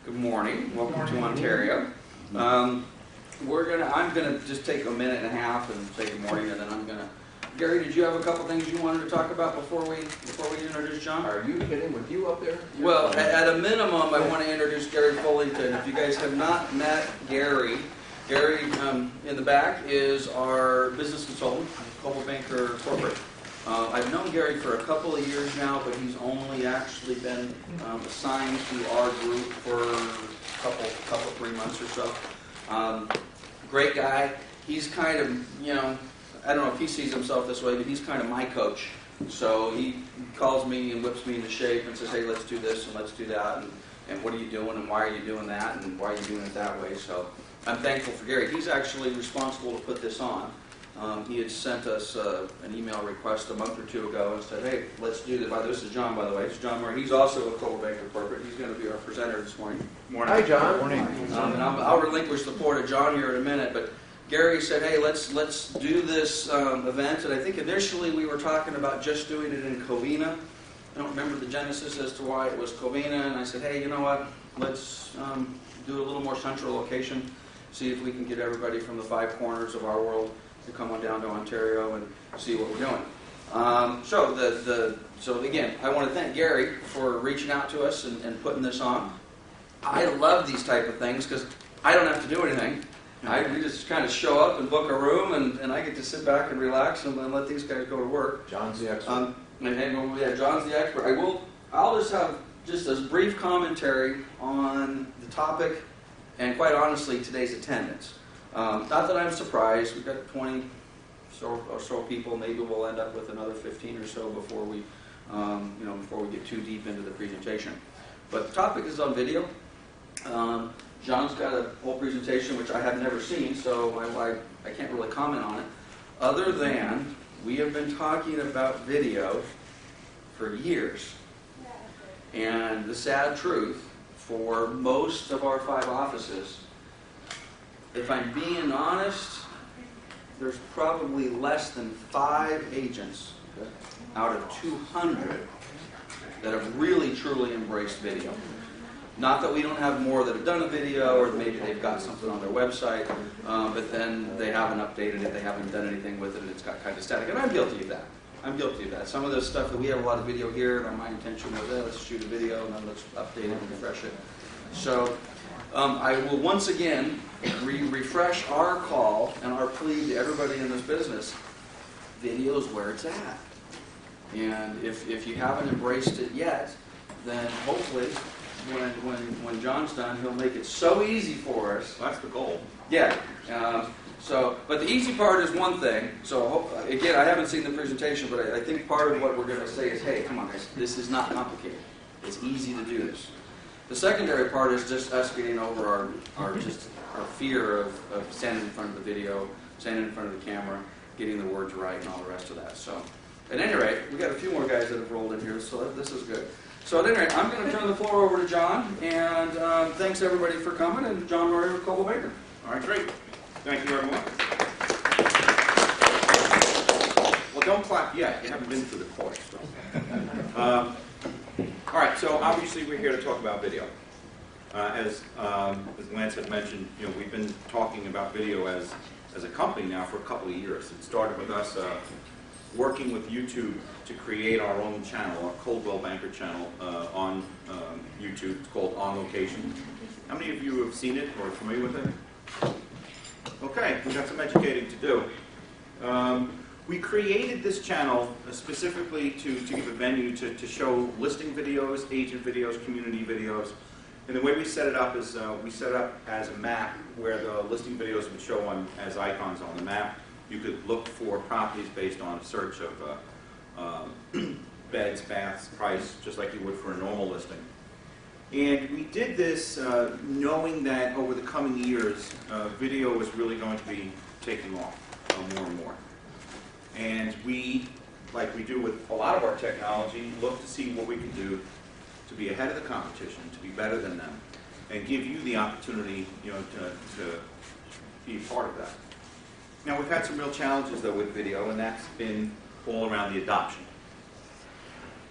Good morning. Welcome to Ontario. I'm gonna just take a minute and a half and say good morning, and then I'm gonna. Gary, did you have a couple things you wanted to talk about before we introduce John? Are you kidding? With you up there? Well, at a minimum, I want to introduce Gary Fullington. If you guys have not met Gary, in the back is our business consultant, Coldwell Banker Corporate. I've known Gary for a couple of years now, but he's only actually been assigned to our group for a couple 3 months or so. Great guy. He's kind of, I don't know if he sees himself this way, but he's kind of my coach. So he calls me and whips me into shape and says, hey, let's do this and let's do that, and what are you doing and why are you doing that and why are you doing it that way. So I'm thankful for Gary. He's actually responsible to put this on. He had sent us an email request a month or two ago and said, hey, let's do this. This is John, by the way. It's John Moore. He's also a Coldwell Banker Corporate. He's going to be our presenter this morning. Morning. Hi, John. Morning. And I'll relinquish the floor to John here in a minute, but Gary said, hey, let's do this event. And I think initially we were talking about just doing it in Covina. I don't remember the genesis as to why it was Covina. And I said, hey, you know what? Let's do a little more central location, see if we can get everybody from the 5 corners of our world to come on down to Ontario and see what we're doing. So again, I want to thank Gary for reaching out to us and putting this on. I love these type of things because I don't have to do anything. We just kind of show up and book a room, and I get to sit back and relax and let these guys go to work. John's the expert. John's the expert. I'll just have just a brief commentary on the topic and, quite honestly, today's attendance. Not that I'm surprised. We've got 20 or so people. Maybe we'll end up with another 15 or so before we get too deep into the presentation. But the topic is on video. John's got a whole presentation which I have never seen, so I can't really comment on it. Other than we have been talking about video for years. And the sad truth, for most of our 5 offices, if I'm being honest, there's probably less than 5 agents out of 200 that have really, truly embraced video. Not that we don't have more that have done a video, or maybe they've got something on their website, but then they haven't updated it, they haven't done anything with it, and it's got kind of static. And I'm guilty of that. Some of the stuff that we have a lot of video here, and my intention was, let's shoot a video, and then let's update it and refresh it. So I will once again refresh our call and our plea to everybody in this business. Video is where it's at. And if you haven't embraced it yet, then hopefully when John's done, he'll make it so easy for us. That's the goal. Yeah. But the easy part is one thing. So again, I haven't seen the presentation, but I think part of what we're going to say is, hey, come on guys, this is not complicated. It's easy to do this. The secondary part is just us getting over our fear of standing in front of the video, standing in front of the camera, getting the words right, and all the rest of that. So, at any rate, we've got a few more guys that have rolled in here, so this is good. So at any rate, I'm going to turn the floor over to John, and thanks everybody for coming, and John Murray with Coldwell Banker. All right, great. Thank you, everyone. Well, don't clap yet. You haven't been through the course. So. All right, so obviously we're here to talk about video. As Lance had mentioned, we've been talking about video as a company now for a couple of years. It started with us working with YouTube to create our own channel, our Coldwell Banker channel on YouTube. It's called On Location. How many of you have seen it or are familiar with it? Okay, we've got some educating to do. We created this channel specifically to give a venue to show listing videos, agent videos, community videos. And the way we set it up is we set it up as a map where the listing videos would show as icons on the map. You could look for properties based on a search of beds, baths, price, just like you would for a normal listing. And we did this knowing that over the coming years, video is really going to be taking off more and more. And we, like we do with a lot of our technology, look to see what we can do to be ahead of the competition, to be better than them, and give you the opportunity, to be a part of that. Now, we've had some real challenges, though, with video, and that's been all around the adoption.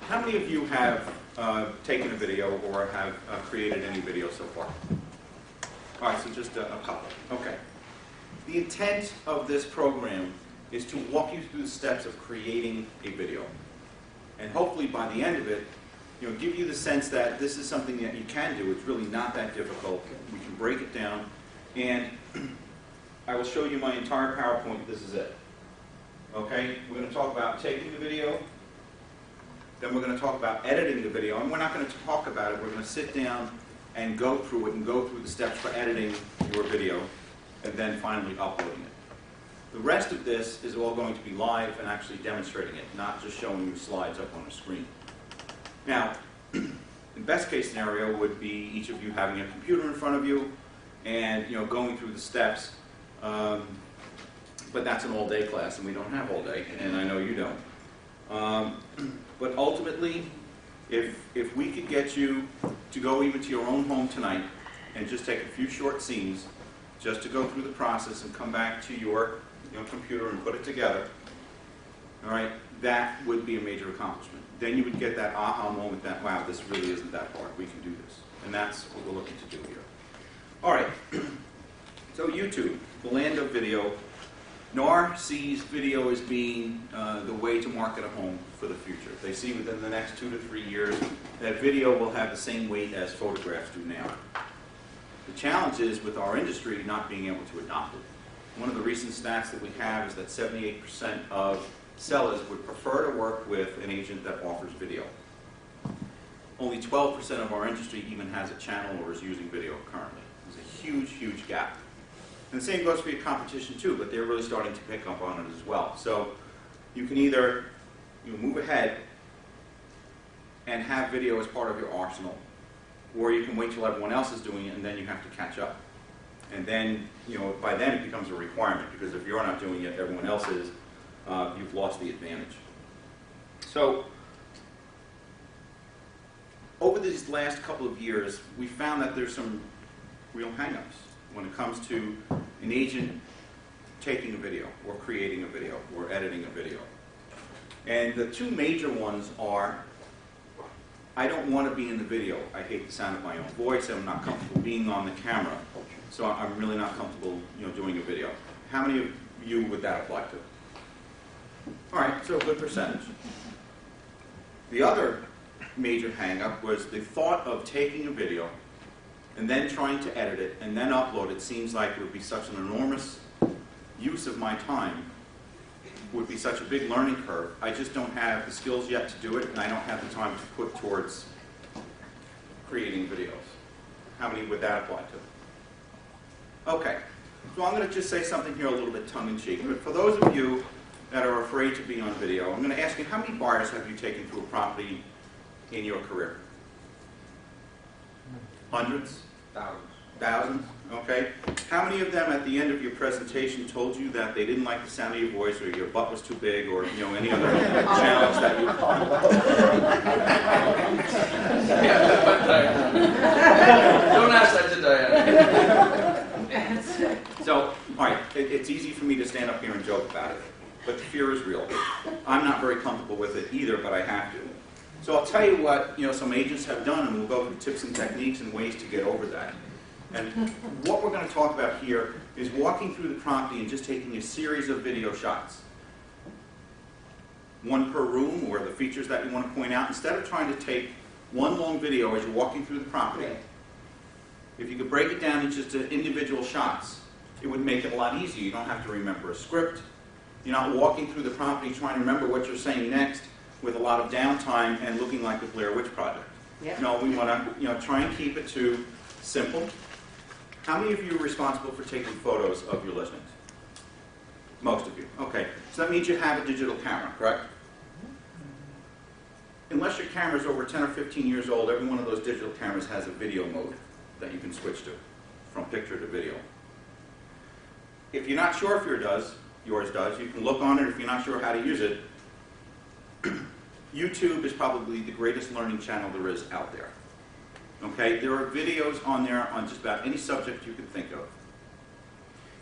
How many of you have taken a video or have created any video so far? All right, so just a couple. Okay. The intent of this program is to walk you through the steps of creating a video. And hopefully by the end of it, give you the sense that this is something that you can do. It's really not that difficult. We can break it down. And I will show you my entire PowerPoint. This is it. Okay? We're going to talk about taking the video. Then we're going to talk about editing the video. And we're not going to talk about it. We're going to sit down and go through it and go through the steps for editing your video and then finally uploading it. The rest of this is all going to be live and actually demonstrating it, not just showing you slides up on the screen. Now, the best case scenario would be each of you having a computer in front of you and going through the steps. But that's an all-day class, and we don't have all day, and I know you don't. But ultimately, if we could get you to go even to your own home tonight and just take a few short scenes, just to go through the process and come back to your computer and put it together, all right, that would be a major accomplishment. Then you would get that aha moment that, wow, this really isn't that hard. We can do this. And that's what we're looking to do here. All right. So YouTube, the land of video. NAR sees video as being the way to market a home for the future. They see within the next 2 to 3 years that video will have the same weight as photographs do now. The challenge is with our industry not being able to adopt it. One of the recent stats that we have is that 78% of sellers would prefer to work with an agent that offers video. Only 12% of our industry even has a channel or is using video currently. There's a huge, huge gap. And the same goes for your competition too, but they're really starting to pick up on it as well. So you can either move ahead and have video as part of your arsenal, or you can wait till everyone else is doing it and then you have to catch up. And then, by then it becomes a requirement, because if you're not doing it, everyone else is, you've lost the advantage. So over these last couple of years, we found that there's some real hang-ups when it comes to an agent taking a video, or creating a video, or editing a video. And the two major ones are, I don't want to be in the video. I hate the sound of my own voice. I'm not comfortable being on the camera. So I'm really not comfortable doing a video. How many of you would that apply to? All right, so a good percentage. The other major hang-up was the thought of taking a video and then trying to edit it and then upload it seems like it would be such an enormous use of my time, would be such a big learning curve. I just don't have the skills yet to do it, and I don't have the time to put towards creating videos. How many would that apply to? Okay, so I'm going to just say something here a little bit tongue-in-cheek, but for those of you that are afraid to be on video, I'm going to ask you, how many buyers have you taken through a property in your career? Hundreds? Thousands. Thousands? Okay. How many of them at the end of your presentation told you that they didn't like the sound of your voice, or your butt was too big, or any other challenge that you... Don't ask that to Diana. So, all right, it's easy for me to stand up here and joke about it, but the fear is real. I'm not very comfortable with it either, but I have to. So I'll tell you what some agents have done, and we'll go through tips and techniques and ways to get over that. And what we're going to talk about here is walking through the property and just taking a series of video shots. One per room, or the features that you want to point out. Instead of trying to take one long video as you're walking through the property, if you could break it down into just individual shots, it would make it a lot easier. You don't have to remember a script. You're not walking through the property trying to remember what you're saying next with a lot of downtime and looking like the Blair Witch Project. Yep. No, we want to try and keep it to simple. How many of you are responsible for taking photos of your listings? Most of you. Okay. So that means you have a digital camera, correct? Unless your camera is over 10 or 15 years old, every one of those digital cameras has a video mode that you can switch to, from picture to video. If you're not sure if yours does, you can look on it. If you're not sure how to use it, YouTube is probably the greatest learning channel there is out there. Okay, there are videos on there on just about any subject you can think of.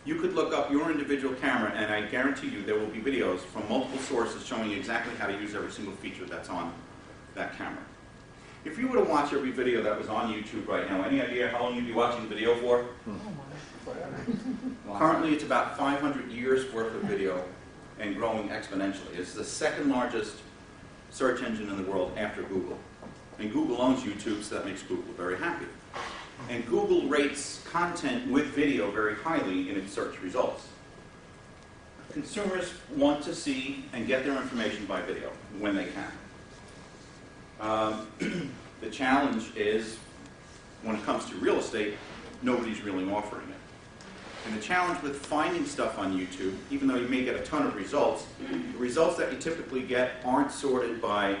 You could look up your individual camera, and I guarantee you there will be videos from multiple sources showing you exactly how to use every single feature that's on that camera. If you were to watch every video that was on YouTube right now, any idea how long you'd be watching video for? Currently, it's about 500 years worth of video and growing exponentially. It's the second largest search engine in the world after Google. And Google owns YouTube, so that makes Google very happy. And Google rates content with video very highly in its search results. Consumers want to see and get their information by video when they can. The challenge is, when it comes to real estate, nobody's really offering it. And the challenge with finding stuff on YouTube, even though you may get a ton of results, the results that you typically get aren't sorted by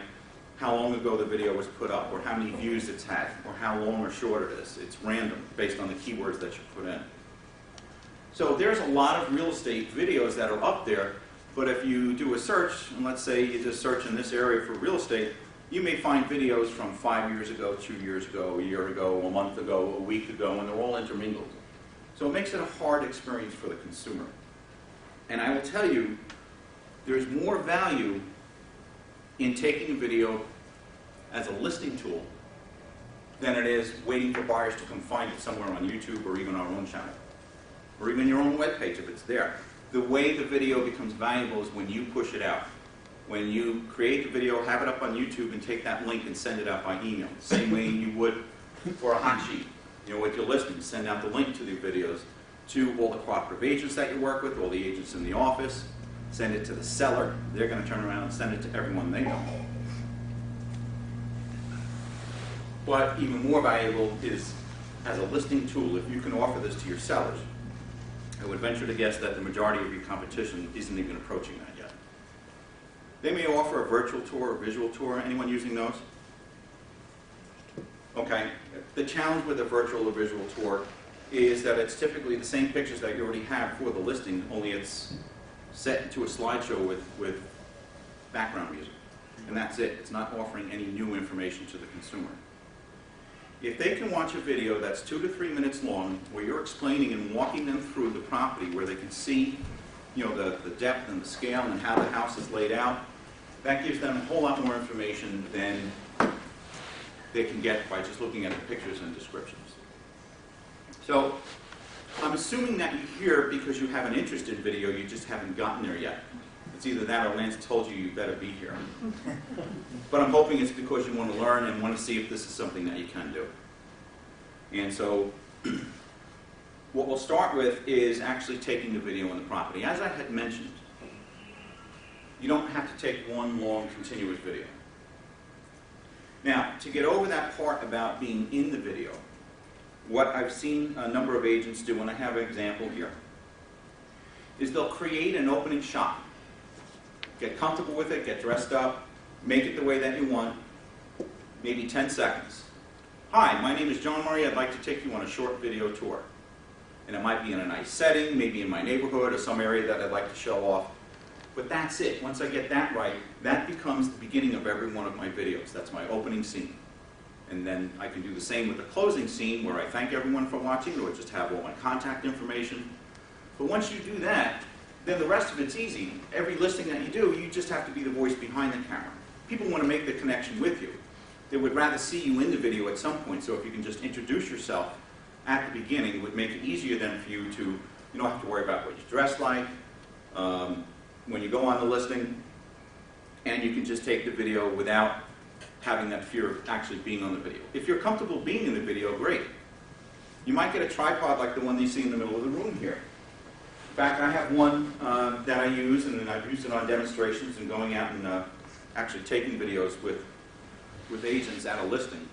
how long ago the video was put up, or how many views it's had, or how long or short it is. It's random, based on the keywords that you put in. So there's a lot of real estate videos that are up there, but if you do a search, and let's say you just search in this area for real estate, you may find videos from 5 years ago, 2 years ago, a year ago, a month ago, a week ago, and they're all intermingled. So it makes it a hard experience for the consumer. And I will tell you, there's more value in taking a video as a listing tool than it is waiting for buyers to come find it somewhere on YouTube or even our own channel, or even your own webpage if it's there. The way the video becomes valuable is when you push it out. When you create the video, have it up on YouTube, and take that link and send it out by email. Same way you would for a hot sheet. You know, with your listings, send out the link to the videos to all the cooperative agents that you work with, all the agents in the office. Send it to the seller. They're going to turn around and send it to everyone they know. But even more valuable is as a listing tool, if you can offer this to your sellers. I would venture to guess that the majority of your competition isn't even approaching that yet. They may offer a virtual tour or visual tour. Anyone using those? Okay. The challenge with a virtual or visual tour is that it's typically the same pictures that you already have for the listing, only it's set into a slideshow with background music. And that's it. It's not offering any new information to the consumer. If they can watch a video that's 2 to 3 minutes long, where you're explaining and walking them through the property, where they can see, you know, the depth and the scale and how the house is laid out, that gives them a whole lot more information than they can get by just looking at the pictures and descriptions. So I'm assuming that you're here because you have an interest in video, you just haven't gotten there yet. It's either that or Lance told you better be here. But I'm hoping it's because you want to learn and want to see if this is something that you can do. And so what we'll start with is actually taking the video on the property. As I had mentioned, you don't have to take one long continuous video. Now, to get over that part about being in the video, what I've seen a number of agents do, and I have an example here, is they'll create an opening shot. Get comfortable with it, get dressed up, make it the way that you want, maybe 10 seconds. Hi, my name is John Murray. I'd like to take you on a short video tour. And it might be in a nice setting, maybe in my neighborhood or some area that I'd like to show off. But that's it. Once I get that right, that becomes the beginning of every one of my videos. That's my opening scene. And then I can do the same with the closing scene, where I thank everyone for watching, or just have all my contact information. But once you do that, then the rest of it's easy. Every listing that you do, you just have to be the voice behind the camera. People want to make the connection with you. They would rather see you in the video at some point, so if you can just introduce yourself at the beginning, it would make it easier then for you to, you don't have to worry about what you dress like, when you go on the listing, and you can just take the video without having that fear of actually being on the video. If you're comfortable being in the video, great. You might get a tripod like the one you see in the middle of the room here. In fact, I have one that I use, and I've used it on demonstrations and going out and actually taking videos with agents at a listing.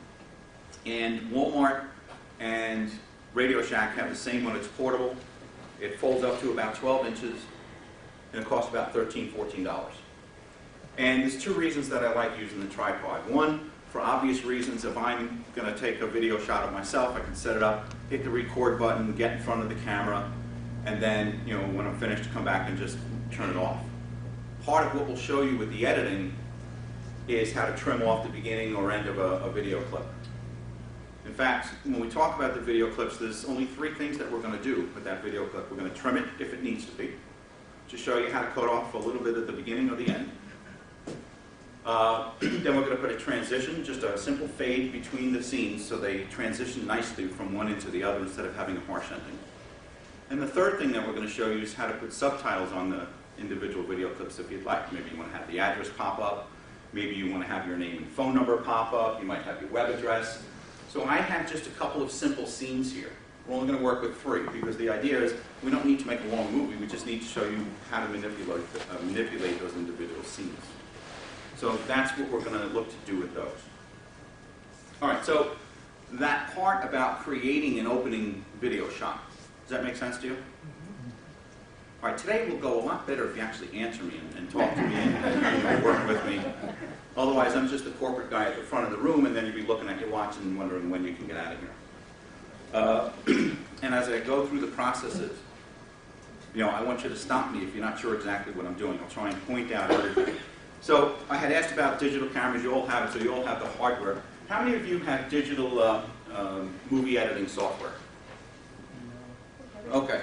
And Walmart and Radio Shack have the same one. It's portable. It folds up to about 12 inches, and it costs about $13, $14. And there's two reasons that I like using the tripod. One, for obvious reasons, if I'm going to take a video shot of myself, I can set it up, hit the record button, get in front of the camera, and then, you know, when I'm finished, come back and just turn it off. Part of what we'll show you with the editing is how to trim off the beginning or end of a video clip. In fact, when we talk about the video clips, there's only 3 things that we're going to do with that video clip. We're going to trim it if it needs to be, to show you how to cut off a little bit at the beginning or the end. Then we're going to put a transition, just a simple fade between the scenes so they transition nicely from one into the other instead of having a harsh ending. And the third thing that we're going to show you is how to put subtitles on the individual video clips if you'd like. Maybe you want to have the address pop up. Maybe you want to have your name and phone number pop up. You might have your web address. So I have just a couple of simple scenes here. We're only going to work with 3 because the idea is we don't need to make a long movie. We just need to show you how to manipulate those individual scenes. So that's what we're going to look to do with those. All right, so that part about creating an opening video shot, does that make sense to you? All right, today will go a lot better if you actually answer me and talk to me and work with me. Otherwise, I'm just the corporate guy at the front of the room, and then you'll be looking at your watch and wondering when you can get out of here. And as I go through the processes, I want you to stop me if you're not sure exactly what I'm doing. I'll try and point out everything. So I had asked about digital cameras. You all have it, so you all have the hardware. How many of you have digital movie editing software? Okay.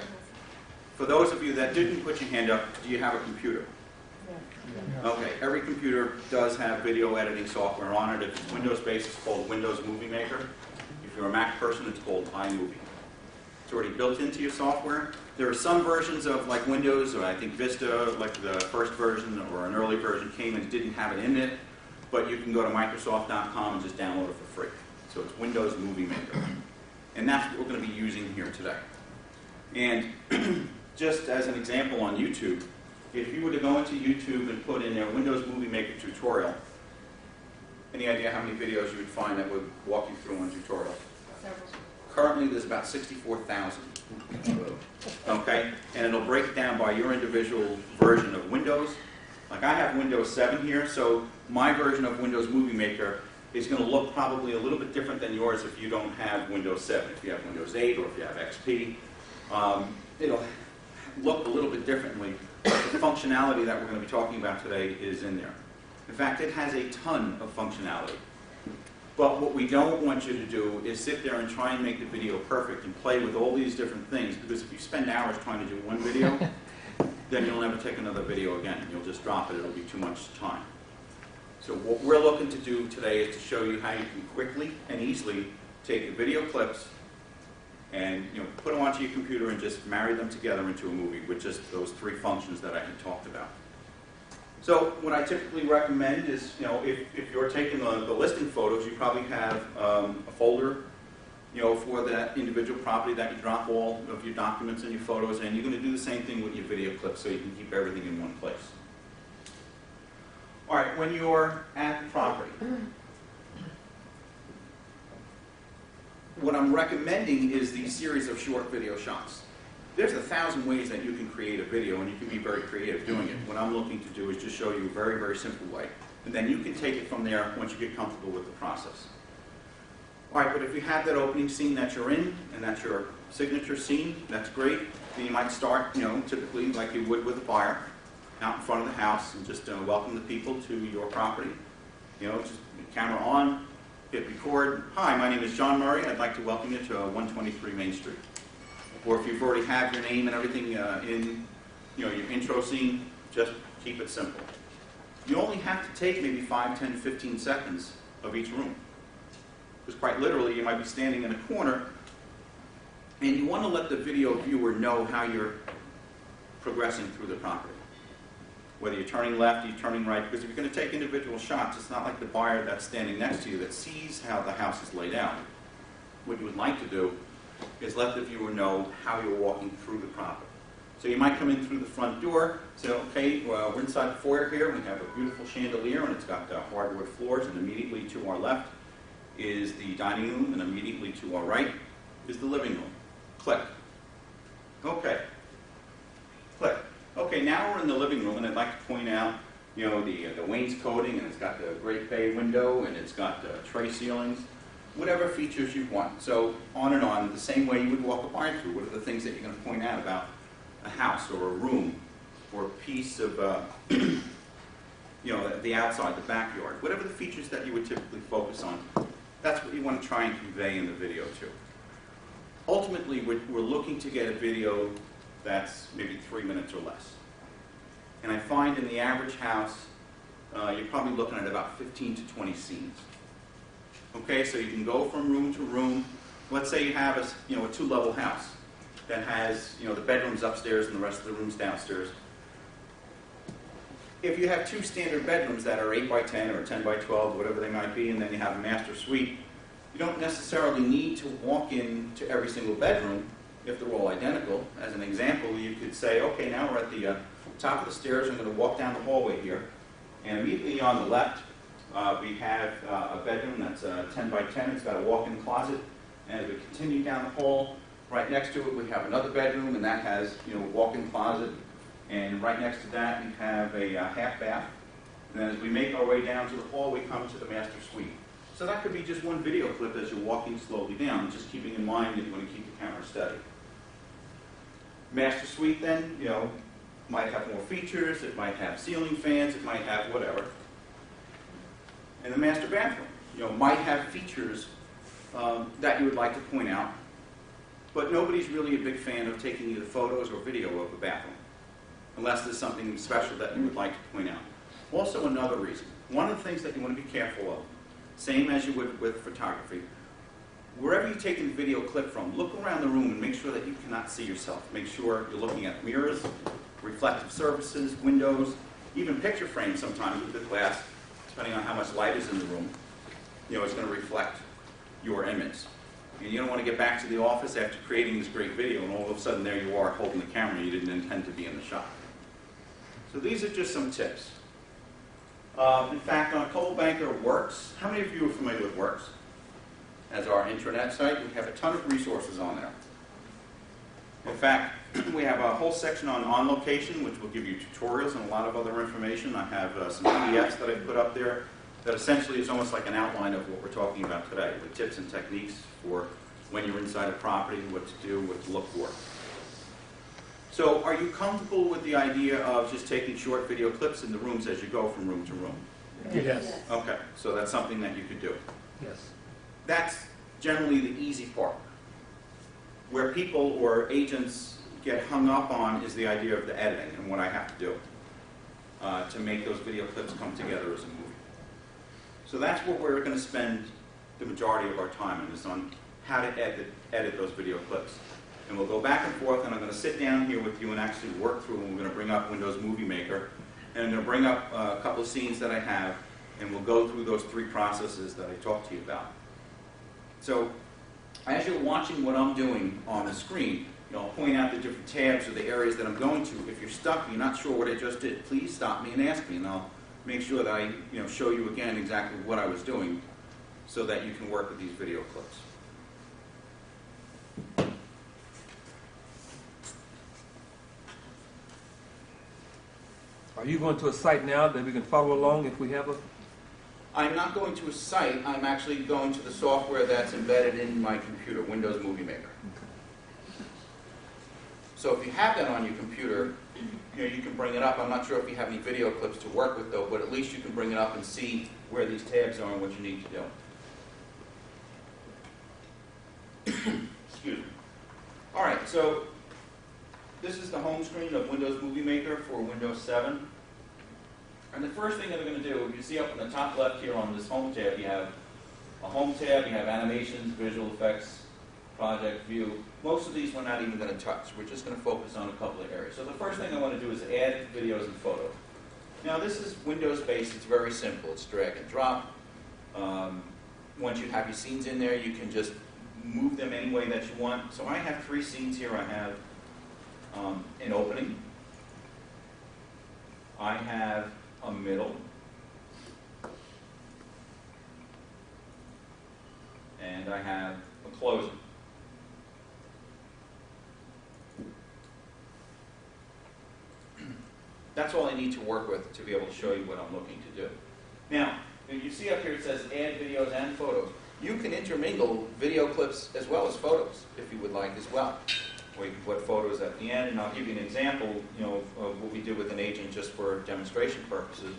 For those of you that didn't put your hand up, do you have a computer? Okay, every computer does have video editing software on it. If it's Windows-based, it's called Windows Movie Maker. If you're a Mac person, it's called iMovie. It's already built into your software. There are some versions of like Windows, or I think Vista, like the first version or an early version came and didn't have it in it, but you can go to Microsoft.com and just download it for free. So it's Windows Movie Maker. And that's what we're going to be using here today. And just as an example on YouTube, if you were to go into YouTube and put in there Windows Movie Maker tutorial, any idea how many videos you would find that would walk you through one tutorial? Several. Currently, there's about 64,000. Okay? And it'll break it down by your individual version of Windows. Like I have Windows 7 here, so my version of Windows Movie Maker is going to look probably a little bit different than yours if you don't have Windows 7. If you have Windows 8 or if you have XP, it'll look a little bit differently. But the functionality that we're going to be talking about today is in there. In fact, it has a ton of functionality. But what we don't want you to do is sit there and try and make the video perfect and play with all these different things, because if you spend hours trying to do one video, then you'll never take another video again. You'll just drop it. It'll be too much time. So what we're looking to do today is to show you how you can quickly and easily take the video clips and put them onto your computer and just marry them together into a movie with just those 3 functions that I had talked about. So what I typically recommend is, if you're taking the listing photos, you probably have a folder, for that individual property that you drop all of your documents and your photos in. You're going to do the same thing with your video clips so you can keep everything in one place. All right, when you're at the property, what I'm recommending is these series of short video shots. There's 1,000 ways that you can create a video, and you can be very creative doing it. What I'm looking to do is just show you a very, very simple way. And then you can take it from there once you get comfortable with the process. All right, but if you have that opening scene that you're in, and that's your signature scene, that's great. Then you might start, typically like you would with a buyer, out in front of the house, and just welcome the people to your property. Just camera on, hit record. Hi, my name is John Murray. I'd like to welcome you to 123 Main Street. Or if you've already had your name and everything in your intro scene, just keep it simple. You only have to take maybe 5, 10, 15 seconds of each room. Because quite literally, you might be standing in a corner, and you want to let the video viewer know how you're progressing through the property. Whether you're turning left, you're turning right, because if you're going to take individual shots, it's not like the buyer that's standing next to you that sees how the house is laid out. What you would like to do is let the viewer know how you're walking through the property. So you might come in through the front door, say, okay, well, we're inside the foyer here, and we have a beautiful chandelier, and it's got hardwood floors, and immediately to our left is the dining room, and immediately to our right is the living room. Click. Okay. Click. Okay, now we're in the living room, and I'd like to point out, the wainscoting, and it's got the great bay window, and it's got tray ceilings, whatever features you want. So on and on, the same way you would walk a buyer through. What are the things that you're going to point out about a house or a room or a piece of, the outside, the backyard, whatever the features that you would typically focus on. That's what you want to try and convey in the video too. Ultimately, we're looking to get a video that's maybe 3 minutes or less. And I find in the average house, you're probably looking at about 15 to 20 scenes. Okay, so you can go from room to room. Let's say you have a two-level house that has the bedrooms upstairs and the rest of the rooms downstairs. If you have two standard bedrooms that are 8 by 10 or 10 by 12, whatever they might be, and then you have a master suite, you don't necessarily need to walk into every single bedroom if they're all identical. As an example, you could say, okay, now we're at the top of the stairs. I'm going to walk down the hallway here. And immediately on the left, we have a bedroom that's 10 by 10. It's got a walk-in closet. And as we continue down the hall, right next to it, we have another bedroom, and that has a walk-in closet. And right next to that, we have a half bath. And then as we make our way down to the hall, we come to the master suite. So that could be just one video clip as you're walking slowly down, just keeping in mind that you want to keep the camera steady. Master suite then, might have more features, it might have ceiling fans, it might have whatever. And the master bathroom, might have features that you would like to point out, but nobody's really a big fan of taking either photos or video of the bathroom, unless there's something special that you would like to point out. Also another reason, one of the things that you want to be careful of, same as you would with photography, wherever you take the video clip from, look around the room and make sure that you cannot see yourself. Make sure you're looking at mirrors, reflective surfaces, windows, even picture frames sometimes with the glass, depending on how much light is in the room, it's going to reflect your image. And you don't want to get back to the office after creating this great video and all of a sudden there you are holding the camera you didn't intend to be in the shot. So these are just some tips. In fact, on Coldwell Banker Works, how many of you are familiar with Works? As our intranet site, we have a ton of resources on there. In fact, we have a whole section on location, which will give you tutorials and a lot of other information. I have some PDFs that I put up there that essentially is almost like an outline of what we're talking about today, with tips and techniques for when you're inside a property, what to do, what to look for. So are you comfortable with the idea of just taking short video clips in the rooms as you go from room to room? Yes. Okay, so that's something that you could do. Yes. That's generally the easy part. Where people or agents get hung up on is the idea of the editing and what I have to do to make those video clips come together as a movie. So that's what we're going to spend the majority of our time in, is on how to edit those video clips. And we'll go back and forth, and I'm going to sit down here with you and actually work through, and we're going to bring up Windows Movie Maker, and I'm going to bring up a couple of scenes that I have, and we'll go through those three processes that I talked to you about. So as you're watching what I'm doing on the screen, I'll point out the different tabs or the areas that I'm going to. If you're stuck and you're not sure what I just did, please stop me and ask me, and I'll make sure that I show you again exactly what I was doing so that you can work with these video clips. Are you going to a site now that we can follow along if we have a... I'm not going to a site, I'm actually going to the software that's embedded in my computer, Windows Movie Maker. So if you have that on your computer, you can bring it up. I'm not sure if you have any video clips to work with though, but at least you can bring it up and see where these tabs are and what you need to do. Excuse me. All right, so this is the home screen of Windows Movie Maker for Windows 7. And the first thing that we're going to do, you see up in the top left here on this home tab, you have a home tab, you have animations, visual effects, project view. Most of these we're not even going to touch. We're just going to focus on a couple of areas. So the first thing I want to do is add videos and photos. Now this is Windows-based. It's very simple. It's drag and drop. Once you have your scenes in there, you can just move them any way that you want. So I have 3 scenes here. I have an opening. I have a middle. And I have a closing. That's all I need to work with to be able to show you what I'm looking to do. Now, you see up here it says add videos and photos. You can intermingle video clips as well as photos if you would like as well. Or you can put photos at the end, and I'll give you an example, of what we did with an agent just for demonstration purposes.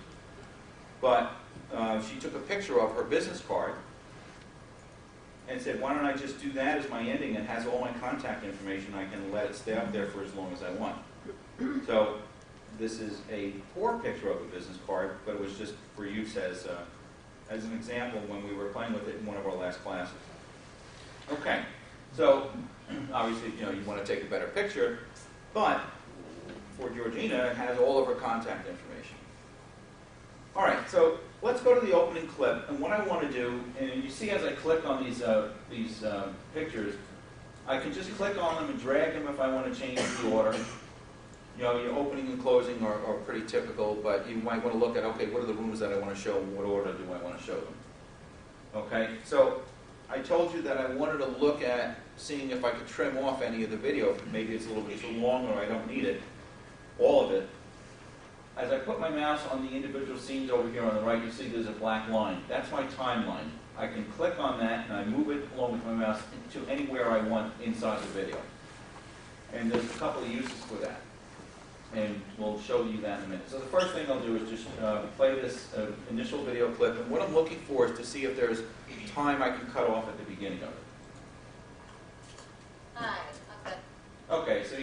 But she took a picture of her business card and said, why don't I just do that as my ending? It has all my contact information. I can let it stay up there for as long as I want. So this is a poor picture of a business card, but it was just for use as an example when we were playing with it in one of our last classes. Okay, so obviously, you want to take a better picture, but for Georgina, it has all of her contact information. All right, so let's go to the opening clip, and what I want to do, and you see as I click on these pictures, I can just click on them and drag them if I want to change the order. Your opening and closing are pretty typical, but you might want to look at, okay, what are the rooms that I want to show? What order do I want to show them? Okay, so I told you that I wanted to look at seeing if I could trim off any of the video. Maybe it's a little bit too long or I don't need it, all of it. As I put my mouse on the individual scenes over here on the right, you see there's a black line. That's my timeline. I can click on that and I move it along with my mouse to anywhere I want inside the video. And there's a couple of uses for that. And we'll show you that in a minute. So the first thing I'll do is just play this initial video clip, and what I'm looking for is to see if there's time I can cut off at the beginning of it. Hi, okay. Okay, so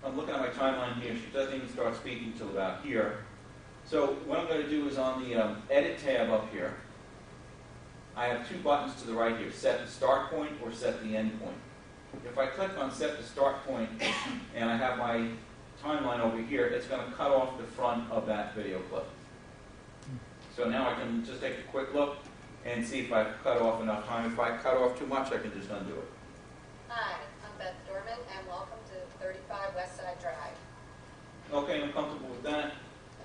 I'm looking at my timeline here. She doesn't even start speaking until about here. So what I'm going to do is on the Edit tab up here, I have two buttons to the right here, Set the Start Point or Set the End Point. If I click on Set the Start Point and I have my timeline over here, it's going to cut off the front of that video clip. So now I can just take a quick look and see if I've cut off enough time. If I cut off too much, I can just undo it. Hi, I'm Beth Dorman, and welcome to 35 West Side Drive. Okay, I'm comfortable with that.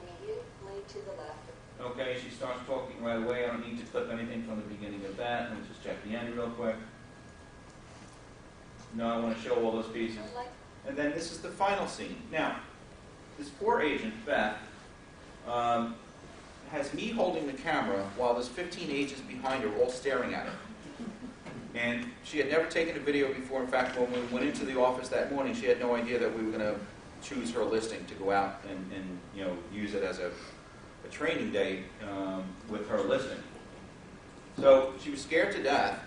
Immediately to the left. Okay, she starts talking right away. I don't need to clip anything from the beginning of that. Let me just check the end real quick. No, I want to show all those pieces. And then this is the final scene. Now, this poor agent, Beth, has me holding the camera while there's 15 agents behind her all staring at her. And she had never taken a video before. In fact, when we went into the office that morning, she had no idea that we were going to choose her listing to go out and use it as a training day with her listing. So she was scared to death.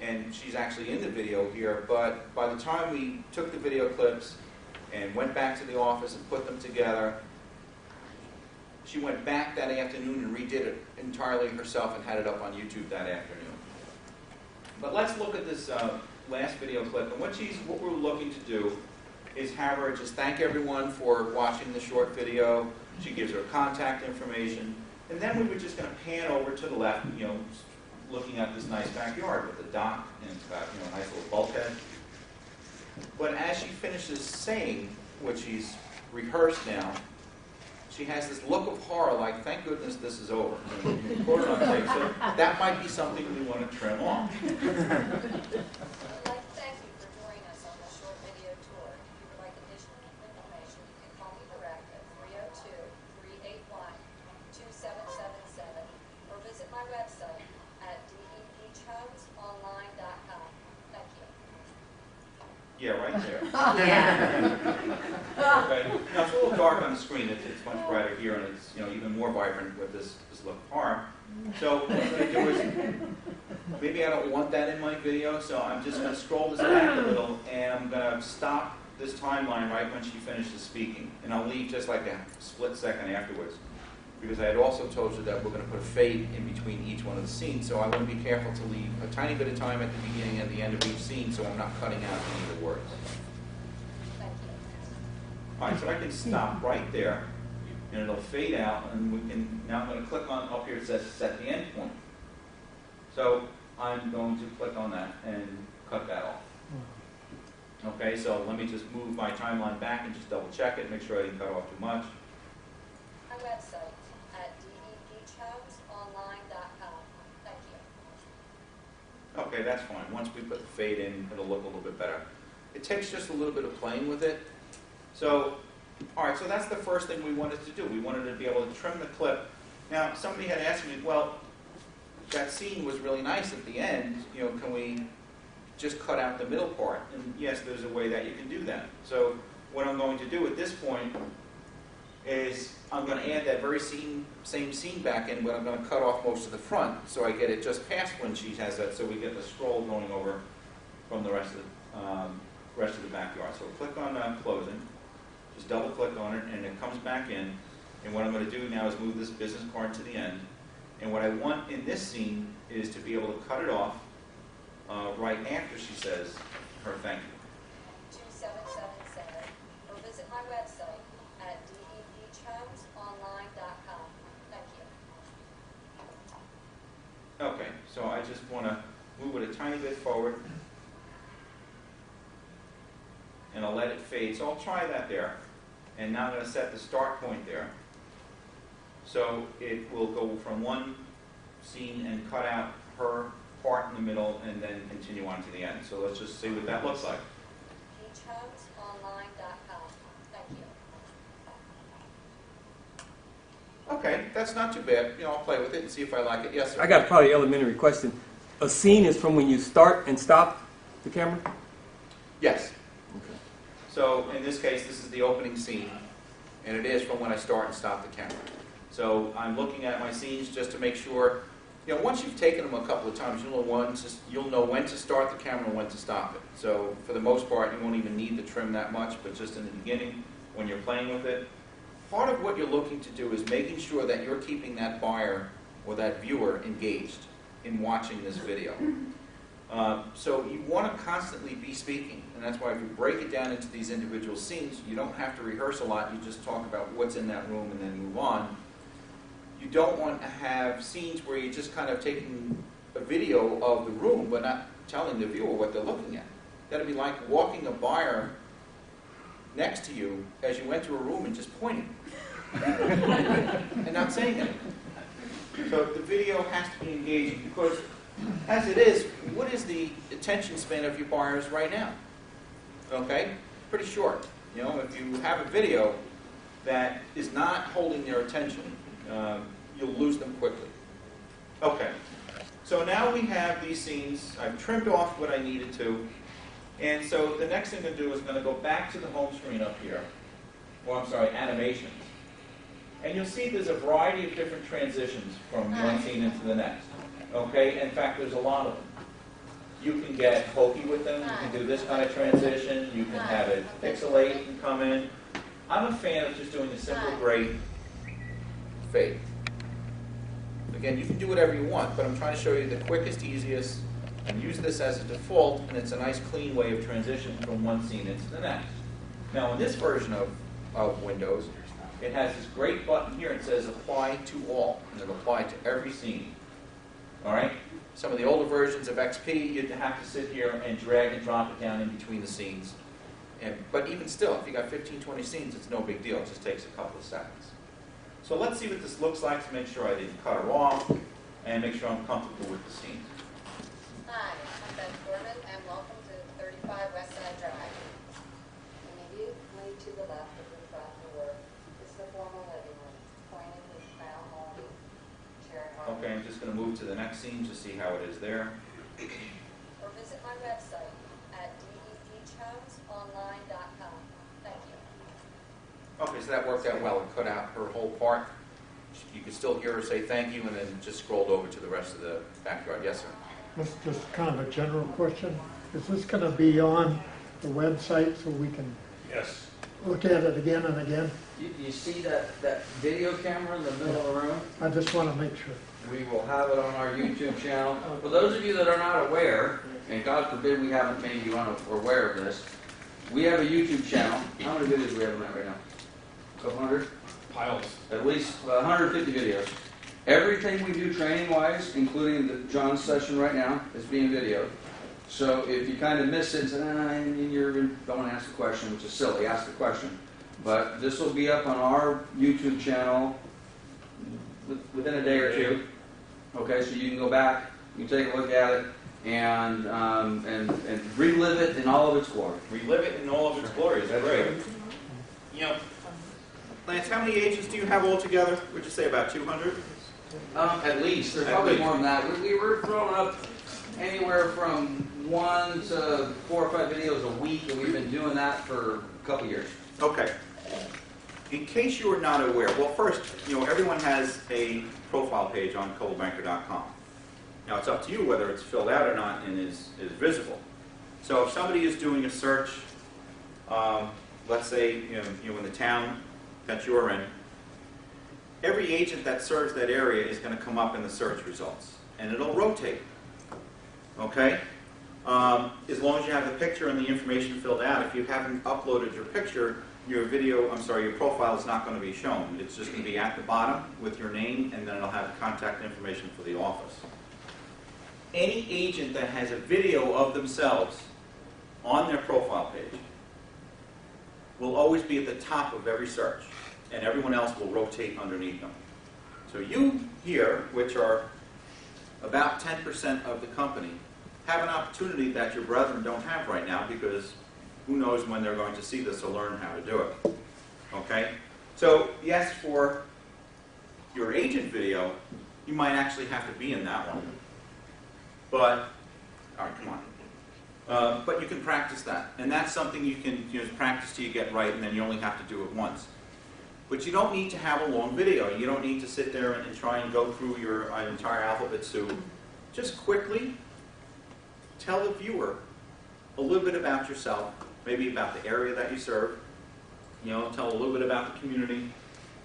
And she's actually in the video here, but by the time we took the video clips and went back to the office and put them together, she went back that afternoon and redid it entirely herself and had it up on YouTube that afternoon. But let's look at this last video clip, and what we're looking to do is have her just thank everyone for watching the short video. She gives her contact information, and then we were just going to pan over to the left, looking at this nice backyard with a dock and it's got a nice little bulkhead. But as she finishes saying what she's rehearsed now, she has this look of horror, like, thank goodness this is over. So that might be something we want to trim off. I'd like to thank you for joining us on this short video tour. If you would like additional information, you can call me direct at 302-381-2777 or visit my website at debeachhomesonline.com. Thank you. Yeah, right there. Yeah. Okay. Now it's a little dark on the screen. It's much brighter here, and it's even more vibrant with this look of horror. So what I'm going to do is, maybe I don't want that in my video, so I'm just going to scroll this back a little, and I'm going to stop this timeline right when she finishes speaking, and I'll leave just like a split second afterwards. Because I had also told you that we're going to put a fade in between each one of the scenes, so I want to be careful to leave a tiny bit of time at the beginning and the end of each scene so I'm not cutting out any of the words. Thank you. All right, so I can stop right there, and it'll fade out, and we can, now I'm going to click on, up here it says set the end point. So I'm going to click on that and cut that off. Okay, so let me just move my timeline back and just double check it, make sure I didn't cut off too much. My website at debeachhomesonline.com. Thank you. Okay, that's fine. Once we put the fade in, it'll look a little bit better. It takes just a little bit of playing with it. So, all right, so that's the first thing we wanted to do. We wanted to be able to trim the clip. Now, somebody had asked me, well, that scene was really nice at the end. Can we just cut out the middle part? And yes, there's a way that you can do that. So what I'm going to do at this point is I'm going to add that very same scene back in, but I'm going to cut off most of the front so I get it just past when she has that, so we get the scroll going over from the rest of the backyard. So click on closing. Just double click on it and it comes back in. And what I'm going to do now is move this business card to the end. And what I want in this scene is to be able to cut it off right after she says her thank you. 2777, or visit my website at debeachhomesonline.com. Thank you. Okay, so I just want to move it a tiny bit forward. And I'll let it fade. So I'll try that there. And now I'm going to set the start point there. So it will go from one scene and cut out her part in the middle and then continue on to the end. So let's just see what that looks like. Beachhomesonline.com. Thank you. Okay, that's not too bad. You know, I'll play with it and see if I like it. Yes, sir. I got probably an elementary question. A scene is from when you start and stop the camera? Yes. Okay. So in this case, this is the opening scene, and it is from when I start and stop the camera. So I'm looking at my scenes just to make sure, you know, once you've taken them a couple of times, you'll know when to start the camera and when to stop it. So for the most part, you won't even need to trim that much, but just in the beginning, when you're playing with it, part of what you're looking to do is making sure that you're keeping that buyer or that viewer engaged in watching this video. So you want to constantly be speaking, and that's why if you break it down into these individual scenes, you don't have to rehearse a lot. You just talk about what's in that room and then move on. You don't want to have scenes where you're just kind of taking a video of the room but not telling the viewer what they're looking at. That'd be like walking a buyer next to you as you enter a room and just pointing and not saying anything. So the video has to be engaging because, as it is, what is the attention span of your buyers right now? Okay? Pretty short. You know, if you have a video that is not holding their attention, you'll lose them quickly. Okay. So now we have these scenes. I've trimmed off what I needed to. And so the next thing to do is going to go back to the home screen up here. Well, I'm sorry, animations. And you'll see there's a variety of different transitions from one scene into the next. Okay? In fact, there's a lot of them. You can get hokey with them. You can do this kind of transition. You can have it pixelate and come in. I'm a fan of just doing a simple gray fade. Again, you can do whatever you want, but I'm trying to show you the quickest, easiest, and use this as a default, and it's a nice, clean way of transitioning from one scene into the next. Now, in this version of Windows, it has this great button here. It says Apply to All, and it'll apply to every scene. All right? Some of the older versions of XP, you'd have to sit here and drag and drop it down in between the scenes. But even still, if you got 15, 20 scenes, it's no big deal. It just takes a couple of seconds. So let's see what this looks like to make sure I didn't cut her off and make sure I'm comfortable with the scene. Hi, I'm Beth Gorman, and welcome to 35 West Side Drive. Immediately to the left of the front door is the formal living room, pointed with crown molding, chair and Okay, I'm just going to move to the next scene to see how it is there. Or visit my website at debeachhomesonline.com. Thank you. Okay, so that worked out well. It cut out her whole part. You could still hear her say thank you and then just scrolled over to the rest of the backyard. Yes, sir? This is just kind of a general question. Is this going to be on the website so we can look at it again and again? You see that video camera in the middle of the room? I just want to make sure. We will have it on our YouTube channel. For those of you that are not aware, and God forbid we haven't made you unaware of this, we have a YouTube channel. How many videos do we have on that right now? A couple hundred? Piles. At least 150 videos. Everything we do training-wise, including the John's session right now, is being videoed. So if you kind of miss it and say, don't want to ask the question, which is silly, ask the question. But this will be up on our YouTube channel within a day or two. Okay, so you can go back, you can take a look at it, and relive it in all of its glory. Relive it in all of its glory. That's great. You know, Lance, how many agents do you have altogether? Would you say about 200? At least. There's probably more than that. We were throwing up anywhere from 1 to 4 or 5 videos a week, and we've been doing that for a couple years. Okay. In case you are not aware, well, first, everyone has a profile page on coldwellbanker.com. Now, it's up to you whether it's filled out or not and is visible. So if somebody is doing a search, let's say in the town that you're in, every agent that serves that area is going to come up in the search results, and it'll rotate. Okay? As long as you have the picture and the information filled out. If you haven't uploaded your picture, your profile is not going to be shown. It's just going to be at the bottom with your name, and then it'll have contact information for the office. Any agent that has a video of themselves on their profile page will always be at the top of every search, and everyone else will rotate underneath them. So you here, which are about 10% of the company, have an opportunity that your brethren don't have right now, because who knows when they're going to see this or learn how to do it. Okay? So yes, for your agent video, you might actually have to be in that one. But, all right, come on. But you can practice that. And that's something you can practice till you get right, and then you only have to do it once. But you don't need to have a long video. You don't need to sit there and try and go through your entire alphabet soup. Just quickly tell the viewer a little bit about yourself, maybe about the area that you serve. Tell a little bit about the community.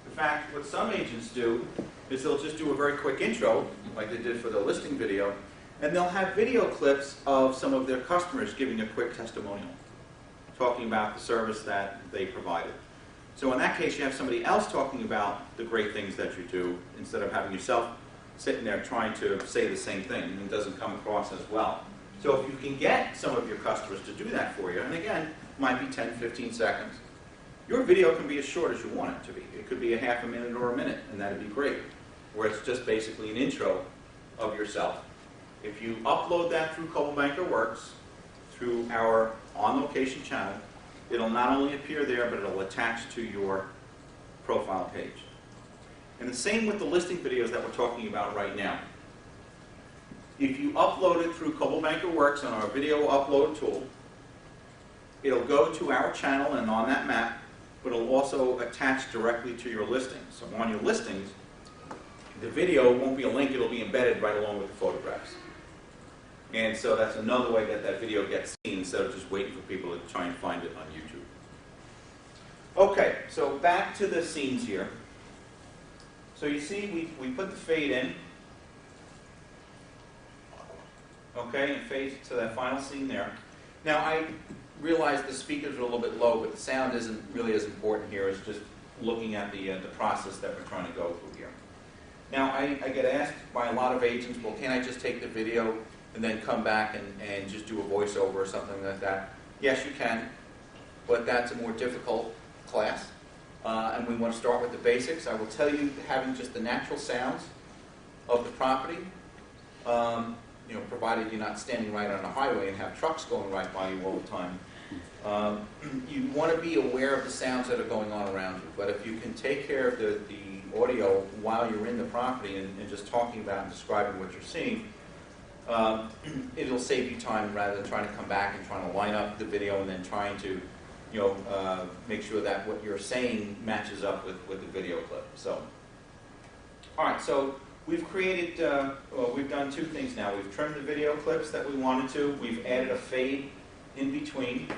In fact, what some agents do is they'll just do a very quick intro, like they did for the listing video, and they'll have video clips of some of their customers giving a quick testimonial, talking about the service that they provided. So in that case, you have somebody else talking about the great things that you do, instead of having yourself sitting there trying to say the same thing, and it doesn't come across as well. So if you can get some of your customers to do that for you, and again, it might be 10, 15 seconds, your video can be as short as you want it to be. It could be a half a minute or a minute, and that'd be great, where it's just basically an intro of yourself. If you upload that through Coldwell Banker Works, through our on-location channel, it'll not only appear there, but it'll attach to your profile page. And the same with the listing videos that we're talking about right now. If you upload it through Coldwell Banker Works on our video upload tool, it'll go to our channel and on that map, but it'll also attach directly to your listings. So on your listings, the video won't be a link, it'll be embedded right along with the photographs. And so that's another way that that video gets seen, instead of just waiting for people to try and find it on YouTube. Okay, so back to the scenes here. So you see we put the fade in. Okay, and fade to that final scene there. Now I realize the speakers are a little bit low, but the sound isn't really as important here as just looking at the process that we're trying to go through here. Now I get asked by a lot of agents, well, can't I just take the video and then come back and just do a voiceover or something like that? Yes, you can, but that's a more difficult class. And we want to start with the basics. I will tell you, having just the natural sounds of the property, provided you're not standing right on a highway and have trucks going right by you all the time, you want to be aware of the sounds that are going on around you. But if you can take care of the audio while you're in the property and just talking about and describing what you're seeing, it'll save you time rather than trying to come back and trying to line up the video and then trying to make sure that what you're saying matches up with the video clip. So, all right, so we've created, we've done two things now. We've trimmed the video clips that we wanted to. We've added a fade in between.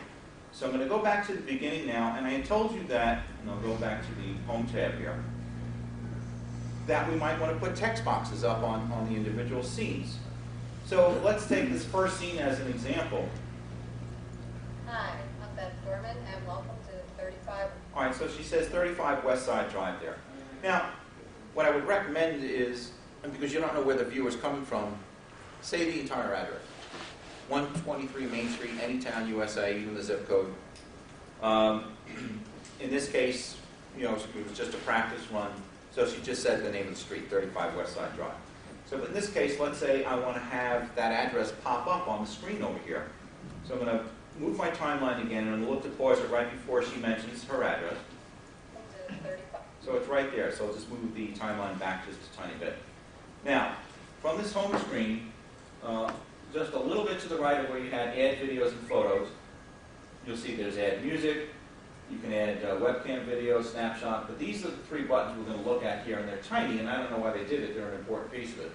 So I'm going to go back to the beginning now, and I had told you that, and I'll go back to the home tab here, that we might want to put text boxes up on the individual scenes. So let's take this first scene as an example. Hi, I'm Beth Dorman, and welcome to 35. All right, so she says 35 West Side Drive there. Now, what I would recommend is, and because you don't know where the viewer's coming from, say the entire address. 123 Main Street, Anytown, USA, even the zip code. In this case, it was just a practice run, so she just said the name of the street, 35 West Side Drive. So in this case, let's say I want to have that address pop up on the screen over here. So I'm going to move my timeline again, and I'm going to look to pause it right before she mentions her address. To 35. So it's right there, so I'll just move the timeline back just a tiny bit. Now, from this home screen, just a little bit to the right of where you had add videos and photos, you'll see there's add music, you can add webcam video, snapshot, but these are the three buttons we're going to look at here, and they're tiny, and I don't know why they did it, they're an important piece of it.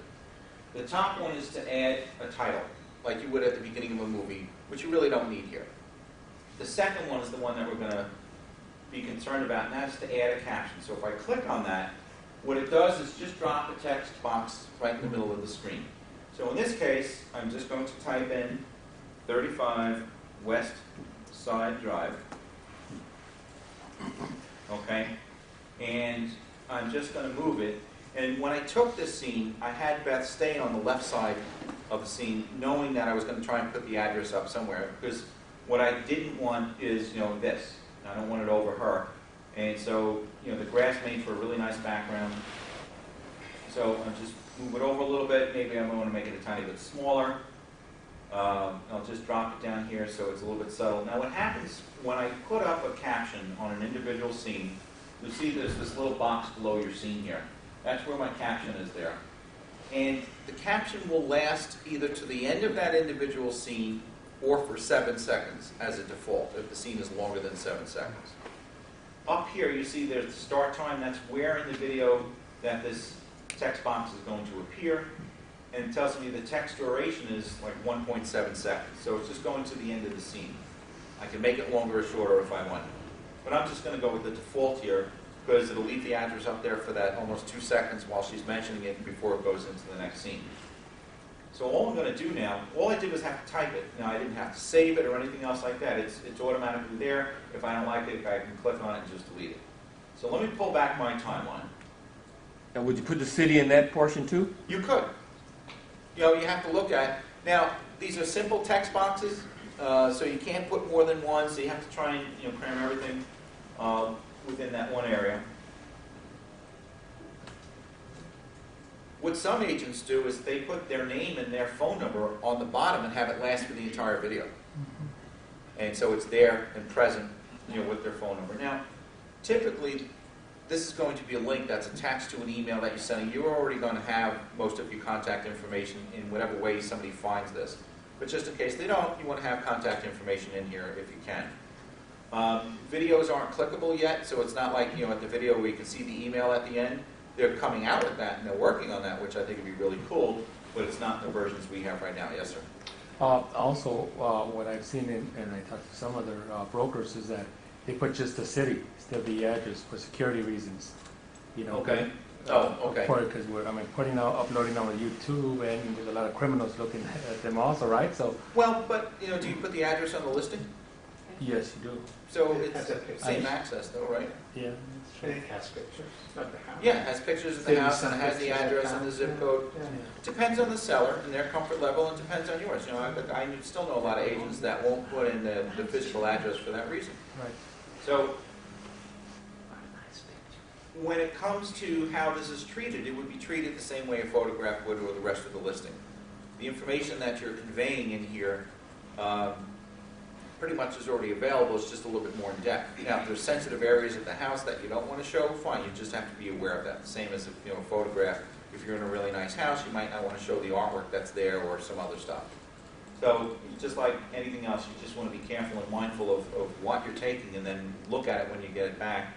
The top one is to add a title, like you would at the beginning of a movie, which you really don't need here. The second one is the one that we're going to be concerned about, and that's to add a caption. So if I click on that, what it does is just drop a text box right in the middle of the screen. So in this case, I'm just going to type in 35 West Side Drive. Okay? And I'm just going to move it. And when I took this scene, I had Beth stay on the left side of the scene, knowing that I was going to try and put the address up somewhere, because what I didn't want is, this. I don't want it over her. And so, the grass made for a really nice background. So I'll just move it over a little bit. Maybe I want to make it a tiny bit smaller. I'll just drop it down here so it's a little bit subtle. Now what happens when I put up a caption on an individual scene, you'll see there's this little box below your scene here. That's where my caption is there. And the caption will last either to the end of that individual scene or for 7 seconds as a default, if the scene is longer than 7 seconds. Up here you see there's the start time. That's where in the video that this text box is going to appear. And it tells me the text duration is like 1.7 seconds. So it's just going to the end of the scene. I can make it longer or shorter if I want. But I'm just going to go with the default here because it'll leave the address up there for that almost 2 seconds while she's mentioning it before it goes into the next scene. So all I'm going to do now, all I did was have to type it. Now I didn't have to save it or anything else like that. It's automatically there. If I don't like it, I can click on it and just delete it. So let me pull back my timeline. And would you put the city in that portion too? You could. You have to look at. Now, these are simple text boxes, so you can't put more than one, so you have to try and cram everything within that one area. What some agents do is they put their name and their phone number on the bottom and have it last for the entire video. And so it's there and present, with their phone number. Now, typically, this is going to be a link that's attached to an email that you're sending. You're already going to have most of your contact information in whatever way somebody finds this. But just in case they don't, you want to have contact information in here if you can. Videos aren't clickable yet, so it's not like at the video where you can see the email at the end. They're coming out with that, and they're working on that, which I think would be really cool, but it's not the versions we have right now. Yes, sir? Also, what I've seen, and I talked to some other brokers, is that they put just the city instead of the address for security reasons. Okay. Okay. Because uploading on YouTube, and there's a lot of criminals looking at them also, right? So. Well, but do you put the address on the listing? Yes, you do. So it's same access, though, right? Yeah. It has pictures, not the house. Yeah, it has pictures of the house and it has the address and the zip code. It depends on the seller and their comfort level, and it depends on yours. I still know a lot of agents that won't put in the physical address for that reason. Right. So when it comes to how this is treated, it would be treated the same way a photograph would or the rest of the listing. The information that you're conveying in here pretty much is already available. It's just a little bit more in depth. Now, if there's sensitive areas of the house that you don't want to show, fine. You just have to be aware of that. The same as a photograph. If you're in a really nice house, you might not want to show the artwork that's there or some other stuff. So, just like anything else, you just want to be careful and mindful of what you're taking, and then look at it when you get it back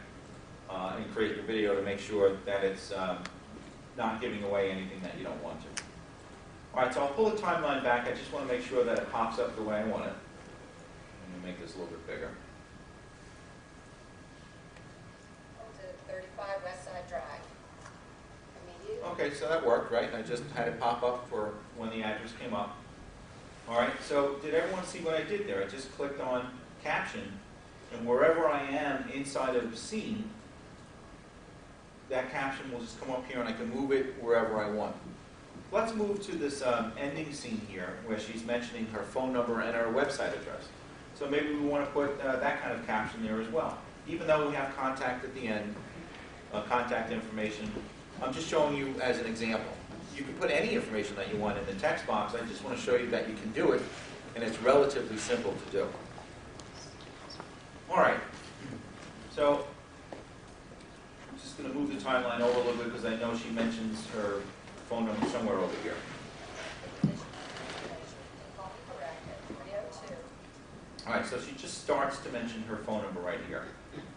and create your video to make sure that it's not giving away anything that you don't want to. All right, so I'll pull the timeline back. I just want to make sure that it pops up the way I want it. Let me make this a little bit bigger. To 35 West Side Drive. Immediate. Okay, so that worked, right? I just had it pop up for when the address came up. All right, so did everyone see what I did there? I just clicked on caption, and wherever I am inside of the scene, that caption will just come up here and I can move it wherever I want. Let's move to this ending scene here where she's mentioning her phone number and her website address. So maybe we want to put that kind of caption there as well. Even though we have contact at the end, contact information, I'm just showing you as an example. You can put any information that you want in the text box. I just want to show you that you can do it, and it's relatively simple to do. All right. So I'm just going to move the timeline over a little bit because I know she mentions her phone number somewhere over here. All right, so she just starts to mention her phone number right here.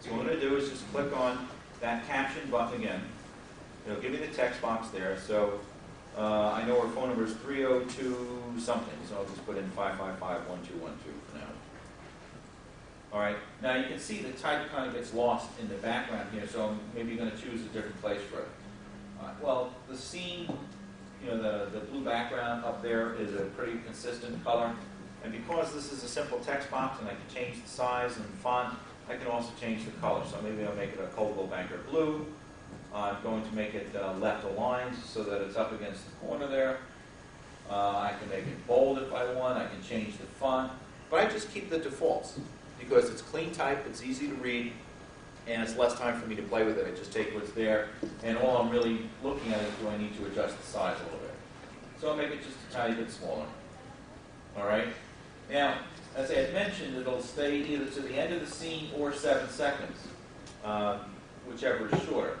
So what I'm going to do is just click on that caption button again. It'll give me the text box there. So I know her phone number is 302 something, so I'll just put in 555-1212 for now. All right. Now you can see the type kind of gets lost in the background here, so maybe you're going to choose a different place for it. Well, the scene, you know, the blue background up there is a pretty consistent color. And because this is a simple text box and I can change the size and font, I can also change the color. So maybe I'll make it a Coldwell Banker blue. I'm going to make it left aligned so that it's up against the corner there. I can make it bold if I want. I can change the font. But I just keep the defaults because it's clean type, it's easy to read, and it's less time for me to play with it. I just take what's there, and all I'm really looking at is do I need to adjust the size a little bit. So I'll make it just a tiny bit smaller. All right? Now, as I had mentioned, it'll stay either to the end of the scene or 7 seconds, whichever is shorter.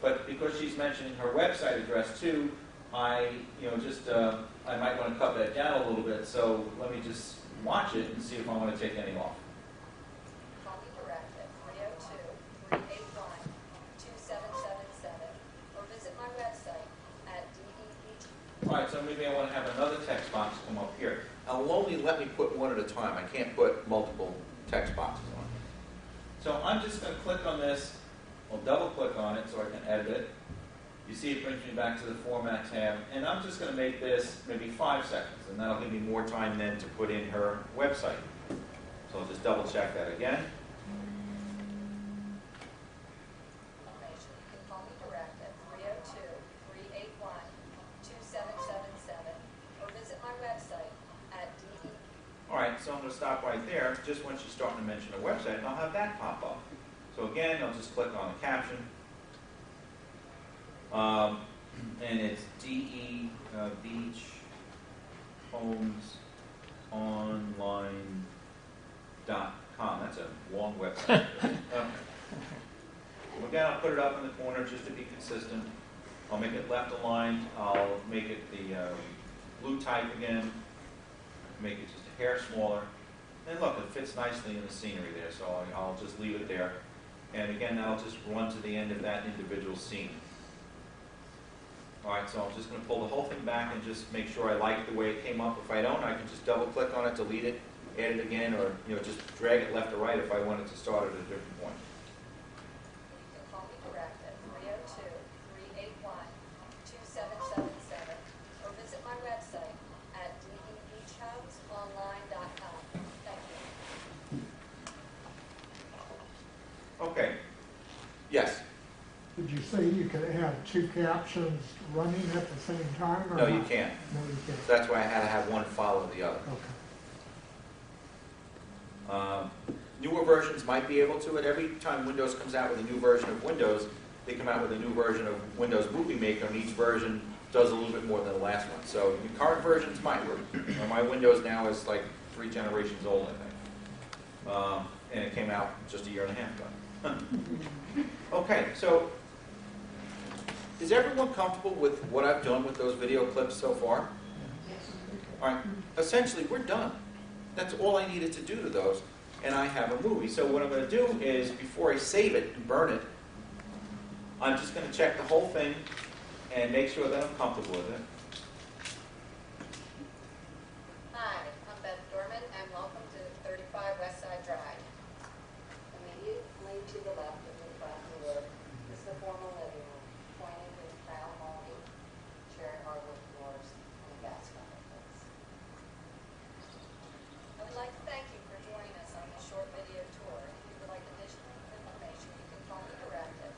But because she's mentioning her website address too, I might want to cut that down a little bit. So let me just watch it and see if I want to take any off. Call me direct at 302-381-2777 or visit my website at DEEG. All right, so maybe I want to have another text box come up here. I'll only let me put one at a time. I can't put multiple text boxes on. So I'm just going to click on this. I'll double click on it so I can edit it. You see it brings me back to the Format tab. And I'm just going to make this maybe 5 seconds. And that'll give me more time then to put in her website. So I'll just double check that again. Information. You can call me direct at 302-381-2777 or visit my website at DEEG. All right, so I'm going to stop right there just when she's starting to mention a website, and I'll have that pop up. So again, I'll just click on the caption. And it's DE Beach Homes Online.com. That's a long website. Okay. Again, I'll put it up in the corner just to be consistent. I'll make it left aligned. I'll make it the blue type again. Make it just a hair smaller. And look, it fits nicely in the scenery there, so I'll just leave it there. And again, that'll just run to the end of that individual scene. All right, so I'm just going to pull the whole thing back and just make sure I like the way it came up. If I don't, I can just double click on it, delete it, add it again, or just drag it left or right if I want it to start at a different point. You can call me direct at 302-381-2777 or visit my website at deebeachhomesonline.com. Thank you. Okay. Yes. Did you say you could have two captions running at the same time? Or No, you not? can't. No, you can't. So that's why I had to have one follow the other. Okay. Newer versions might be able to. And every time Windows comes out with a new version of Windows, they come out with a new version of Windows Movie Maker, and each version does a little bit more than the last one. So the current versions might work. My Windows now is like 3 generations old, I think. And it came out just a year and a half ago. Okay, so is everyone comfortable with what I've done with those video clips so far? Yes. All right, essentially we're done. That's all I needed to do to those, and I have a movie. So what I'm going to do is, before I save it and burn it, I'm just going to check the whole thing and make sure that I'm comfortable with it. Hi, I'm Beth Dorman, and welcome to 35 West Side Drive. Immediately to the left of the front door is the formal living room, pointing to the crown molding, shared hardwood floors, and a gas fireplace. I would like to thank you for joining us on this short video tour. If you would like additional information, you can call me direct at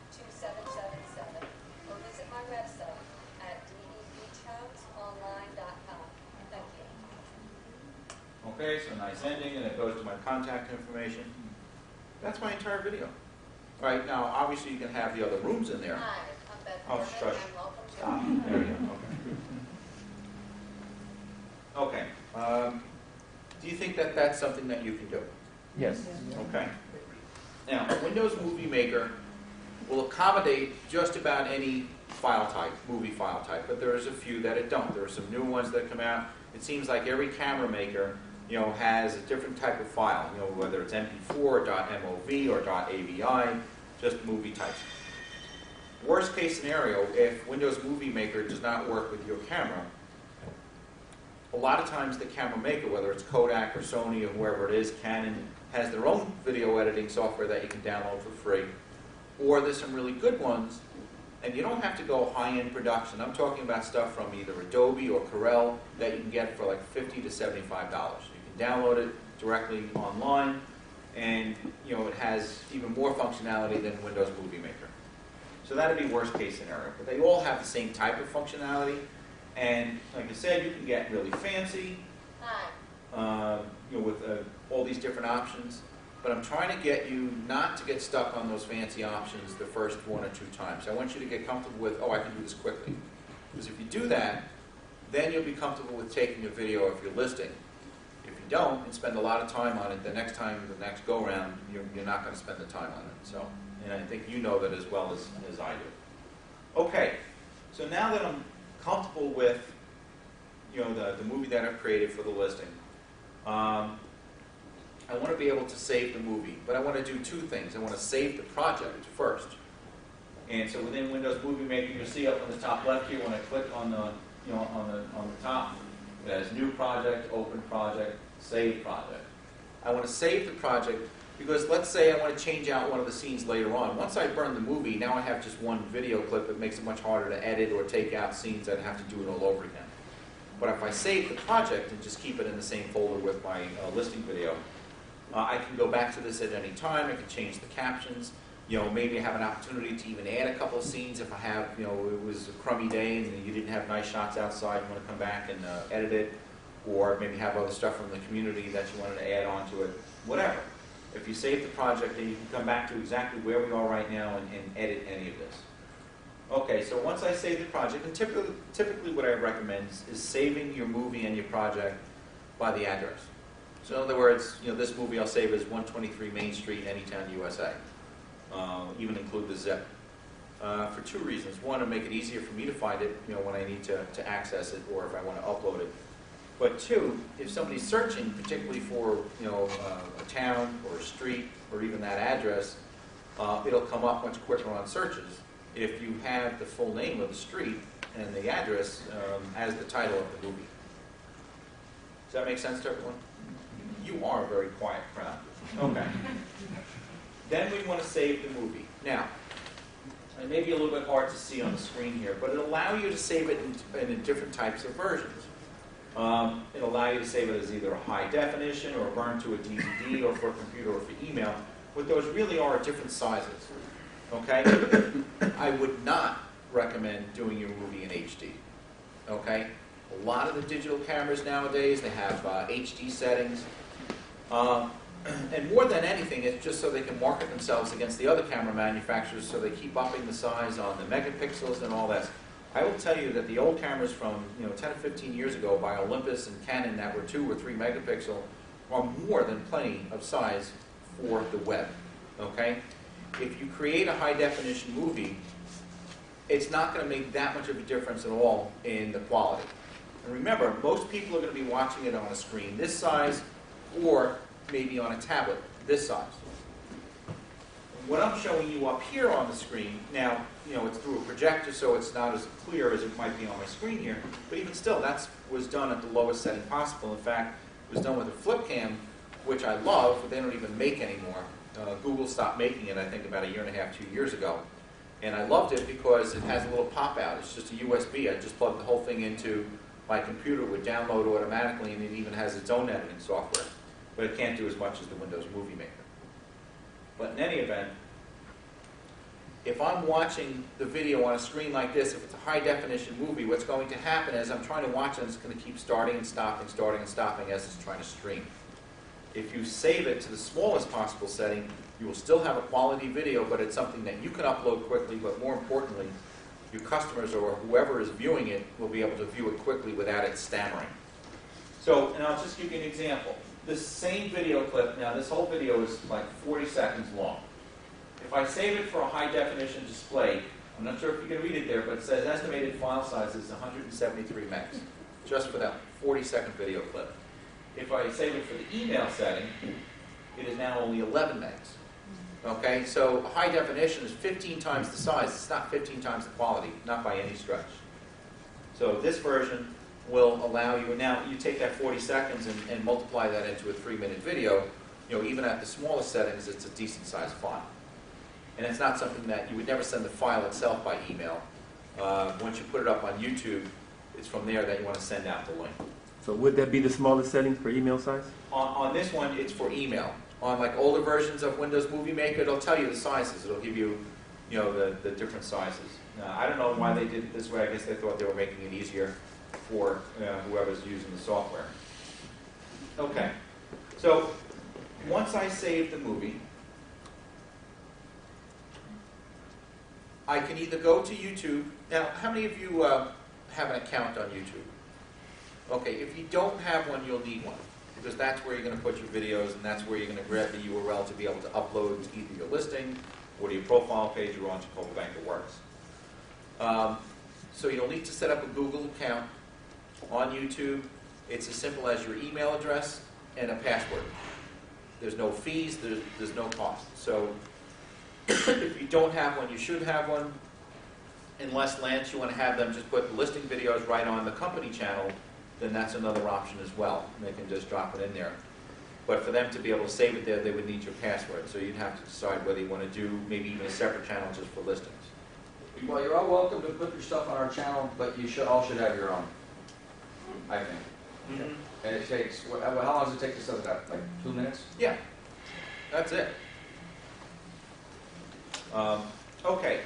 302-381-2777 or visit my website at deebeachhomesonline.com. Thank you. Okay, so nice ending, and it goes to my contact information. That's my entire video. All right, now obviously you can have the other rooms in there. Hi, I'm Beth Oh, Dorman, shush. and welcome to... Stop. There we go. Okay. Okay. Do you think that that's something that you can do? Yes. Okay. Now, Windows Movie Maker will accommodate just about any file type, movie file type, but there's a few that it don't. There are some new ones that come out. It seems like every camera maker, has a different type of file, whether it's MP4, .mov, or .avi, just movie types. Worst case scenario, if Windows Movie Maker does not work with your camera, a lot of times the camera maker, whether it's Kodak or Sony or whoever it is, Canon, has their own video editing software that you can download for free. Or there's some really good ones, and you don't have to go high-end production. I'm talking about stuff from either Adobe or Corel that you can get for like $50 to $75. You can download it directly online, and it has even more functionality than Windows Movie Maker. So that would be worst case scenario. But they all have the same type of functionality, and like I said, you can get really fancy with all these different options. But I'm trying to get you not to get stuck on those fancy options the first 1 or 2 times. I want you to get comfortable with, oh, I can do this quickly. Because if you do that, then you'll be comfortable with taking a video of your listing. If you don't and spend a lot of time on it, the next go-around, you're not going to spend the time on it. So, and I think you know that as well as I do. Okay, so now that I'm comfortable with the movie that I've created for the listing, I want to be able to save the movie, but I want to do 2 things. I want to save the project first. And so within Windows Movie Maker, you'll see up on the top left here when I click on the on the top, it has New Project, Open Project, Save Project. I want to save the project because let's say I want to change out one of the scenes later on. Once I burn the movie, now I have just one video clip. It makes it much harder to edit or take out scenes. I'd have to do it all over again. But if I save the project and just keep it in the same folder with my listing video, I can go back to this at any time. I can change the captions. Maybe I have an opportunity to even add a couple of scenes if I have, it was a crummy day and you didn't have nice shots outside. You want to come back and edit it, or maybe have other stuff from the community that you wanted to add onto it. Whatever. If you save the project, then you can come back to exactly where we are right now and edit any of this. Okay, so once I save the project, and typically what I recommend is saving your movie and your project by the address. So in other words, this movie I'll save as 123 Main Street, Anytown, USA. Even include the zip. For 2 reasons. One, to make it easier for me to find it, when I need to access it or if I want to upload it. But 2, if somebody's searching, particularly for a town or a street or even that address, it'll come up much quicker on searches if you have the full name of the street and the address as the title of the movie. Does that make sense to everyone? You are a very quiet crowd. Okay. Then we want to save the movie. Now, it may be a little bit hard to see on the screen here, but it'll allow you to save it in different types of versions. It'll allow you to save it as either a high definition or burn to a DVD or for a computer or for email. What those really are different sizes. Okay? I would not recommend doing your movie in HD. Okay? A lot of the digital cameras nowadays, they have HD settings. And more than anything, it's just so they can market themselves against the other camera manufacturers, so they keep upping the size on the megapixels and all that. I will tell you that the old cameras from 10 or 15 years ago by Olympus and Canon that were 2 or 3 megapixel are more than plenty of size for the web. Okay? If you create a high definition movie, it's not going to make that much of a difference at all in the quality. And remember, most people are going to be watching it on a screen this size or maybe on a tablet this size. What I'm showing you up here on the screen, now, it's through a projector, so it's not as clear as it might be on my screen here, but even still, that was done at the lowest setting possible. In fact, it was done with a flip cam, which I love, but they don't even make anymore. Google stopped making it, I think, about 1.5 years, 2 years ago. And I loved it because it has a little pop-out. It's just a USB. I just plugged the whole thing into my computer, would download automatically, and it even has its own editing software. But it can't do as much as the Windows Movie Maker. But in any event, if I'm watching the video on a screen like this, if it's a high-definition movie, what's going to happen is I'm trying to watch it, and it's going to keep starting and stopping as it's trying to stream. If you save it to the smallest possible setting, you will still have a quality video, but it's something that you can upload quickly, but more importantly, your customers or whoever is viewing it will be able to view it quickly without it stammering. So, and I'll just give you an example. This same video clip, now this whole video is like 40 seconds long. If I save it for a high definition display, I'm not sure if you can read it there, but it says estimated file size is 173 megs, just for that 40-second video clip. If I save it for the email setting, it is now only 11 megs. Okay, so a high definition is 15 times the size. It's not 15 times the quality, not by any stretch. So this version will allow you, and now you take that 40 seconds and multiply that into a 3-minute video, even at the smallest settings, it's a decent sized file. And it's not something that you would never send the file itself by email. Once you put it up on YouTube, it's from there that you want to send out the link. So would that be the smallest settings for email size? On this one, it's for email. On like older versions of Windows Movie Maker, it'll tell you the sizes. It'll give you, the different sizes. Now, I don't know why they did it this way. I guess they thought they were making it easier for whoever's using the software. Okay, so once I save the movie, I can either go to YouTube. Now, how many of you have an account on YouTube? Okay, if you don't have one, you'll need one, because that's where you're going to put your videos, and that's where you're going to grab the URL to be able to upload to either your listing or to your profile page or onto Coldwell Banker Works. So you'll need to set up a Google account on YouTube. It's as simple as your email address and a password. There's no fees, there's no cost. So if you don't have one, you should have one. Unless, Lance, you want to have them just put listing videos right on the company channel, then that's another option as well. They can just drop it in there. But for them to be able to save it there, they would need your password. So you'd have to decide whether you want to do maybe even a separate channel just for listings. Well, you're all welcome to put your stuff on our channel, but you all should have your own, I think. Mm-hmm. And it takes, how long does it take to set it up? Like 2 minutes? Yeah, that's it. Okay.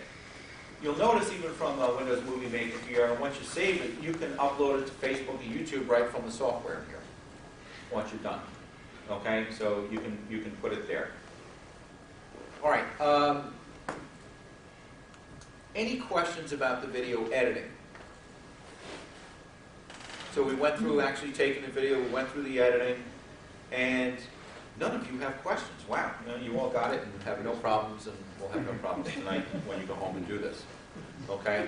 You'll notice even from Windows Movie Maker here, once you save it, you can upload it to Facebook and YouTube right from the software here, once you're done. Okay, so you can put it there. All right. Any questions about the video editing? So we went through actually taking the video, we went through the editing, and none of you have questions. Wow, you all got it and have no problems, and we'll have no problems tonight when you go home and do this. Okay?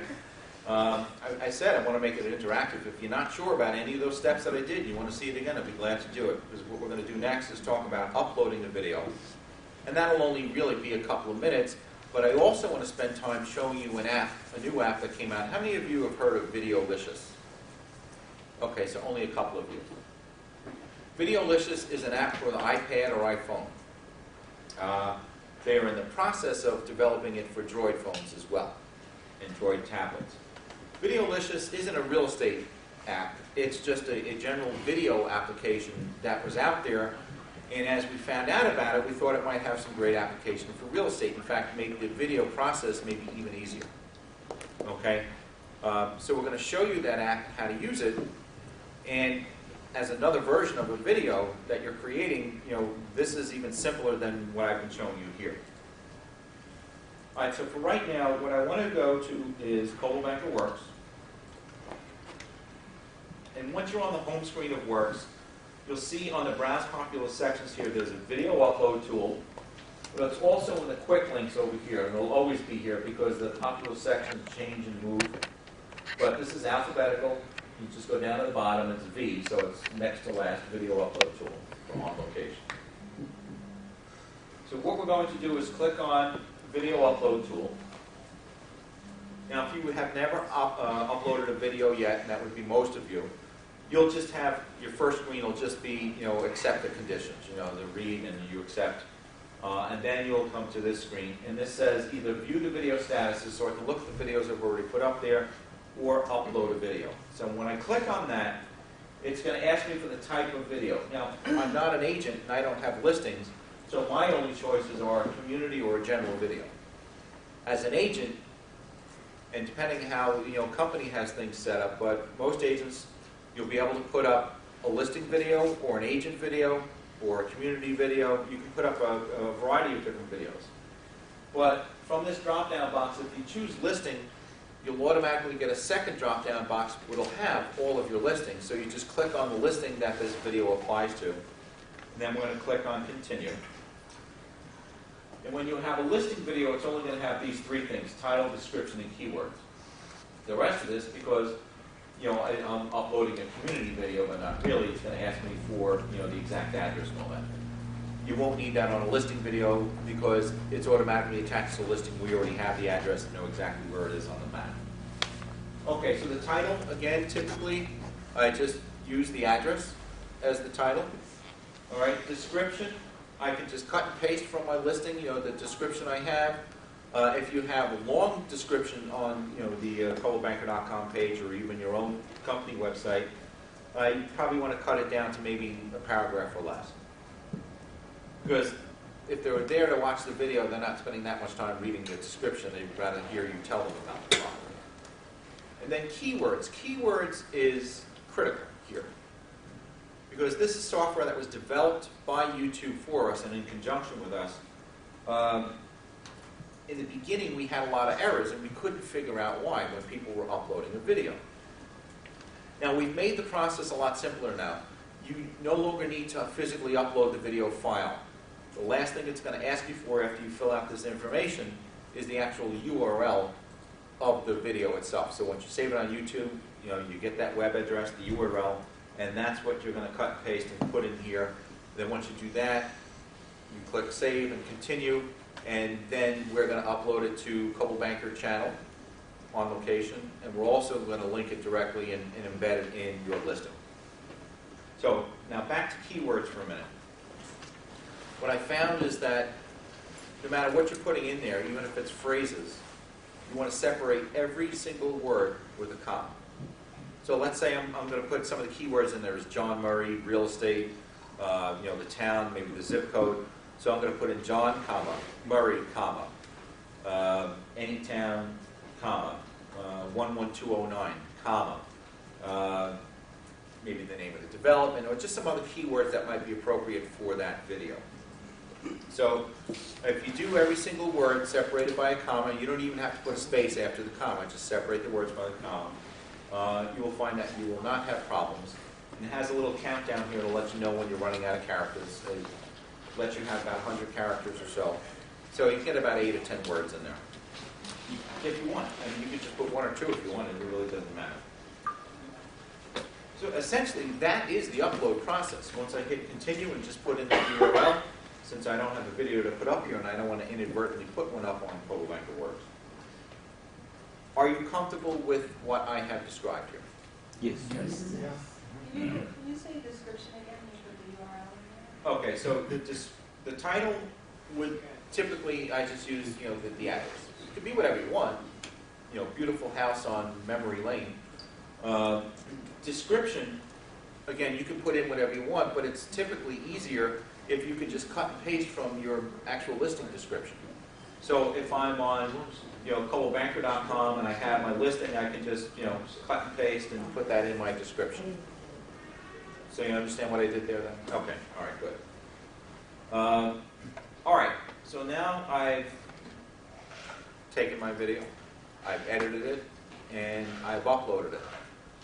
I said I want to make it interactive. If you're not sure about any of those steps that I did, you want to see it again, I'd be glad to do it. Because what we're going to do next is talk about uploading the video. And that'll only really be a couple of minutes, but I also want to spend time showing you an app, a new app that came out. How many of you have heard of Videolicious? Okay, so only a couple of you. Videolicious is an app for the iPad or iPhone. They are in the process of developing it for Droid phones as well, and Droid tablets. Videolicious isn't a real estate app. It's just a general video application that was out there, and as we found out about it, we thought it might have some great application for real estate. In fact, make the video process maybe even easier. Okay? So we're going to show you that app, how to use it, and as another version of a video that you're creating, this is even simpler than what I've been showing you here. All right, so for right now, what I want to go to is Coldwell Banker Works. And once you're on the home screen of Works, you'll see on the Browse Popular sections here, there's a video upload tool. But it's also in the quick links over here, and it'll always be here because the popular sections change and move. But this is alphabetical. You just go down to the bottom, it's V, so it's next to last video upload tool from on location. So what we're going to do is click on video upload tool. Now if you have never uploaded a video yet, and that would be most of you, you'll just have, your first screen will just be, accept the conditions, the read and you accept. And then you'll come to this screen, and this says either view the video statuses, so I can look at the videos I've already put up there, or upload a video. So when I click on that, it's going to ask me for the type of video. Now, I'm not an agent and I don't have listings, so my only choices are a community or a general video. As an agent, and depending how company has things set up, but most agents, you'll be able to put up a listing video or an agent video or a community video. You can put up a variety of different videos. But from this drop-down box, if you choose listing, you'll automatically get a second drop-down box which will have all of your listings. So you just click on the listing that this video applies to. And then we're going to click on Continue. And when you have a listing video, it's only going to have these three things: title, description, and keywords. The rest of this, because I'm uploading a community video, but not really, it's going to ask me for the exact address and all that. You won't need that on a listing video because it's automatically attached to the listing. We already have the address and know exactly where it is on the map. Okay, so the title, again, typically I just use the address as the title. All right, description, I can just cut and paste from my listing, the description I have. If you have a long description on, the coldwellbanker.com page or even your own company website, you probably want to cut it down to maybe a paragraph or less. Because if they were there to watch the video, they're not spending that much time reading the description. They'd rather hear you tell them about the product. And then keywords. Keywords is critical here. Because this is software that was developed by YouTube for us and in conjunction with us. In the beginning, we had a lot of errors, and we couldn't figure out why when people were uploading a video. Now, we've made the process a lot simpler now. You no longer need to physically upload the video file. The last thing it's going to ask you for after you fill out this information is the actual URL of the video itself. So once you save it on YouTube, you get that web address, the URL, and that's what you're going to cut and paste and put in here. Then once you do that, you click Save and Continue, and then we're going to upload it to Coldwell Banker channel on location, and we're also going to link it directly and embed it in your listing. So now back to keywords for a minute. What I found is that no matter what you're putting in there, even if it's phrases, you want to separate every single word with a comma. So let's say I'm going to put some of the keywords in there as John Murray, real estate, the town, maybe the zip code. So I'm going to put in John, comma, Murray, comma, any town, comma, 11209, comma, maybe the name of the development, or just some other keywords that might be appropriate for that video. So if you do every single word separated by a comma, you don't even have to put a space after the comma, just separate the words by the comma, you will find that you will not have problems. And it has a little countdown here to let you know when you're running out of characters. It lets you have about 100 characters or so. So you can get about 8 or 10 words in there. If you want. I mean, you could just put 1 or 2 if you want, it really doesn't matter. So essentially, that is the upload process. Once I hit continue and just put in the URL, since I don't have a video to put up here and I don't want to inadvertently put one up on Coldwell Banker Works. Are you comfortable with what I have described here? Yes. Yeah. Can you say description again? You put the URL in there? Okay, so the title would typically, I just use the address. It could be whatever you want. Beautiful house on Memory Lane. Description, again, you can put in whatever you want, but it's typically easier if you could just cut and paste from your actual listing description. So if I'm on coldwellbanker.com and I have my listing, I can just cut and paste and put that in my description. So you understand what I did there then? Okay, all right, good. All right, so now I've taken my video, I've edited it, and I've uploaded it.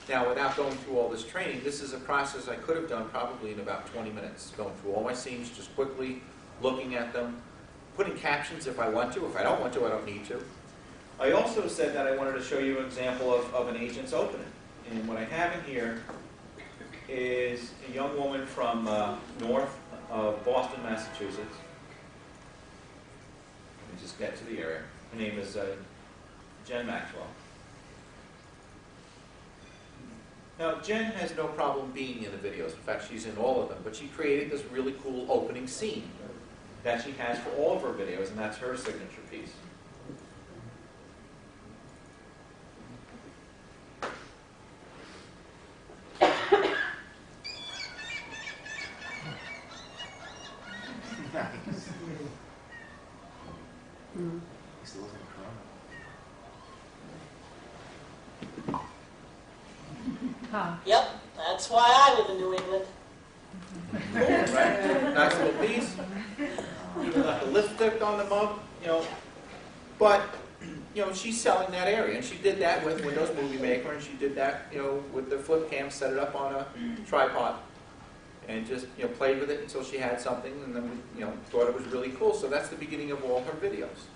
Now, without going through all this training, this is a process I could have done probably in about 20 minutes, going through all my scenes just quickly, looking at them, putting captions if I want to. If I don't want to, I don't need to. I also said that I wanted to show you an example of an agent's opening. And what I have in here is a young woman from north of Boston, Massachusetts. Let me just get to the area. Her name is Jen Maxwell. Now, Jen has no problem being in the videos. In fact, she's in all of them. But she created this really cool opening scene that she has for all of her videos, and that's her signature piece. Yep, that's why I live in New England. Right? Nice little piece. Even left the lipstick on the mug, But, she's selling that area, and she did that with Windows Movie Maker, and she did that, with the flip cam, set it up on a tripod, and just, played with it until she had something, and then, thought it was really cool. So that's the beginning of all her videos.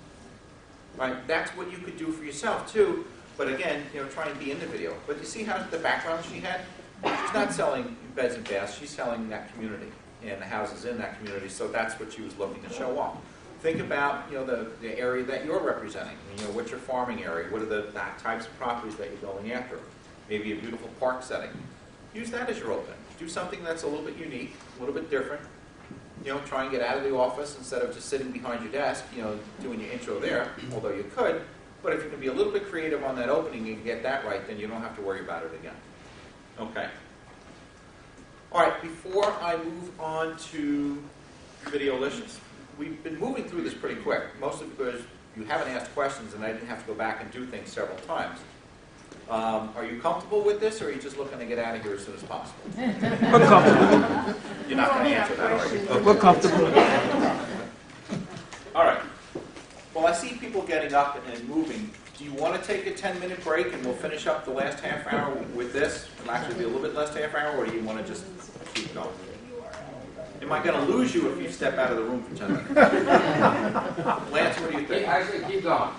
Right? That's what you could do for yourself, too. But again, try and be in the video. But you see how the background she had? She's not selling beds and baths. She's selling that community and the houses in that community. So that's what she was looking to show off. Think about the area that you're representing. What's your farming area? What are the types of properties that you're going after? Maybe a beautiful park setting. use that as your opening. Do something that's a little bit unique, a little bit different. You know, try and get out of the office instead of just sitting behind your desk, you know, doing your intro there, although you could. But if you can be a little bit creative on that opening and get that right, then you don't have to worry about it again. Okay. All right, before I move on to Videolicious, we've been moving through this pretty quick, mostly because you haven't asked questions and I didn't have to go back and do things several times. Are you comfortable with this, or are you just looking to get out of here as soon as possible? We're comfortable. You're not going to answer that, are you? Okay. We're comfortable. All right. Well, I see people getting up and moving. Do you want to take a 10-minute break and we'll finish up the last half hour with this? It'll actually be a little bit less half hour, or do you want to just keep going? Am I going to lose you if you step out of the room for 10 minutes? Lance, what do you think? I say keep going.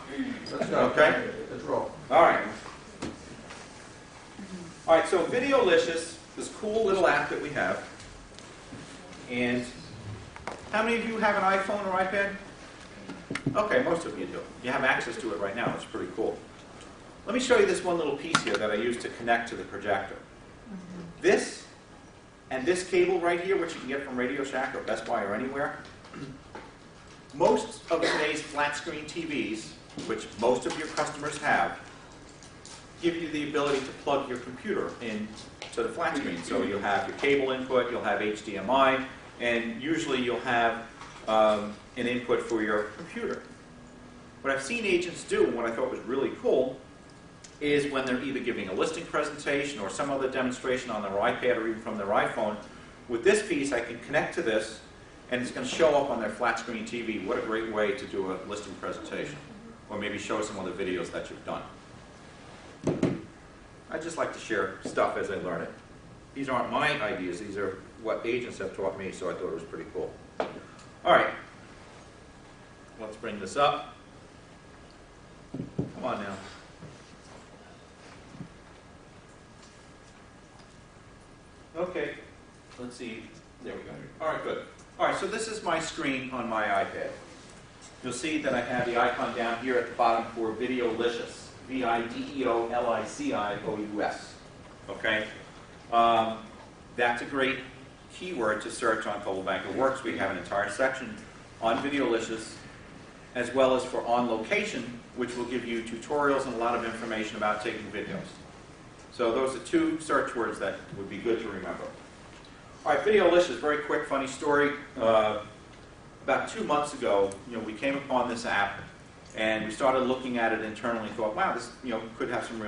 Let's go. Okay. Let's roll. All right. All right, so Videolicious, this cool little app that we have. And how many of you have an iPhone or iPad? Okay, most of you do. You have access to it right now. It's pretty cool. Let me show you this one little piece here that I use to connect to the projector. This and this cable right here, which you can get from Radio Shack or Best Buy or anywhere, most of today's flat screen TVs, which most of your customers have, give you the ability to plug your computer into the flat screen. So you'll have your cable input, you'll have HDMI, and usually you'll have an input for your computer. What I've seen agents do, and what I thought was really cool, is when they're either giving a listing presentation or some other demonstration on their iPad or even from their iPhone, with this piece I can connect to this and it's going to show up on their flat screen TV. What a great way to do a listing presentation, or maybe show some of the videos that you've done. I just like to share stuff as I learn it. These aren't my ideas, these are what agents have taught me, so I thought it was pretty cool. All right, let's bring this up. Come on now. Okay, let's see. There we go. All right, good. All right, so this is my screen on my iPad. You'll see that I have the icon down here at the bottom for Videolicious. Videolicious. Okay? That's a great keyword to search on Coldwell Banker Works. We have an entire section on Videolicious, as well as for On Location, which will give you tutorials and a lot of information about taking videos. So those are two search words that would be good to remember. All right, Videolicious, very quick, funny story. About 2 months ago, we came upon this app, and we started looking at it internally and thought, wow, this could have some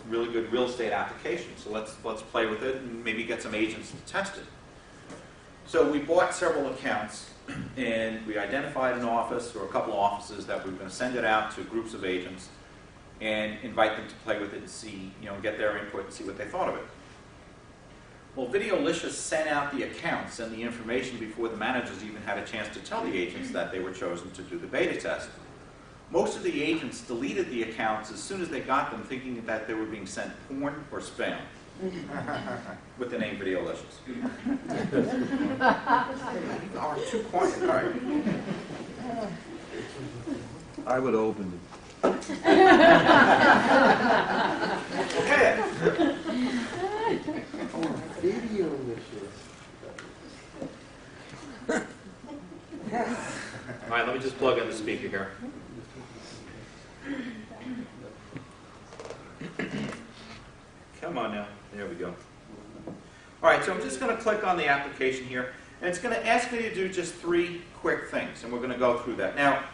really good real estate applications. So let's play with it and maybe get some agents to test it. So we bought several accounts, and we identified an office or a couple of offices that we were going to send it out to groups of agents and invite them to play with it and see, get their input and see what they thought of it. Well, Videolicious sent out the accounts and the information before the managers even had a chance to tell the agents that they were chosen to do the beta test. Most of the agents deleted the accounts as soon as they got them, thinking that they were being sent porn or spam with the name Videolicious. Oh, too quiet. All right. I would open it. Okay. All right, let me just plug in the speaker here. Come on now. There we go. All right, so I'm just going to click on the application here, and it's going to ask me to do just 3 quick things, and we're going to go through that. Now,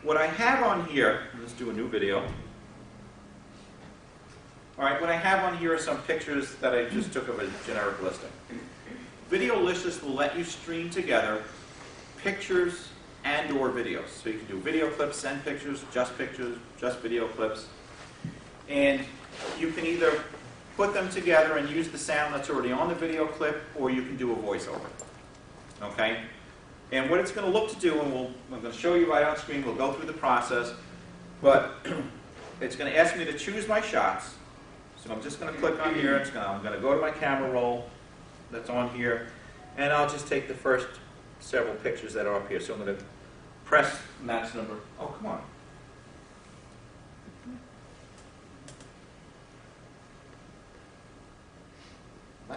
what I have on here, let's do a new video. All right, what I have on here are some pictures that I just took of a generic listing. Videolicious will let you stream together pictures and or videos. So you can do video clips and pictures, just video clips. And you can either put them together and use the sound that's already on the video clip, or you can do a voiceover. Okay? And what it's going to look to do, and I'm going to show you right on screen, we'll go through the process, but it's going to ask me to choose my shots. So I'm just going to click on here, I'm going to go to my camera roll that's on here, and I'll just take the first several pictures that are up here. So I'm going to press match number. Oh, come on.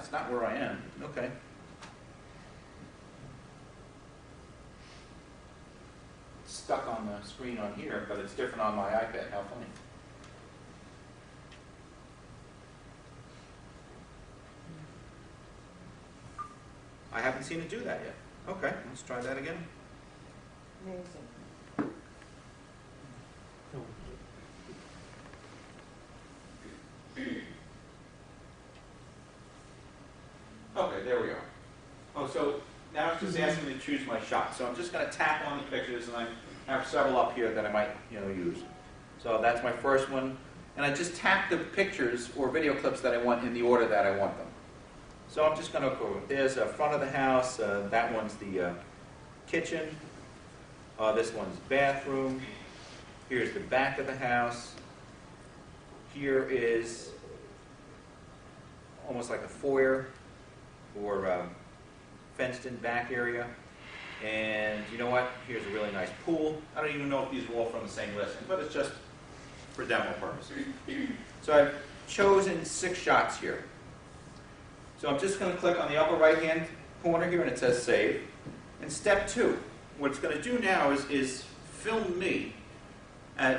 that's not where I am. Okay. It's stuck on the screen on here, but it's different on my iPad. How funny. I haven't seen it do that yet. Okay, let's try that again. Amazing. Okay, there we are. Oh, so now it's just asking me to choose my shot. So I'm just going to tap on the pictures, and I have several up here that I might, use. So that's my first one, and I just tap the pictures or video clips that I want in the order that I want them. So I'm just going to go. There's a front of the house. That one's the kitchen. This one's bathroom. Here's the back of the house. Here is almost like a foyer or fenced-in back area. And you know what? Here's a really nice pool. I don't even know if these are all from the same listing, but it's just for demo purposes. So I've chosen 6 shots here. So I'm just going to click on the upper right-hand corner here, and it says Save. And step 2, what it's going to do now is film me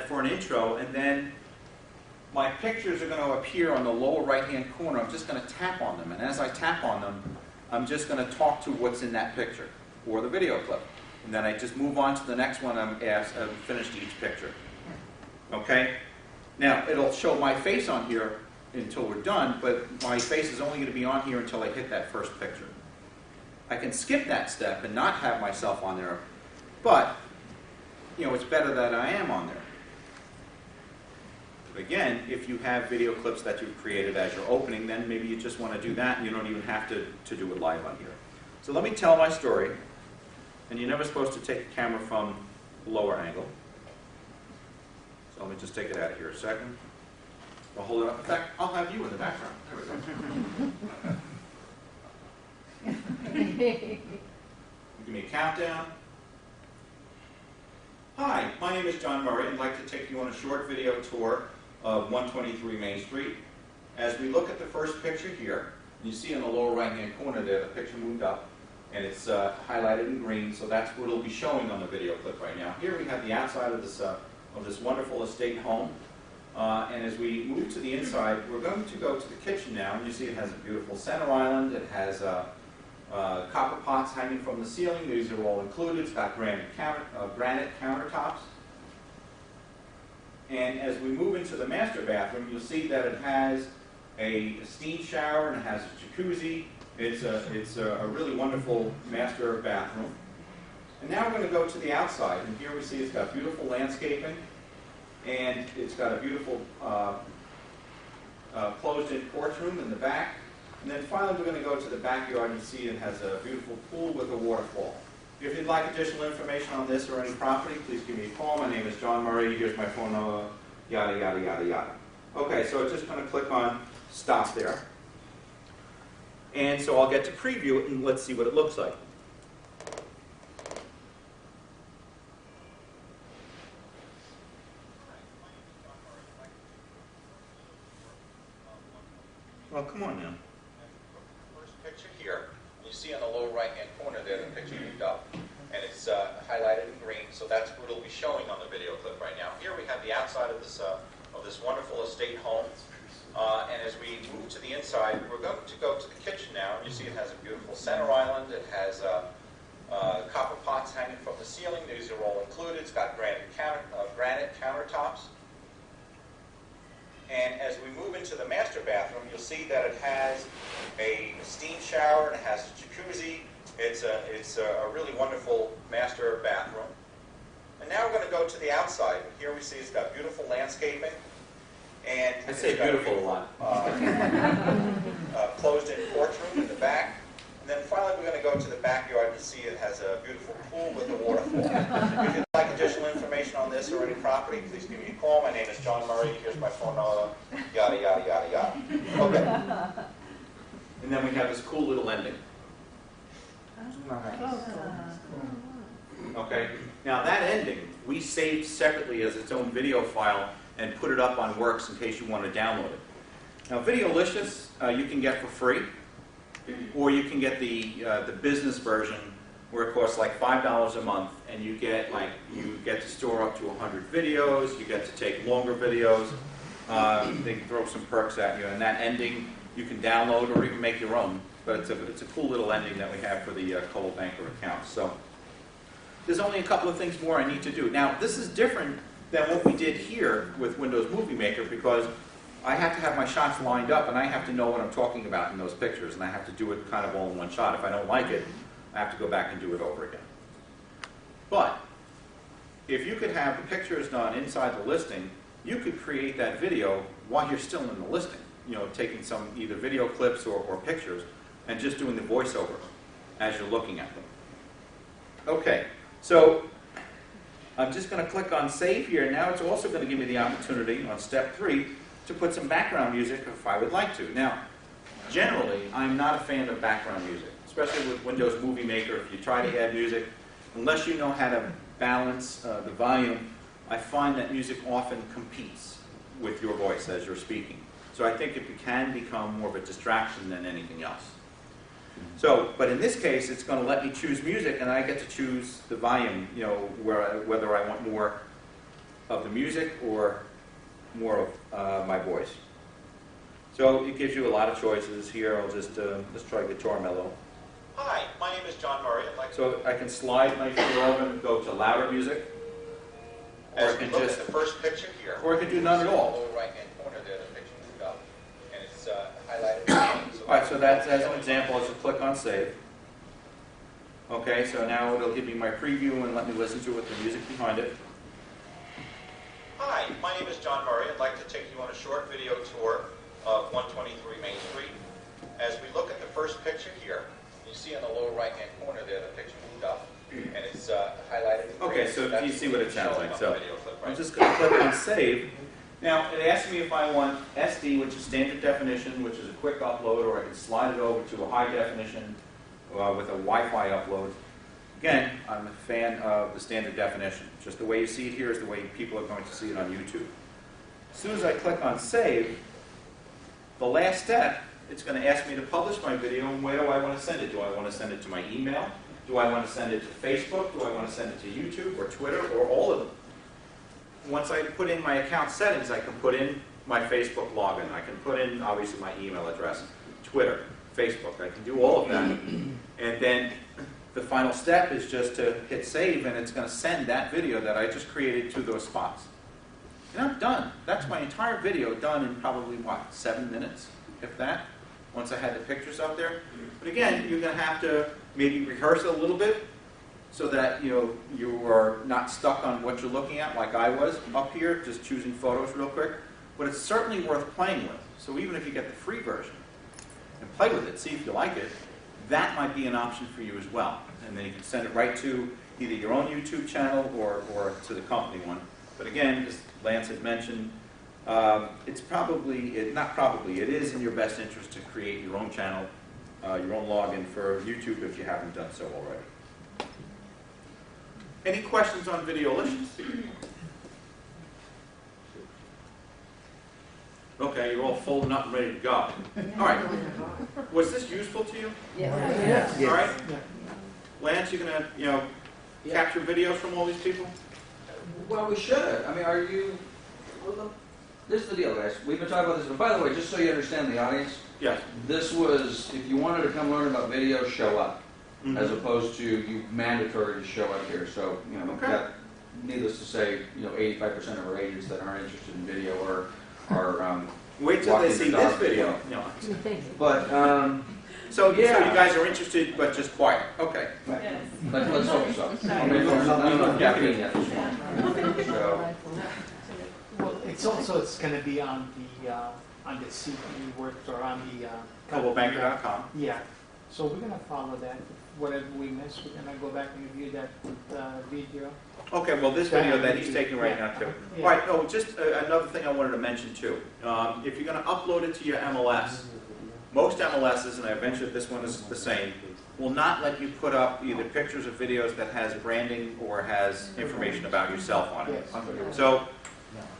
for an intro, and then my pictures are going to appear on the lower right-hand corner. I'm just going to tap on them, and as I tap on them, I'm just going to talk to what's in that picture or the video clip. And then I just move on to the next one. I've finished each picture. Okay? Now, it'll show my face on here until we're done, but my face is only going to be on here until I hit that first picture. I can skip that step and not have myself on there, but, it's better that I am on there. Again, if you have video clips that you've created as you're opening, then maybe you just want to do that and you don't even have to do it live on here. So let me tell my story. And you're never supposed to take the camera from the lower angle. So let me just take it out of here a second. I'll hold it up. In fact, I'll have you in the background. There we go. Give me a countdown. Hi, my name is John Murray. I'd like to take you on a short video tour of 123 Main Street. As we look at the first picture here, you see in the lower right-hand corner there, the picture moved up, and it's highlighted in green, so that's what it'll be showing on the video clip right now. Here we have the outside of this wonderful estate home, and as we move to the inside, we're going to go to the kitchen now, and you see it has a beautiful center island. It has copper pots hanging from the ceiling. These are all included. It's got granite countertops. And as we move into the master bathroom, you'll see that it has a steam shower and it has a jacuzzi. It's a really wonderful master bathroom. And now we're going to go to the outside, and here we see it's got beautiful landscaping, and it's got a beautiful closed-in porch room in the back. And then finally we're going to go to the backyard and see it has a beautiful pool with a waterfall. If you'd like additional information on this or any property, please give me a call. My name is John Murray. Here's my phone number, yada, yada, yada, yada. Okay, so I'm just going to click on Stop there. And so I'll get to preview it, and let's see what it looks like. Well, come on now. First picture here, you see on the lower right-hand corner there, the picture moved up, and it's highlighted in green, so that's what it'll be showing on the video clip right now. Here we have the outside of this wonderful estate home, and as we move to the inside, we're going to go to the kitchen now, and you see it has a beautiful center island. It has copper pots hanging from the ceiling. These are all included. It's got granite countertops. And as we move into the master bathroom, you'll see that it has a steam shower and it has a jacuzzi. It's a really wonderful master bathroom. And now we're going to go to the outside. Here we see it's got beautiful landscaping. And I say beautiful a lot. Closed-in porch room in the back. And then finally we're going to go to the backyard and see it has a beautiful pool with a waterfall. If you'd like additional information on this or any property, please give me a call. My name is John Murray. Here's my phone number, yada, yada, yada, yada. Okay. And then we have this cool little ending. Okay. Now that ending, we saved separately as its own video file and put it up on Works in case you want to download it. Now Videolicious, you can get for free. or you can get the business version where it costs like $5 a month, and you get to store up to 100 videos. You get to take longer videos. They can throw some perks at you, and that ending you can download or even make your own. But it's a cool little ending that we have for the Coldwell Banker account. So there's only a couple of things more I need to do. Now this is different than what we did here with Windows Movie Maker, because I have to have my shots lined up, and I have to know what I'm talking about in those pictures, and I have to do it kind of all in one shot. If I don't like it, I have to go back and do it over again. But if you could have the pictures done inside the listing, you could create that video while you're still in the listing. You know, taking some either video clips or pictures and just doing the voiceover as you're looking at them. Okay, so I'm just going to click on Save here. Now it's also going to give me the opportunity on step 3 to put some background music if I would like to. Now, generally, I'm not a fan of background music, especially with Windows Movie Maker. If you try to add music, unless you know how to balance the volume, I find that music often competes with your voice as you're speaking. So I think it can become more of a distraction than anything else. So, but in this case, it's going to let me choose music, and I get to choose the volume, you know, whether I want more of the music or more of my voice. So it gives you a lot of choices. Here, I'll just let's try Guitar Mellow. Hi, my name is John Murray. So I can slide my finger over and go to louder music, or I can look just at the first picture here. or I can do none at all. Lower right-hand corner there, the picture moved up, and it's highlighted. All right, so that's as an example. I'll just click on Save. Okay, so now it'll give me my preview and let me listen to it with the music behind it. Hi, my name is John Murray. I'd like to take you on a short video tour of 123 Main Street. As we look at the first picture here, you see on the lower right-hand corner there, the picture moved up, and it's highlighted. Okay, so you see what it sounds like. So I'm just going to click on Save. Now, it asks me if I want SD, which is standard definition, which is a quick upload, or I can slide it over to a high definition with a Wi-Fi upload. Again, I'm a fan of the standard definition. Just the way you see it here is the way people are going to see it on YouTube. As soon as I click on Save, the last step, it's going to ask me to publish my video, and where do I want to send it? Do I want to send it to my email? Do I want to send it to Facebook? Do I want to send it to YouTube or Twitter or all of them? Once I put in my account settings, I can put in my Facebook login. I can put in, obviously, my email address, Twitter, Facebook. I can do all of that. And then the final step is just to hit save, and it's going to send that video that I just created to those spots. And I'm done. That's my entire video done in probably, what, 7 minutes, if that, once I had the pictures up there. But again, you're going to have to maybe rehearse it a little bit so that you are not stuck on what you're looking at like I was up here, just choosing photos real quick. But it's certainly worth playing with. So even if you get the free version and play with it, see if you like it, that might be an option for you as well. And then you can send it right to either your own YouTube channel or to the company one. But again, as Lance had mentioned, it is in your best interest to create your own channel, your own login for YouTube if you haven't done so already. Any questions on Videolicious? Okay, you're all folding up and ready to go. All right. Was this useful to you? Yes. All right. Lance, you're going to, capture videos from all these people? Well, we should. I mean, are you... Well, this is the deal, guys. We've been talking about this. But by the way, just so you understand the audience, Yes. this was, if you wanted to come learn about video, show up. Mm-hmm. As opposed to you mandatory to show up here. So, Okay. that, needless to say, 85% of our agents that aren't interested in video are Wait till they walking see the this dog. video. But, So you Yeah. guys are interested, but just quiet. Okay. let's hope so. Or maybe there's not enough caffeine yet this morning. So, Well, it's going to be on the CD works or on the ColdwellBanker.com. Yeah. So we're going to follow that. Whatever we miss, we're going to go back and review that video. Okay, well, this video that he's taking right now, too. Yeah. All right, just another thing I wanted to mention, too. If you're going to upload it to your MLS, most MLSs, and I venture this one is the same, will not let you put up either pictures or videos that has branding or has information about yourself on it. Yes. So,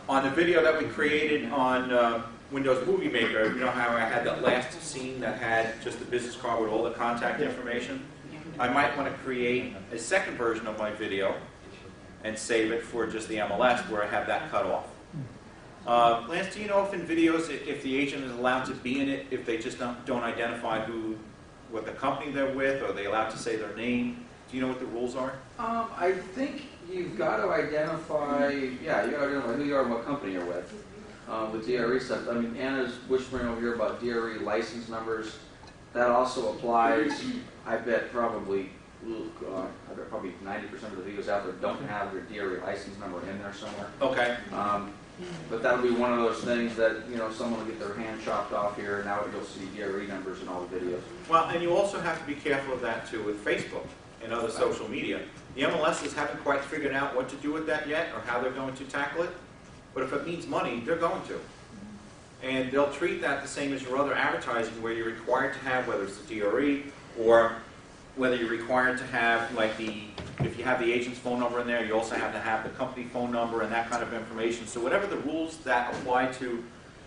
on the video that we created on Windows Movie Maker, you know how I had that last scene that had just the business card with all the contact information? I might want to create a second version of my video and save it for just the MLS where I have that cut off. Lance, do you know if in videos, if the agent is allowed to be in it, if they just don't identify what the company they're with, or are they allowed to say their name? Do you know what the rules are? I think you've got to identify, yeah, you got to identify who you are and what company you're with. With DRE stuff, I mean, Anna's whispering over here about DRE license numbers. That also applies. I bet probably, I bet probably 90% of the videos out there don't have their DRE license number in there somewhere. Okay. But that'll be one of those things that, you know, someone will get their hand chopped off here, and now you'll see DRE numbers in all the videos. Well, and you also have to be careful of that too with Facebook and other social media. The MLSs haven't quite figured out what to do with that yet or how they're going to tackle it. But if it means money, they're going to. And they'll treat that the same as your other advertising where you're required to have, whether it's the DRE or whether you're required to have, like if you have the agent's phone number in there, you also have to have the company phone number and that kind of information. So whatever the rules that apply to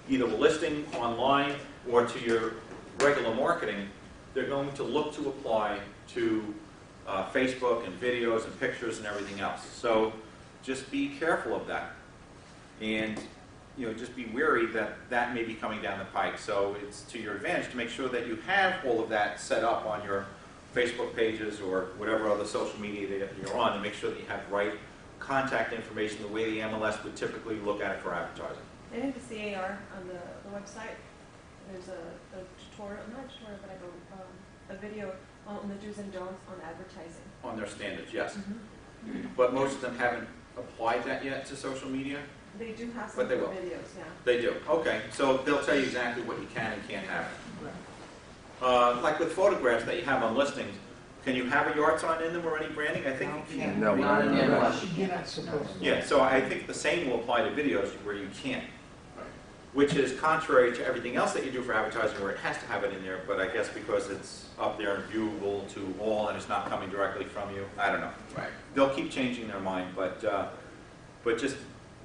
either a listing online or to your regular marketing, they're going to look to apply to Facebook and videos and pictures and everything else. So just be careful of that. And you know, just be wary that that may be coming down the pike. So it's to your advantage to make sure that you have all of that set up on your Facebook pages or whatever other social media that you're on, and make sure that you have the right contact information the way the MLS would typically look at it for advertising. I think the CAR on the website, there's a tutorial, not a tutorial, but I go, a video on the do's and don'ts on advertising. On their standards, yes. But most of them haven't applied that yet to social media? They do have some But they will. videos, yeah. They do. Okay. So they'll tell you exactly what you can and can't have. Like with photographs that you have on listings, can you have a yard sign in them or any branding? I think you can. No. Not in the MLS. You're not supposed to. Yeah, so I think the same will apply to videos where you can't, which is contrary to everything else that you do for advertising where it has to have it in there, but I guess because it's up there and viewable to all and it's not coming directly from you, I don't know. Right. They'll keep changing their mind, but just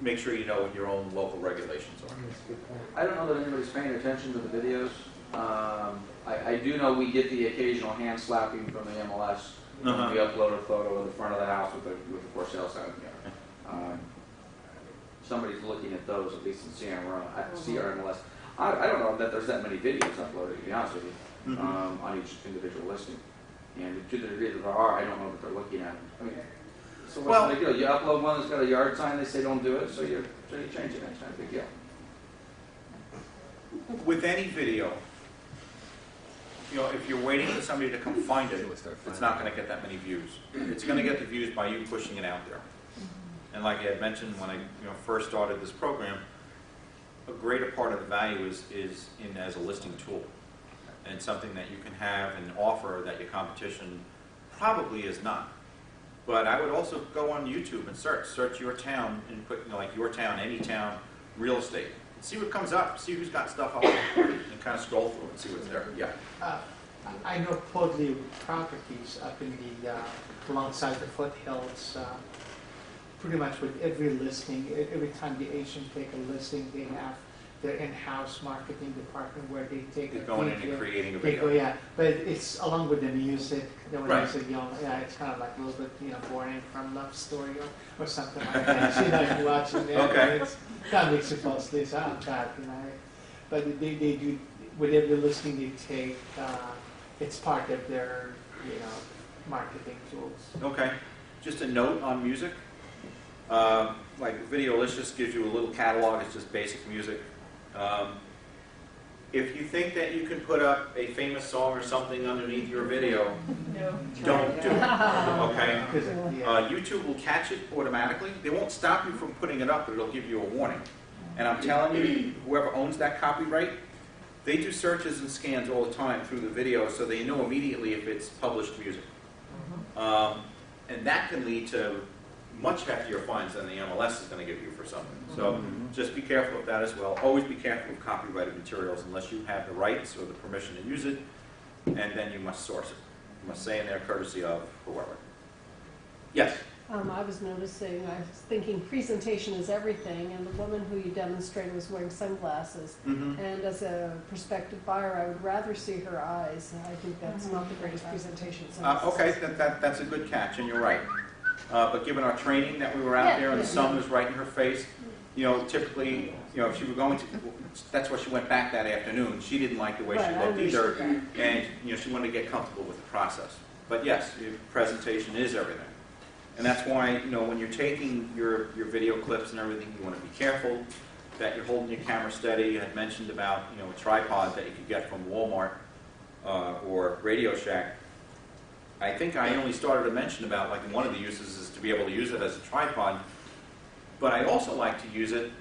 make sure you know what your own local regulations are. I don't know that anybody's paying attention to the videos. I do know we get the occasional hand slapping from the MLS when we upload a photo of the front of the house with the for sale sign. Somebody's looking at those, at least in CRMLS. I don't know that there's that many videos uploaded, to be honest with you, on each individual listing. And to the degree that there are, I don't know that they're looking at them. I mean, so what's the big deal? You upload one that's got a yard sign, they say don't do it, so you change it next time. Big deal. With any video, you know, if you're waiting for somebody to come find it, it's not going to get that many views. It's going to get the views by you pushing it out there. And like I had mentioned when I first started this program, a greater part of the value is in as a listing tool. And something that you can have and offer that your competition probably is not. But I would also go on YouTube and search your town and put, like your town, any town, real estate. See what comes up, see who's got stuff up there, and kind of scroll through and see what's there. Yeah. I know Coldwell Properties up in the alongside the foothills. Pretty much with every listing, every time the agent take a listing, they have their in-house marketing department where they take They're going in and creating a video. Go, yeah, but it's along with the music. The Right. music, yeah, it's kind of like a little bit, boring from Love Story or something like that. You watching that. Okay. It's kind of makes you fall asleep. Oh God, But they do with every listing they take. It's part of their marketing tools. Okay. Just a note on music. Like Videolicious gives you a little catalog. It's just basic music. If you think that you can put up a famous song or something underneath your video, don't do it. Okay? YouTube will catch it automatically. They won't stop you from putting it up, but it'll give you a warning. And I'm telling you, whoever owns that copyright, they do searches and scans all the time through the video, so they know immediately if it's published music. And that can lead to much heftier fines than the MLS is going to give you for something. So just be careful of that as well. Always be careful of copyrighted materials unless you have the rights or the permission to use it, and then you must source it. You must say in there courtesy of whoever. Yes? I was noticing, I was thinking presentation is everything, and the woman who you demonstrated was wearing sunglasses. Mhm. And as a prospective buyer, I would rather see her eyes. I think that's not the greatest presentation. Okay, that's a good catch, and you're right. But given our training that we were out there and the sun was right in her face, typically, if she were going to, that's why she went back that afternoon. She didn't like the way she looked either, and she wanted to get comfortable with the process. But yes, your presentation is everything. And that's why, when you're taking your video clips and everything, you want to be careful that you're holding your camera steady. You had mentioned about, a tripod that you could get from Walmart or Radio Shack. I think I only started to mention about, like, one of the uses is to be able to use it as a tripod. But I also like to use it,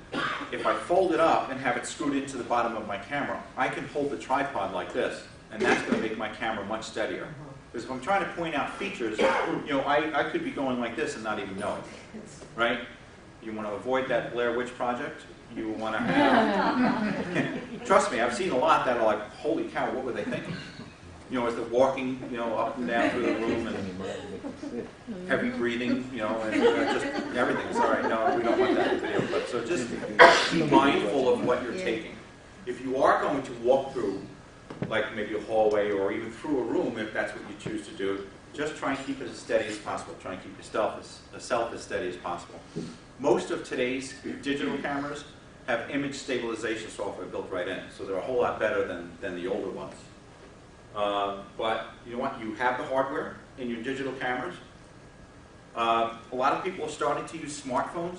if I fold it up and have it screwed into the bottom of my camera, I can hold the tripod like this, and that's going to make my camera much steadier. Because if I'm trying to point out features, I could be going like this and not even know it, right? You want to avoid that Blair Witch Project. You want to have, trust me, I've seen a lot that are like, holy cow, what were they thinking? As they're walking, up and down through the room and heavy breathing, and just everything. Sorry, no, we don't want that in the video clip. So just be mindful of what you're taking. If you are going to walk through, like maybe a hallway or even through a room, if that's what you choose to do, just try and keep it as steady as possible. Try and keep yourself as steady as possible. Most of today's digital cameras have image stabilization software built right in, so they're a whole lot better than the older ones. But you know what? You have the hardware in your digital cameras. A lot of people are starting to use smartphones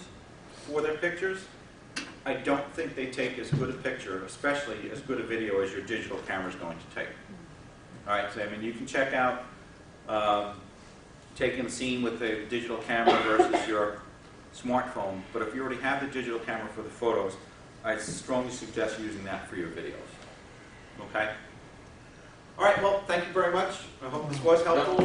for their pictures. I don't think they take as good a picture, especially as good a video, as your digital camera is going to take. All right, so you can check out taking a scene with the digital camera versus your smartphone. But if you already have the digital camera for the photos, I strongly suggest using that for your videos. Okay? All right, well, thank you very much. I hope this was helpful.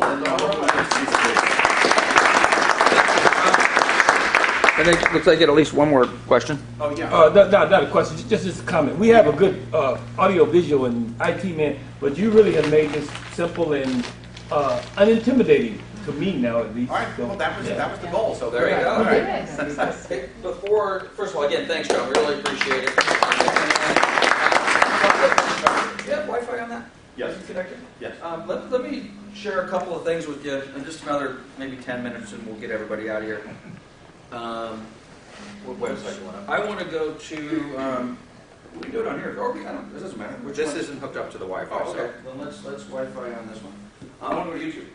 And I think it looks like I get at least one more question. Oh, yeah. Not a question, just as a comment. We have a good audio, visual, and IT man, but you really have made this simple and unintimidating to me now, at least. All right, well, that was the goal. So There you go. All right. Yes. Hey, first of all, again, thanks, John. We really appreciate it. Do you have Wi-Fi on that? Yes. Are you connected? Yes. Let me share a couple of things with you in just another maybe 10 minutes, and we'll get everybody out of here. What website do you want to? I want to go to. We can do it on here. Or it doesn't matter. This isn't hooked up to the Wi-Fi. Oh, okay. Then let's Wi-Fi on this one. I want to go to YouTube.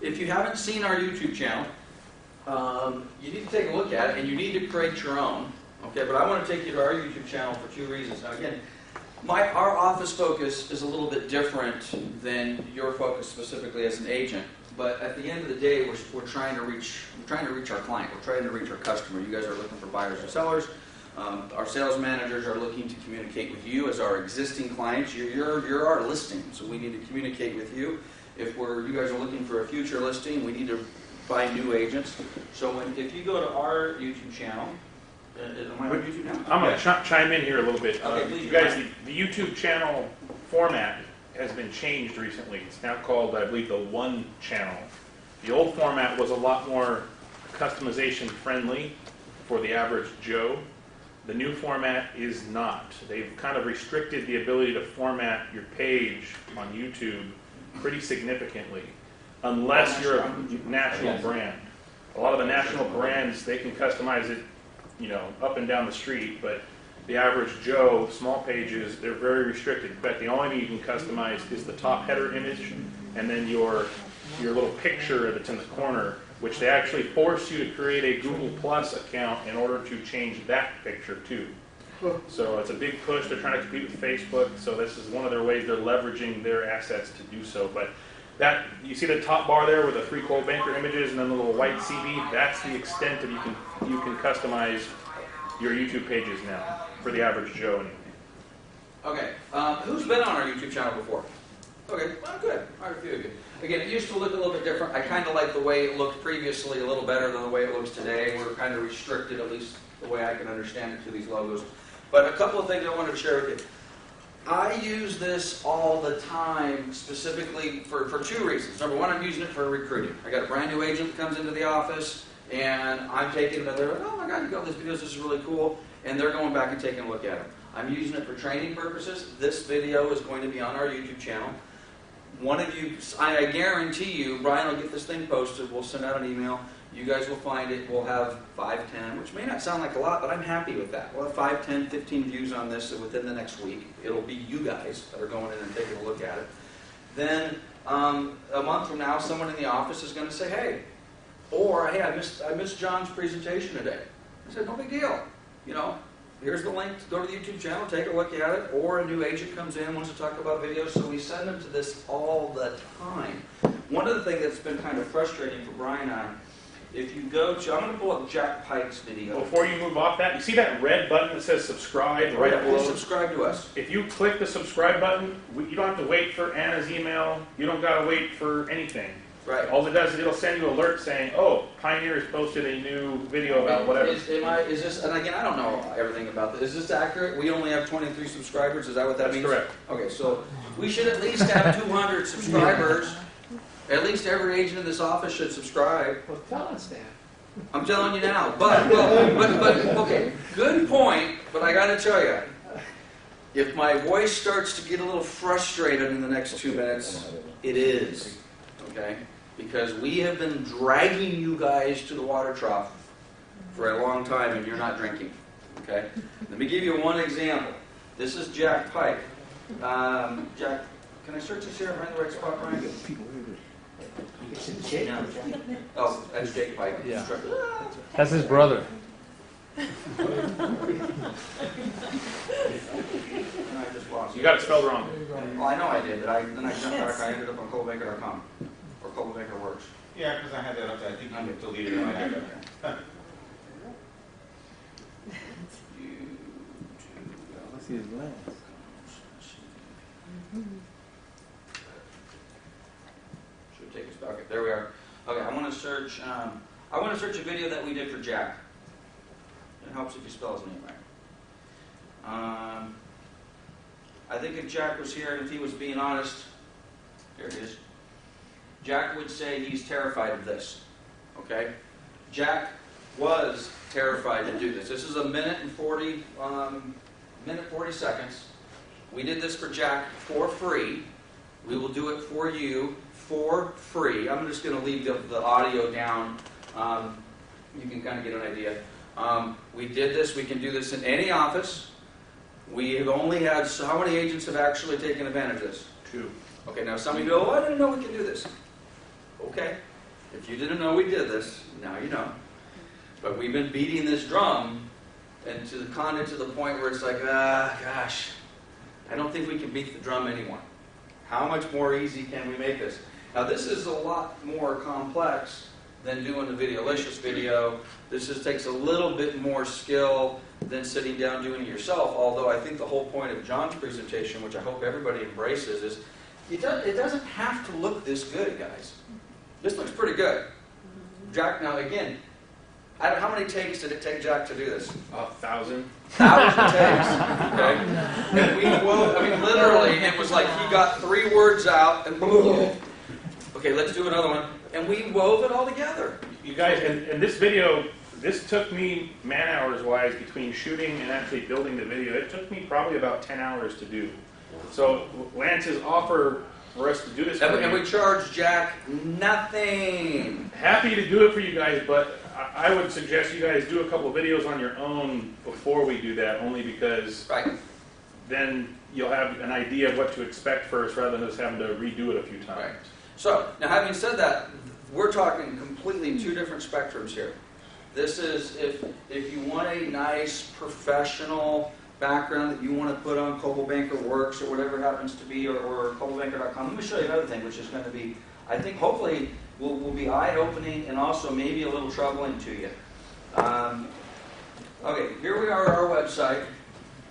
If you haven't seen our YouTube channel, you need to take a look at it, and you need to create your own. Okay, but I want to take you to our YouTube channel for two reasons. Now, again, our office focus is a little bit different than your focus specifically as an agent. But at the end of the day, we're trying to reach our client. We're trying to reach our customer. You guys are looking for buyers and sellers. Our sales managers are looking to communicate with you as our existing clients. You're our listing, so we need to communicate with you. If you guys are looking for a future listing, we need to find new agents. So if you go to our YouTube channel, am I on YouTube now? I'm going to chime in here a little bit. Okay, please. You guys, the YouTube channel format has been changed recently. It's now called, I believe, the One Channel. The old format was a lot more customization friendly for the average Joe. The new format is not. They've kind of restricted the ability to format your page on YouTube pretty significantly, unless you're a national brand. A lot of the national brands, they can customize it, up and down the street, but the average Joe, small pages, they're very restricted. In fact, the only thing you can customize is the top header image and then your little picture that's in the corner, which they actually force you to create a Google Plus account in order to change that picture too. So it's a big push. They're trying to compete with Facebook, so this is one of their ways they're leveraging their assets to do so. But that, you see the top bar there with the 3 Coldwell Banker images and then the little white CB, that's the extent that you can customize your YouTube pages now, for the average Joe anyway. Okay, who's been on our YouTube channel before? Okay, well, good. All right, a few of you. Again, it used to look a little bit different. I kind of like the way it looked previously a little better than the way it looks today. We're kind of restricted, at least the way I can understand it, to these logos. But a couple of things I wanted to share with you. I use this all the time specifically for two reasons. Number one, I'm using it for recruiting. I got a brand new agent that comes into the office, and I'm taking them, they're like, oh my God, you got these videos, this is really cool, and they're going back and taking a look at them. I'm using it for training purposes. This video is going to be on our YouTube channel. One of you, I guarantee you, Brian will get this thing posted, we'll send out an email, you guys will find it, we'll have 5, 10, which may not sound like a lot, but I'm happy with that. We'll have 5, 10, 15 views on this within the next week. It'll be you guys that are going in and taking a look at it. Then, a month from now, someone in the office is going to say, hey, or, hey, I missed John's presentation today. I said, no big deal. You know, here's the link to go to the YouTube channel, take a look at it, or a new agent comes in, wants to talk about videos, so we send them to this all the time. One of the things that's been kind of frustrating for Brian and I, if you go to, I'm going to pull up Jack Pike's video. Before you move off that, you see that red button that says subscribe right below? Please subscribe to us. If you click the subscribe button, you don't have to wait for Anna's email. You don't got to wait for anything. Right. All it does is it'll send you an alert saying, oh, Pioneer has posted a new video about whatever. Is this, and again, I don't know everything about this. Is this accurate? We only have 23 subscribers. Is that what that means? That's correct. Okay, so we should at least have 200 subscribers. At least every agent in this office should subscribe. Well, tell us that. I'm telling you now. But okay, good point, but I got to tell you, if my voice starts to get a little frustrated in the next 2 minutes, it is, okay? Because we have been dragging you guys to the water trough for a long time and you're not drinking, okay? Let me give you one example. This is Jack Pike. Jack, can I search this here? Am I in the right spot, Brian? It's in Jake. No. Oh, that's Jake Pike. Yeah. That's his brother. I just lost You got it spelled wrong. Well, I know I did, but then I jumped back. I ended up on coldwellbanker.com or Coldwell Banker Works. Yeah, because I had that up there. I think I deleted it. I had it there. Let's see his lens. Should take us back. Okay, there we are. Okay, I want to search. I want to search a video that we did for Jack. It helps if you spell his name right. I think if Jack was here and if he was being honest, here it is. Jack would say he's terrified of this. Okay, Jack was terrified to do this. This is a minute and 40 seconds. We did this for Jack for free. We will do it for you for free. I'm just going to leave the audio down. You can kind of get an idea. We did this. We can do this in any office. We have only had, so how many agents have actually taken advantage of this? 2. Okay, now some of you go, oh, I didn't know we could do this. Okay, if you didn't know we did this, now you know. But we've been beating this drum and to the point where it's like, gosh, I don't think we can beat the drum anymore. How much more easy can we make this? Now this is a lot more complex than doing the Videolicious video. This takes a little bit more skill than sitting down doing it yourself, although I think the whole point of John's presentation, which I hope everybody embraces, is it doesn't have to look this good, guys. This looks pretty good. Jack, now again, how many takes did it take Jack to do this? 1,000. 1,000 takes. Okay? And we wove, I mean, literally, it was like he got 3 words out and boom. Okay, let's do another one. And we wove it all together. You guys, and this video, this took me, man-hours wise, between shooting and actually building the video, it took me probably about 10 hours to do. So Lance's offer for us to do this and we charge Jack nothing. Happy to do it for you guys, but I would suggest you guys do a couple of videos on your own before we do that, only because then you'll have an idea of what to expect first rather than just having to redo it a few times. Right. So, now having said that, we're talking completely 2 different spectrums here. This is if you want a nice professional background that you want to put on Coldwell Banker Works or whatever it happens to be, or coldwellbanker.com. Let me show you another thing, which is going to be, I think, hopefully, will be eye-opening and also maybe a little troubling to you. Okay, here we are, our website.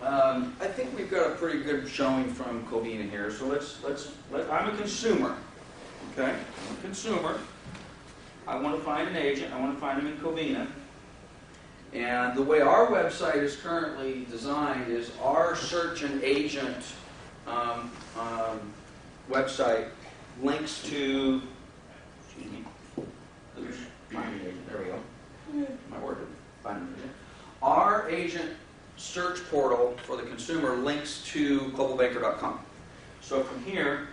I think we've got a pretty good showing from Covina here. So I'm a consumer. Okay, I'm a consumer. I want to find an agent. I want to find them in Covina. And the way our website is currently designed is our search and agent website links to, excuse me, oops, find the agent, there we go. My word, find the agent. Our agent search portal for the consumer links to coldwellbanker.com. So from here,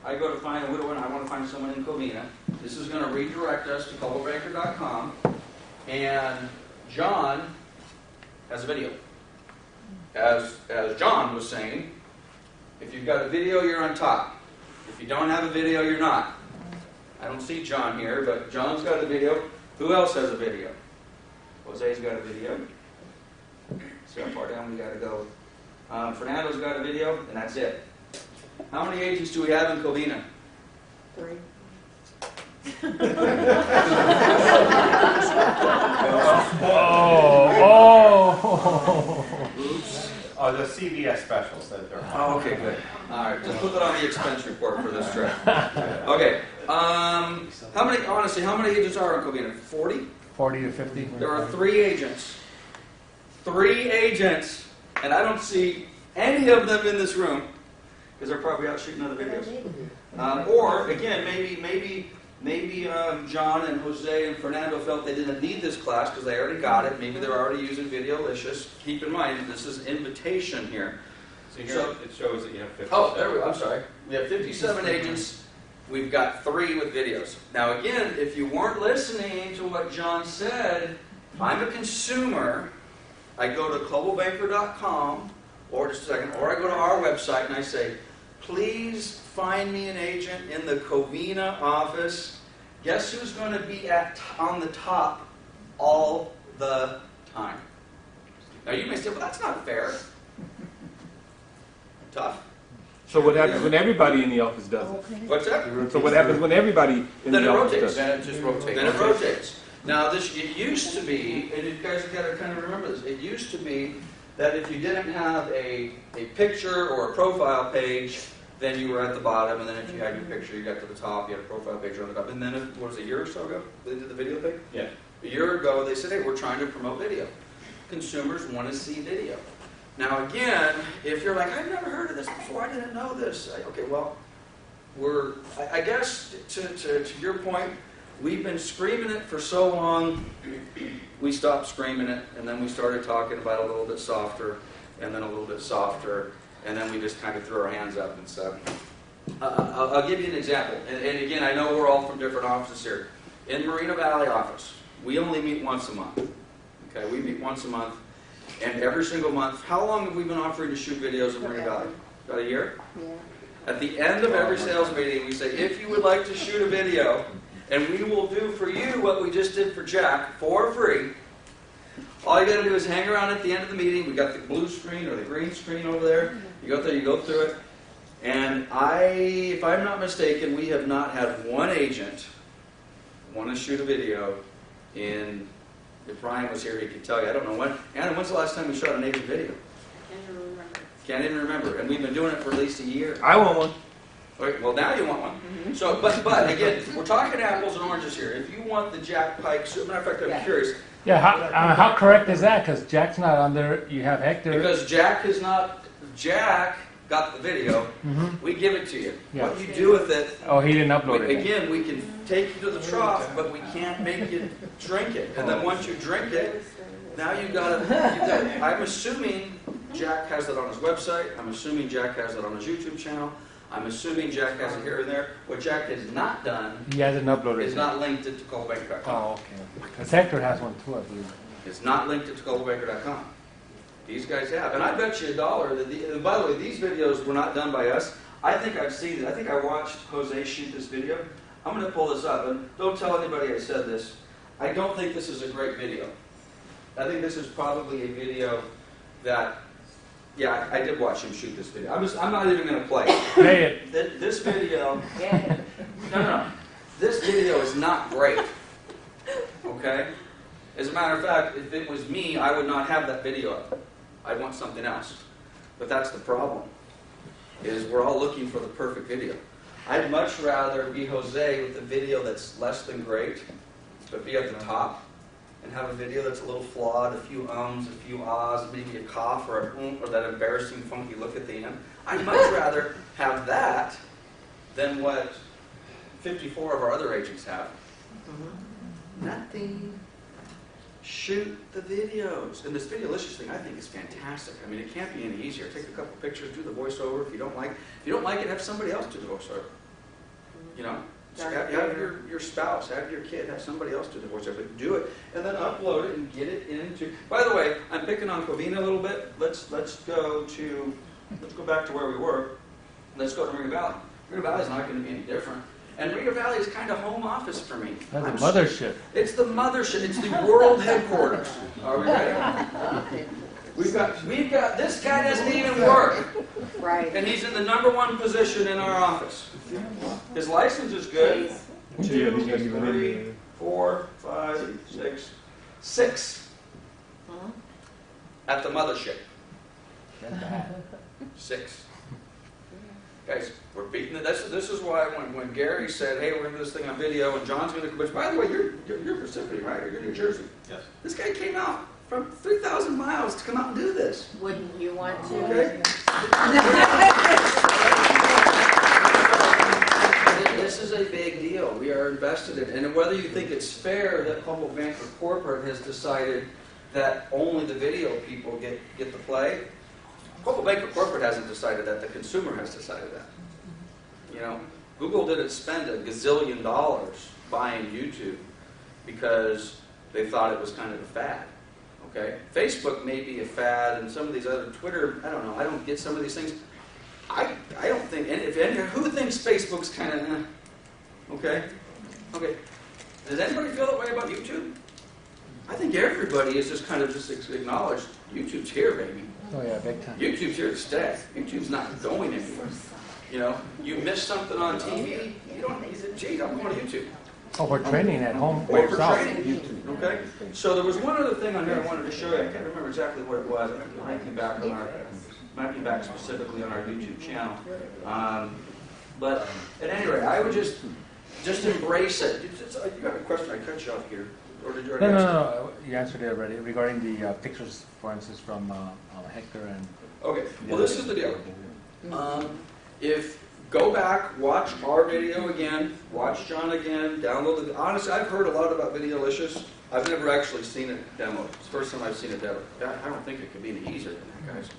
I go to find a widow and I want to find someone in Covina. This is going to redirect us to coldwellbanker.com, and John has a video. As John was saying, if you've got a video, you're on top. If you don't have a video, you're not. I don't see John here, but John's got a video. Who else has a video? Jose's got a video. See how far down we got to go. Fernando's got a video, and that's it. How many agents do we have in Covina? 3. Oops. Oh, the CVS specials that they're. Oh, okay, good. All right, just put that on the expense report for this trip. Okay. How many agents are in Covina? 40? 40 to 50. There are 3 agents. 3 agents, and I don't see any of them in this room because they're probably out shooting other videos. Or again, maybe John and Jose and Fernando felt they didn't need this class because they already got it. Maybe they're already using Videolicious. Keep in mind, this is invitation here. So here it shows that you have 57. Oh, there we go. I'm sorry. We have 57 agents. We've got 3 with videos. Now again, if you weren't listening to what John said, I'm a consumer. I go to coldwellbanker.com, or just a second, or I go to our website and I say, please find me an agent in the Covina office. Guess who's going to be on the top all the time? Now you may say, well, that's not fair. Tough. So what happens when everybody in the office does it? What's that? So what happens when everybody in Then the it office rotates. does it? Then it just rotates. Then it rotates. Now, it used to be, and you guys have got to kind of remember this, it used to be that if you didn't have a picture or a profile page, then you were at the bottom, and then if you had your picture, you got to the top, you had a profile page on the top. And then, what was it, a year or so ago, they did the video thing? Yeah. A year ago, they said, hey, we're trying to promote video. Consumers want to see video. Now, again, if you're like, I've never heard of this before, I didn't know this. Okay, well, I guess, to your point, we've been screaming it for so long, we stopped screaming it, and then we started talking about it a little bit softer, and then a little bit softer, and then we just kind of threw our hands up and said, I'll give you an example. And again, I know we're all from different offices here. In Moreno Valley office, we only meet once a month. Okay, we meet once a month, and every single month, how long have we been offering to shoot videos in Moreno Valley? About a year? Yeah. At the end of every sales meeting, we say, if you would like to shoot a video, and we will do for you what we just did for Jack for free. All you got to do is hang around at the end of the meeting. We got the blue screen or the green screen over there. You go there, you go through it. And if I'm not mistaken, we have not had one agent want to shoot a video in, if Brian was here, he could tell you. I don't know when. Anna, when's the last time we shot an agent video? Can't even remember. And we've been doing it for at least a year. I want one. Okay, well, now you want one. So, but again, we're talking apples and oranges here. If you want the Jack Pike suit, matter of fact, I'm curious. Yeah, how correct is that? Because Jack's not on there. You have Hector. Because Jack got the video. We give it to you. Yeah. What you do with it? Oh, he didn't upload it. Again, we can take you to the trough, but we can't make you drink it. And then once you drink it, now you got it. I'm assuming Jack has it on his website. I'm assuming Jack has it on his YouTube channel. I'm assuming Jack has it here and there. What Jack has not done He hasn't uploaded is it. not linked it to coldwellbanker.com. Oh, okay. Because Hector has one too, I believe. It's not linked it to coldwellbanker.com. These guys have. And I bet you $1 that and by the way, these videos were not done by us. I think I've seen it. I think I watched Jose shoot this video. I'm going to pull this up. And don't tell anybody I said this. I don't think this is a great video. I think this is probably a video that, yeah, I did watch him shoot this video. I'm not even going to play it. Play it. This video, no. This video is not great. Okay? As a matter of fact, if it was me, I would not have that video up. I'd want something else. But that's the problem, is we're all looking for the perfect video. I'd much rather be Jose with a video that's less than great, but be at the top, and have a video that's a little flawed, a few ums, a few ahs, maybe a cough or a or that embarrassing funky look at the end. I'd much rather have that than what 54 of our other agents have. Nothing. Shoot the videos. And this Videolicious thing I think is fantastic. I mean, it can't be any easier. Take a couple pictures, do the voiceover. If you don't like it, have somebody else do the voiceover. You know? So have your spouse, have your kid, have somebody else do the voiceover. But do it, and then upload it and get it into... By the way, I'm picking on Covina a little bit. Let's go back to where we were. Let's go to Rio Valley. Rio Valley is not going to be any different. And Rio Valley is kind of home office for me. That's a mothership. It's the mothership. It's the world headquarters. Are we ready? We've got, this guy doesn't even work. Right. And he's in the #1 position in our office. His license is good. 2, 3, 4, 5, 6. 6. At the mothership. 6. Guys, we're beating it. This is why when Gary said, hey, we're going to do this thing on video, and John's going to come, which, by the way, you're Pacific, right? Or you're New Jersey. Yes. This guy came out from 3,000 miles to come out and do this. Wouldn't you want to? Okay? This is a big deal. We are invested in it. And whether you think it's fair that Coldwell Banker Corporate has decided that only the video people get to play, Coldwell Banker Corporate hasn't decided that. The consumer has decided that. You know, Google didn't spend $1 gazillion buying YouTube because they thought it was kind of a fad. Okay, Facebook may be a fad, and some of these other Twitter. I don't know. I don't get some of these things. I don't think. And who thinks Facebook's kind of okay? Okay. Does anybody feel that way about YouTube? I think everybody is just kind of just acknowledged YouTube's here, baby. Oh yeah, big time. YouTube's here to stay. YouTube's not going anywhere. You know, you miss something on TV, you don't need it. Gee, I'm going to YouTube. Oh, for training at home. Or for training. Okay? So there was one other thing on here I wanted to show you. I can't remember exactly what it was. It might be back specifically on our YouTube channel. But at any rate, I would just embrace it. You got a question? I cut you off here. Or did you already answer? No. You answered it already regarding the pictures, for instance, from Hector and. Okay. Well, this is the deal. Go back, watch our video again, watch John again, download the... Honestly, I've heard a lot about Videolicious. I've never actually seen it demoed. It's the first time I've seen it demoed. I don't think it could be any easier than that, guys.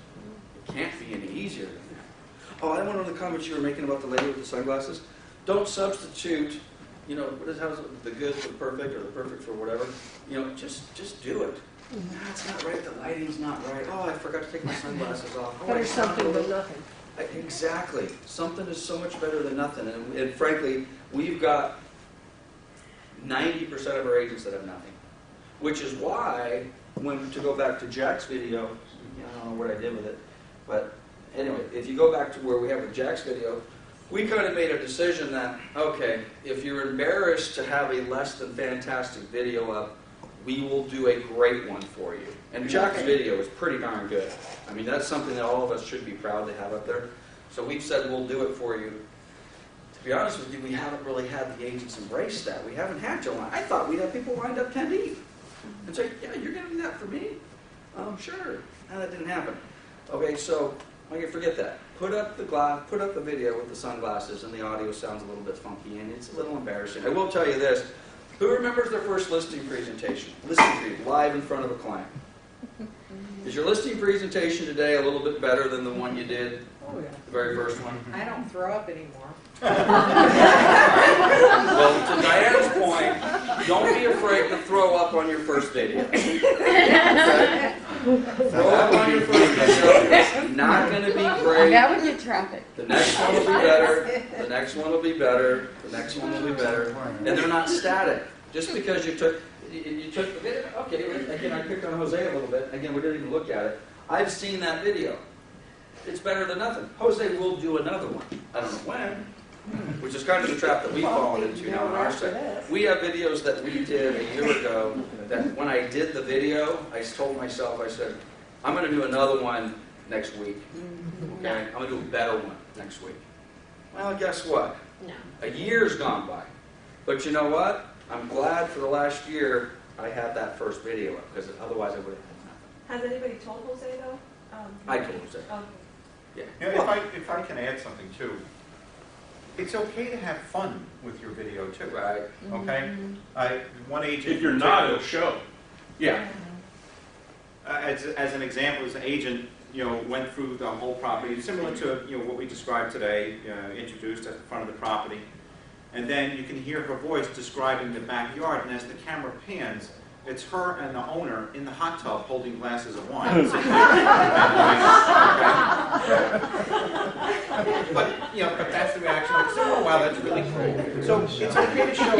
It can't be any easier than that. Oh, I wonder the comments you were making about the lady with the sunglasses. Don't substitute, you know, how's it, the good for the perfect or the perfect for whatever. You know, just do it. That's not right, the lighting's not right. Oh, I forgot to take my sunglasses off. Oh, Better something than nothing. Exactly. Something is so much better than nothing. And frankly, we've got 90% of our agents that have nothing. Which is why, to go back to Jack's video, I don't know what I did with it, but anyway, if you go back to where we have with Jack's video, we kind of made a decision that, okay, if you're embarrassed to have a less than fantastic video up, we will do a great one for you. And Jack's video is pretty darn good. I mean, that's something that all of us should be proud to have up there. So we've said we'll do it for you. To be honest with you, we haven't really had the agents embrace that. We haven't had to. I thought we'd have people lined up 10 deep and say, yeah, you're going to do that for me? Sure. No, that didn't happen. Okay, so I can forget that. Put up the video with the sunglasses, and the audio sounds a little bit funky, and it's a little embarrassing. I will tell you this. Who remembers their first listing presentation? Listing live in front of a client. Is your listing presentation today a little bit better than the one you did, the very first one? I don't throw up anymore. Well, to Diana's point, don't be afraid to throw up on your first video. Okay? Throw up on your first video. It's not going to be great. That would get traffic. The next one will be better. The next one will be better. The next one will be better. And they're not static. Just because you took the video, okay, again, I picked on Jose a little bit. Again, we didn't even look at it. I've seen that video. It's better than nothing. Jose will do another one. I don't know when, which is kind of the trap that we've fallen into now on our side. We have videos that we did a year ago that when I did the video, I told myself, I said, I'm going to do another one next week. Okay? I'm going to do a better one next week. Well, guess what? No. A year's gone by. But you know what? I'm glad for the last year I had that first video up, because otherwise I would have had Has anybody told Jose though? nothing. I told Jose. Okay. Yeah. You know, if I can add something too, it's okay to have fun with your video too. Right. Okay? One agent. If you're not, it'll show. Yeah. As an example, as an agent, went through the whole property, similar to what we described today, introduced at the front of the property, and then you can hear her voice describing the backyard, and as the camera pans, it's her and the owner in the hot tub holding glasses of wine. But that's the reaction. Like, oh wow, that's really cool. So it's okay to show.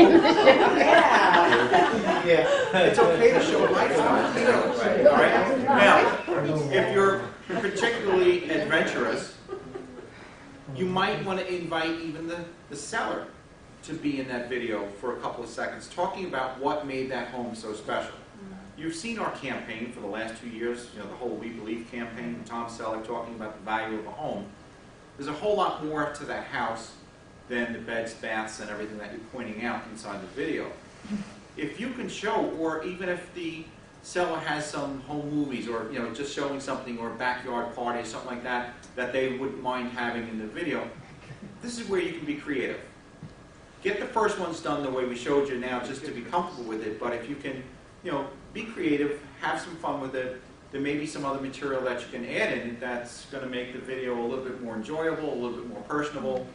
It's okay to show lifestyle. All right. Now, if you're particularly adventurous, you might want to invite even the seller to be in that video for a couple of seconds, talking about what made that home so special. You've seen our campaign for the last 2 years, the whole We Believe campaign, Tom Ferry talking about the value of a home. There's a whole lot more to that house than the beds, baths, and everything that you're pointing out inside the video. If you can show, or even if the seller has some home movies, or just showing something, or a backyard party, or something like that, that they wouldn't mind having in the video, this is where you can be creative. Get the first ones done the way we showed you now, just to be comfortable with it. But if you can, be creative, have some fun with it. There may be some other material that you can add in that's going to make the video a little bit more enjoyable, a little bit more personable,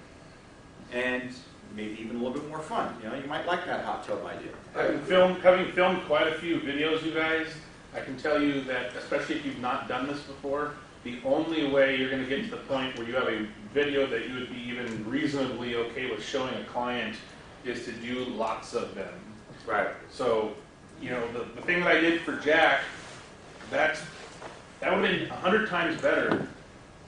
and maybe even a little bit more fun. You might like that hot tub idea. Having filmed quite a few videos, you guys, I can tell you that, especially if you've not done this before, the only way you're going to get to the point where you have a video that you would be even reasonably okay with showing a client is to do lots of them. Right. So, the thing that I did for Jack, that would have been 100 times better,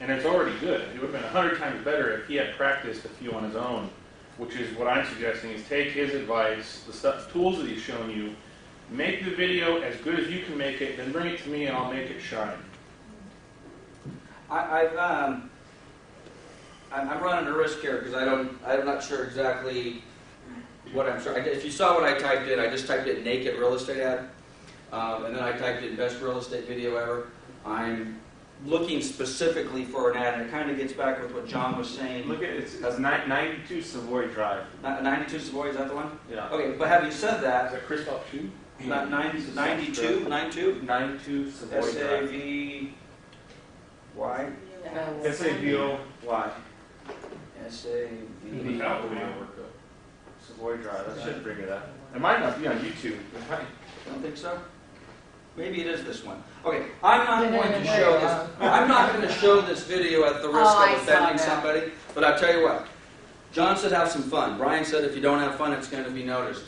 and it's already good. It would have been 100 times better if he had practiced a few on his own, which is what I'm suggesting, is take his advice, the tools that he's shown you, make the video as good as you can make it, then bring it to me and I'll make it shine. I'm running a risk here because I'm not sure exactly what I'm sure. If you saw what I typed in, I just typed in naked real estate ad, and then I typed in best real estate video ever. I'm looking specifically for an ad, and it kind of gets back with what John was saying. Look at it, it's 92 Savoy Drive. 92 Savoy, is that the one? Yeah. Okay, but having said that, Is that Christoph Chu? 92? 92 Savoy Drive. S-A-V-Y? S-A-V-O-Y. S-A-V... Without the video work, though. Savoy Drive, that should bring it up. It might not be on YouTube. It might. I don't think so. Maybe it is this one. Okay, I'm not going to show this. I'm not going to show this video at the risk of offending somebody. But I'll tell you what. John said have some fun. Brian said if you don't have fun, it's going to be noticed.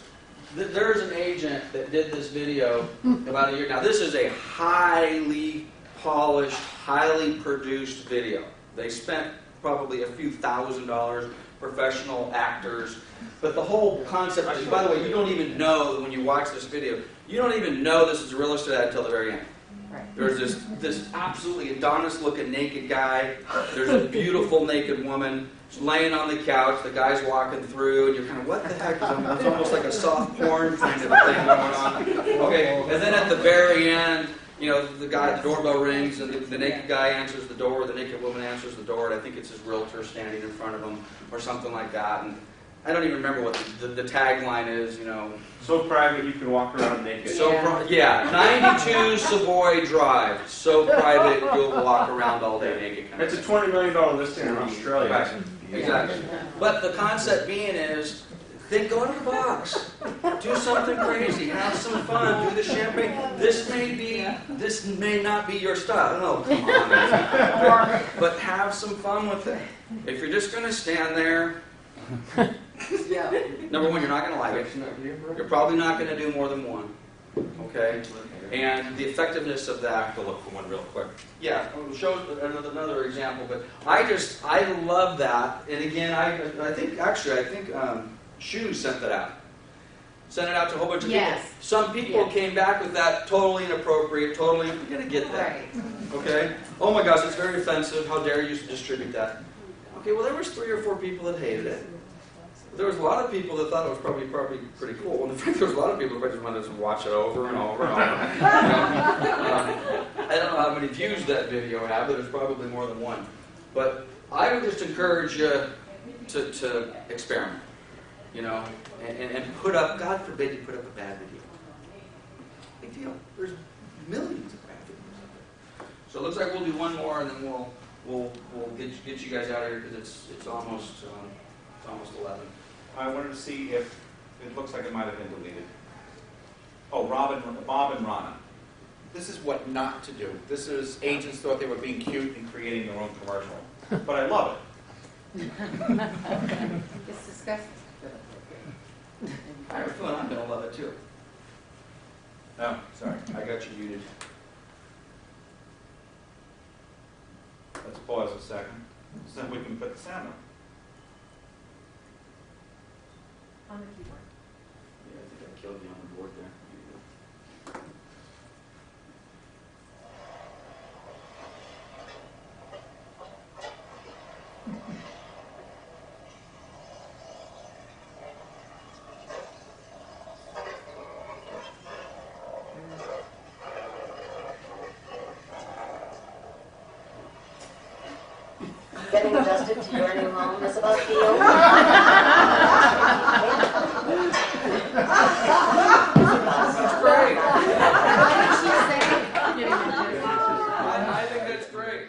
There's an agent that did this video about a year. Now this is a highly polished, highly produced video. They spent probably a few $1,000s, professional actors. But the whole concept is, by the way, you don't even know when you watch this video, you don't even know this is a real estate ad until the very end. Right. There's this absolutely Adonis-looking naked guy. There's a beautiful naked woman laying on the couch. The guy's walking through, and you're kind of, what the heck? It's almost like a soft porn kind of a thing going on. Okay, and then at the very end, the doorbell rings, and the naked guy answers the door, the naked woman answers the door, and I think it's his realtor standing in front of him, or something like that. And I don't even remember what the tagline is, So private you can walk around naked. 92 Savoy Drive. So private you'll walk around all day naked. It's a $20 million listing in Australia. Right. Exactly. But the concept being is, think out of the box. Do something crazy. Have some fun. Do the champagne. This may not be your style. Oh, come on. But have some fun with it. If you're just going to stand there, number one, you're not going to like it. You're probably not going to do more than one. Okay? And the effectiveness of that. I have to look for one real quick. Yeah, I'll show another example. But I love that. And again, I think Shu sent that out. Sent it out to a whole bunch of people. Some people came back with that totally inappropriate, totally, you're going to get that. Right. Okay? Oh my gosh, it's very offensive. How dare you distribute that? Okay, well there was 3 or 4 people that hated it. there was a lot of people that thought it was probably pretty cool. And in fact, there was a lot of people who just wanted to watch it over and over and over. I don't know how many views that video had, but there's probably more than one. But I would just encourage you to experiment, you know, and put up, God forbid you put up a bad video. Big deal. There's millions of bad videos out there. So it looks like we'll do one more, and then we'll get you guys out of here because it's almost 11. I wanted to see if it looks like it might have been deleted. Oh, Bob and Rana. This is what not to do. This is agents thought they were being cute and creating their own commercial, but I love it. It's disgusting. I have a feeling I'm going to love it too. No, sorry, I got you muted. Let's pause a second, so that we can put the sound on. On the keyboard. Yeah, I think I killed you on the board there. Getting adjusted to your new home is about healed. That's great. I think that's great.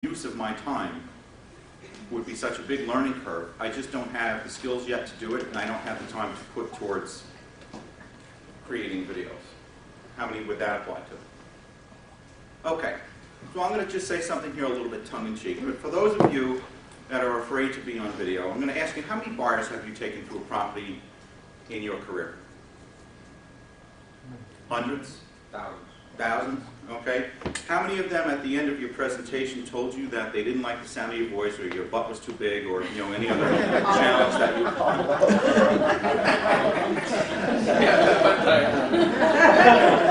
Use of my time would be such a big learning curve. I just don't have the skills yet to do it, and I don't have the time to put towards creating videos. How many would that apply to? Okay, so I'm going to just say something here a little bit tongue-in-cheek, but for those of you that are afraid to be on video, I'm going to ask you, how many buyers have you taken to a property in your career? Hundreds? Thousands. Thousands? Okay. How many of them at the end of your presentation told you that they didn't like the sound of your voice, or your butt was too big, or any other challenge that you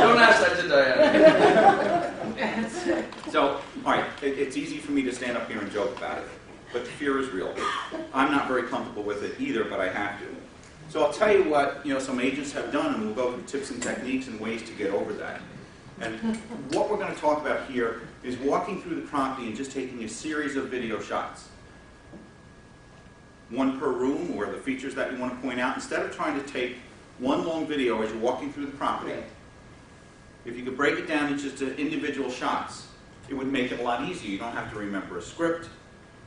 Don't ask that to Diana. So, all right, it's easy for me to stand up here and joke about it, but the fear is real. I'm not very comfortable with it either, but I have to. So I'll tell you what some agents have done, and we'll go through tips and techniques and ways to get over that. And what we're going to talk about here is walking through the property and just taking a series of video shots. One per room, or the features that you want to point out. Instead of trying to take one long video as you're walking through the property, if you could break it down into just individual shots, it would make it a lot easier. You don't have to remember a script.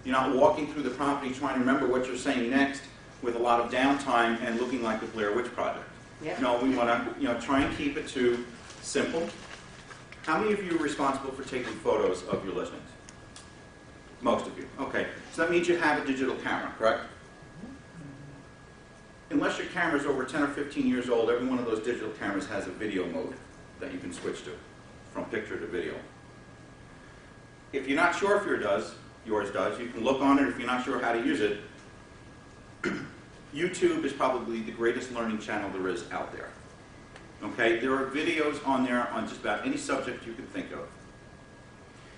You're not walking through the property trying to remember what you're saying next with a lot of downtime and looking like the Blair Witch Project. Yep. No, we want to try and keep it to simple. How many of you are responsible for taking photos of your listings? Most of you. Okay. So that means you have a digital camera, correct? Unless your camera is over 10 or 15 years old, every one of those digital cameras has a video mode that you can switch to, from picture to video. If you're not sure if yours does, you can look on it if you're not sure how to use it. YouTube is probably the greatest learning channel there is out there. Okay, there are videos on there on just about any subject you can think of.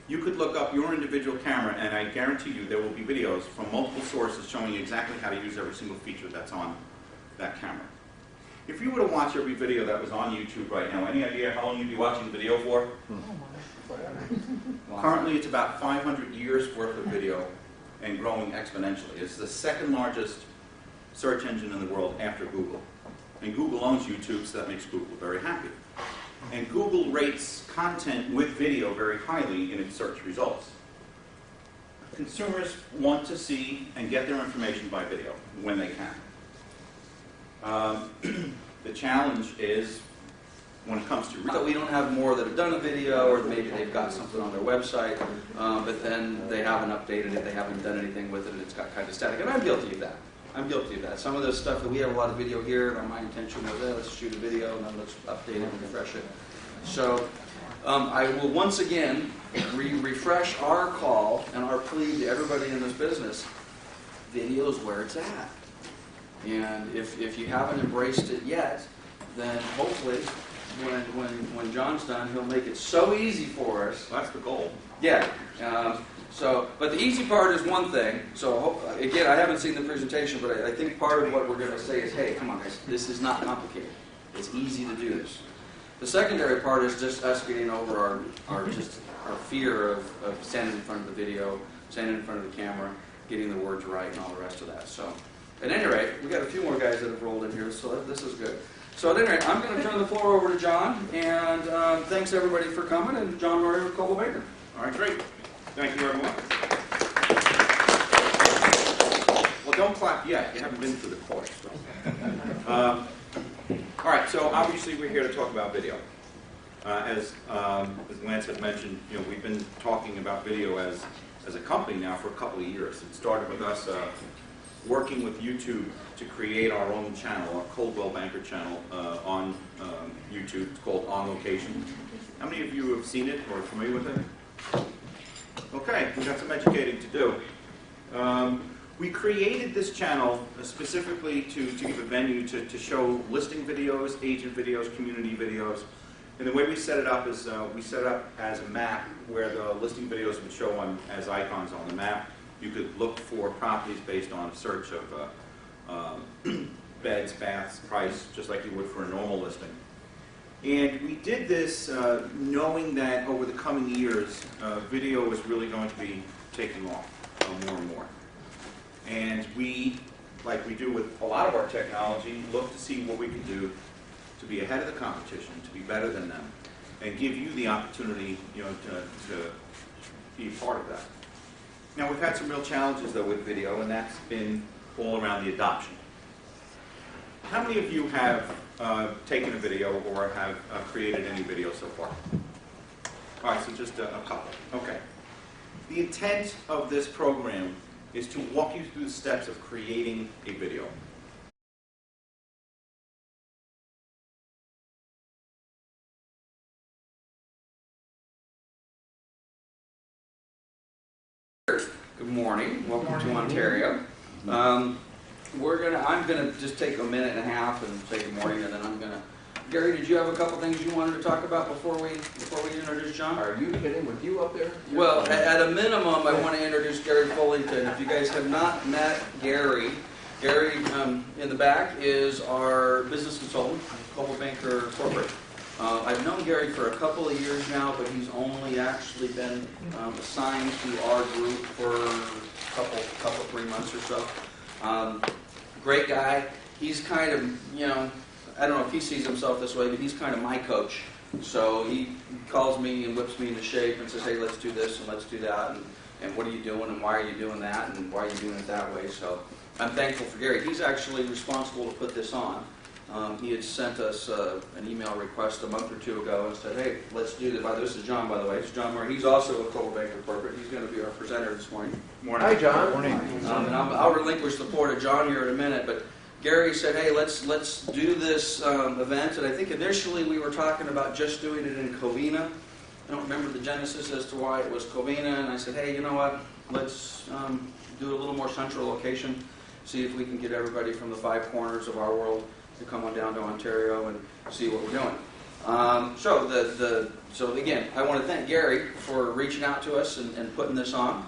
You could look up your individual camera, and I guarantee you there will be videos from multiple sources showing you exactly how to use every single feature that's on that camera. If you were to watch every video that was on YouTube right now, any idea how long you'd be watching video for? Currently, it's about 500 years worth of video and growing exponentially. It's the second largest search engine in the world after Google. And Google owns YouTube, so that makes Google very happy. And Google rates content with video very highly in its search results. Consumers want to see and get their information by video when they can. The challenge is when it comes to... So we don't have more that have done a video, or maybe they've got something on their website, but then they haven't updated it, they haven't done anything with it, and it's got kind of static. And I'm guilty of that. I'm guilty of that. Some of the stuff that we have a lot of video here, and my intention was, let's shoot a video, and then let's update it and refresh it. So I will once again refresh our call and our plea to everybody in this business. Video is where it's at. And if you haven't embraced it yet, then hopefully when John's done, he'll make it so easy for us. That's the goal. Yeah. But the easy part is one thing. So again, I haven't seen the presentation, but I think part of what we're going to say is, hey, come on, guys, this is not complicated. It's easy to do this. The secondary part is just us getting over our fear of standing in front of the video, standing in front of the camera, getting the words right, and all the rest of that. So, at any rate, we got a few more guys that have rolled in here, so this is good. So at any rate, I'm going to turn the floor over to John, and thanks everybody for coming, and John Murray with Coldwell Banker. All right, great. Thank you very much. Well, don't clap yet. You haven't been through the course. So. All right, so obviously we're here to talk about video. As Lance had mentioned, we've been talking about video as a company now for a couple of years. It started with us working with YouTube to create our own channel, our Coldwell Banker channel on YouTube. It's called On Location. How many of you have seen it or are familiar with it? Okay, we've got some educating to do. We created this channel specifically to give a venue to show listing videos, agent videos, community videos. And the way we set it up is we set it up as a map where the listing videos would show as icons on the map. You could look for properties based on a search of beds, baths, price, just like you would for a normal listing. And we did this knowing that over the coming years, video is really going to be taking off more and more. And we, like we do with a lot of our technology, look to see what we can do to be ahead of the competition, to be better than them, and give you the opportunity, to be a part of that. Now, we've had some real challenges, though, with video, and that's been all around the adoption. How many of you have taken a video or have created any video so far? All right, so just a couple. Okay. The intent of this program is to walk you through the steps of creating a video. Good morning. Welcome to Ontario. I'm gonna just take a minute and a half and say good morning, and then I'm gonna. Gary, did you have a couple things you wanted to talk about before we introduce John? Are you kidding? With you up there? Well, at a minimum, I want to introduce Gary Fullington. If you guys have not met Gary in the back is our business consultant, Coldwell Banker Corporate. I've known Gary for a couple of years now, but he's only actually been assigned to our group for a couple 3 months or so. Great guy. He's kind of, I don't know if he sees himself this way, but he's kind of my coach. So he calls me and whips me into shape and says, hey, let's do this and let's do that, and what are you doing and why are you doing that and why are you doing it that way. So I'm thankful for Gary. He's actually responsible to put this on. He had sent us an email request a month or two ago and said, hey, let's do this. This is John, by the way. It's John Murray. He's also a Coldwell Banker Corporate. He's going to be our presenter this morning. Morning. Hi, John. Morning. And I'll relinquish the floor to John here in a minute, but Gary said, hey, let's do this event. And I think initially we were talking about just doing it in Covina. I don't remember the genesis as to why it was Covina. And I said, hey, you know what? Let's do a little more central location, see if we can get everybody from the 5 corners of our world to come on down to Ontario and see what we're doing. So again, I want to thank Gary for reaching out to us and putting this on.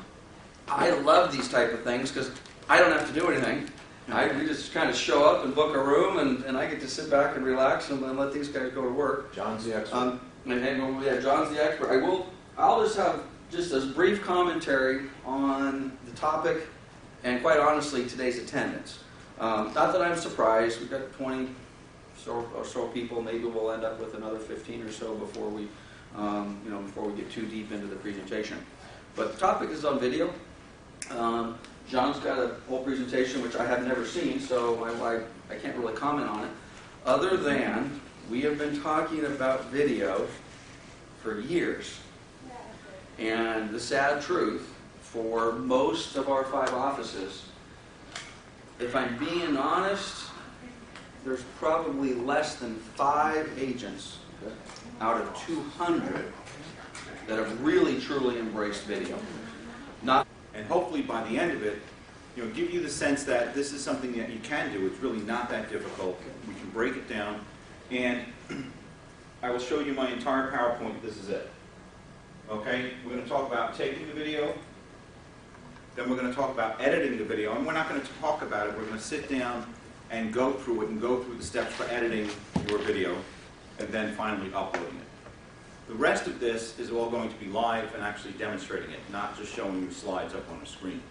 I love these type of things because I don't have to do anything. We just kind of show up and book a room, and I get to sit back and relax and let these guys go to work. John's the expert. John's the expert. I'll just have just a brief commentary on the topic and, quite honestly, today's attendance. Not that I'm surprised. We've got 20 or so people. Maybe we'll end up with another 15 or so before we get too deep into the presentation. But the topic is on video. John's got a whole presentation which I have never seen, so I can't really comment on it. Other than we have been talking about video for years. And the sad truth, for most of our 5 offices, if I'm being honest, there's probably less than 5 agents out of 200 that have really truly embraced video. And hopefully by the end of it, give you the sense that this is something that you can do. It's really not that difficult. We can break it down. And I will show you my entire PowerPoint. This is it. Okay? We're going to talk about taking the video. Then we're going to talk about editing the video. And we're not going to talk about it. We're going to sit down and go through it and go through the steps for editing your video and then finally uploading it. The rest of this is all going to be live and actually demonstrating it, not just showing you slides up on a screen.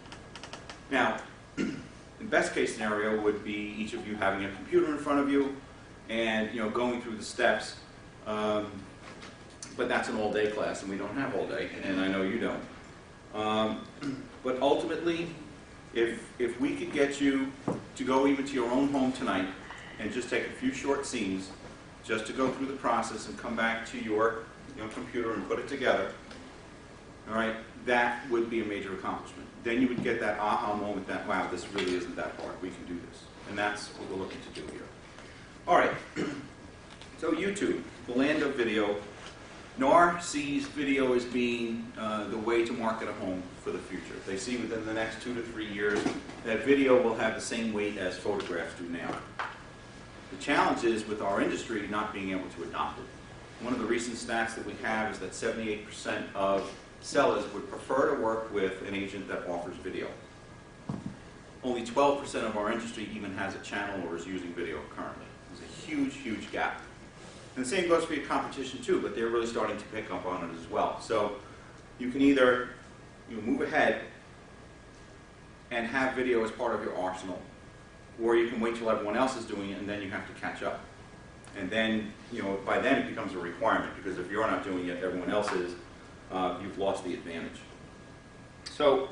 Now, the best case scenario would be each of you having a computer in front of you and going through the steps. But that's an all-day class, and we don't have all day, and I know you don't. But ultimately, if we could get you to go even to your own home tonight and just take a few short scenes, just to go through the process and come back to your computer and put it together, all right, that would be a major accomplishment. Then you would get that aha moment that, wow, this really isn't that hard. We can do this. And that's what we're looking to do here. All right. So YouTube, the land of video. NAR sees video as being the way to market a home for the future. They see within the next 2 to 3 years that video will have the same weight as photographs do now. The challenge is with our industry not being able to adopt it. One of the recent stats that we have is that 78% of sellers would prefer to work with an agent that offers video. Only 12% of our industry even has a channel or is using video currently. There's a huge, huge gap. And the same goes for your competition too, but they're really starting to pick up on it as well. So you can either move ahead and have video as part of your arsenal, or you can wait till everyone else is doing it and then you have to catch up. And then, by then it becomes a requirement, because if you're not doing it, everyone else is, you've lost the advantage. So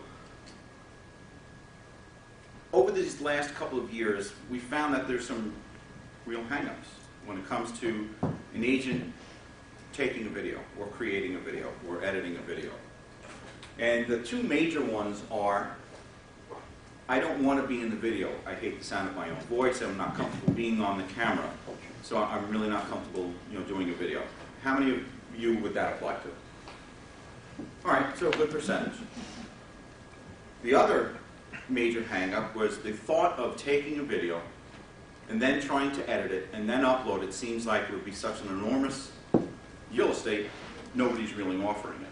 over these last couple of years, we found that there's some real hang-ups when it comes to an agent taking a video, or creating a video, or editing a video. And the two major ones are, I don't want to be in the video. I hate the sound of my own voice. I'm not comfortable being on the camera. So I'm really not comfortable doing a video. How many of you would that apply to? All right, so a good percentage. The other major hang-up was the thought of taking a video and then trying to edit it and then upload it seems like it would be such an enormous real estate, nobody's really offering it.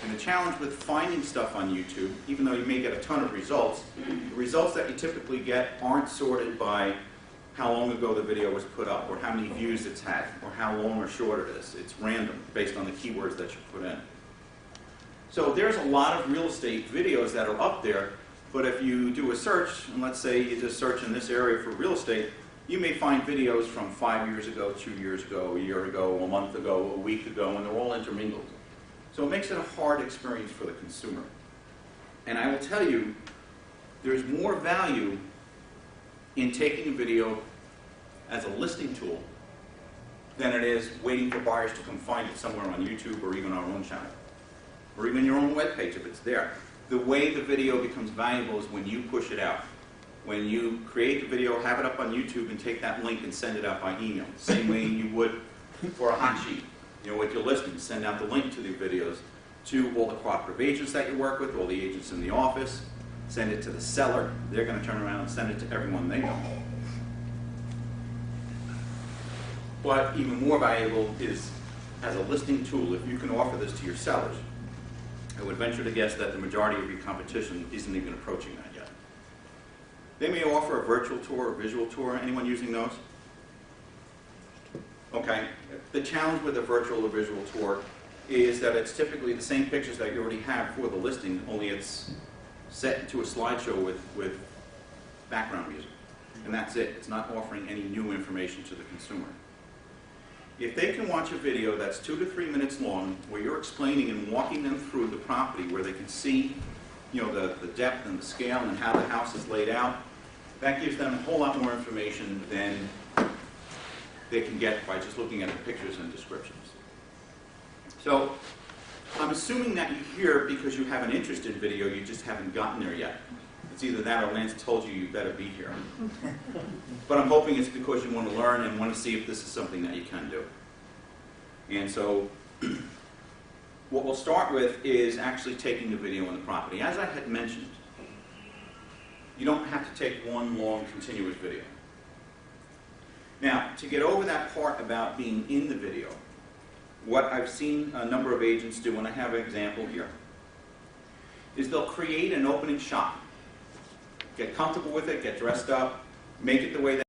And the challenge with finding stuff on YouTube, even though you may get a ton of results, the results that you typically get aren't sorted by how long ago the video was put up, or how many views it's had, or how long or short it is. It's random, based on the keywords that you put in. So there's a lot of real estate videos that are up there, but if you do a search, and let's say you just search in this area for real estate, you may find videos from 5 years ago, 2 years ago, a year ago, a month ago, a week ago, and they're all intermingled. So it makes it a hard experience for the consumer. And I will tell you, there's more value in taking a video as a listing tool than it is waiting for buyers to come find it somewhere on YouTube or even our own channel, or even your own webpage if it's there. The way the video becomes valuable is when you push it out. When you create the video, have it up on YouTube, and take that link and send it out by email. Same way you would for a hot sheet. With your listings, send out the link to the videos to all the cooperative agents that you work with, all the agents in the office. Send it to the seller. They're going to turn around and send it to everyone they know. But even more valuable is as a listing tool, if you can offer this to your sellers. I would venture to guess that the majority of your competition isn't even approaching that yet. They may offer a virtual tour or visual tour. Anyone using those? Okay. The challenge with a virtual or visual tour is that it's typically the same pictures that you already have for the listing, only it's set into a slideshow with background music. And that's it. It's not offering any new information to the consumer. If they can watch a video that's 2 to 3 minutes long, where you're explaining and walking them through the property, where they can see the depth and the scale and how the house is laid out, that gives them a whole lot more information than they can get by just looking at the pictures and descriptions. So I'm assuming that you're here because you have an interest in video, you just haven't gotten there yet. It's either that or Lance told you you better be here. But I'm hoping it's because you want to learn and want to see if this is something that you can do. And so what we'll start with is actually taking the video on the property. As I had mentioned, you don't have to take one long continuous video. Now, to get over that part about being in the video, what I've seen a number of agents do, and I have an example here, is they'll create an opening shot. Get comfortable with it, get dressed up, make it the way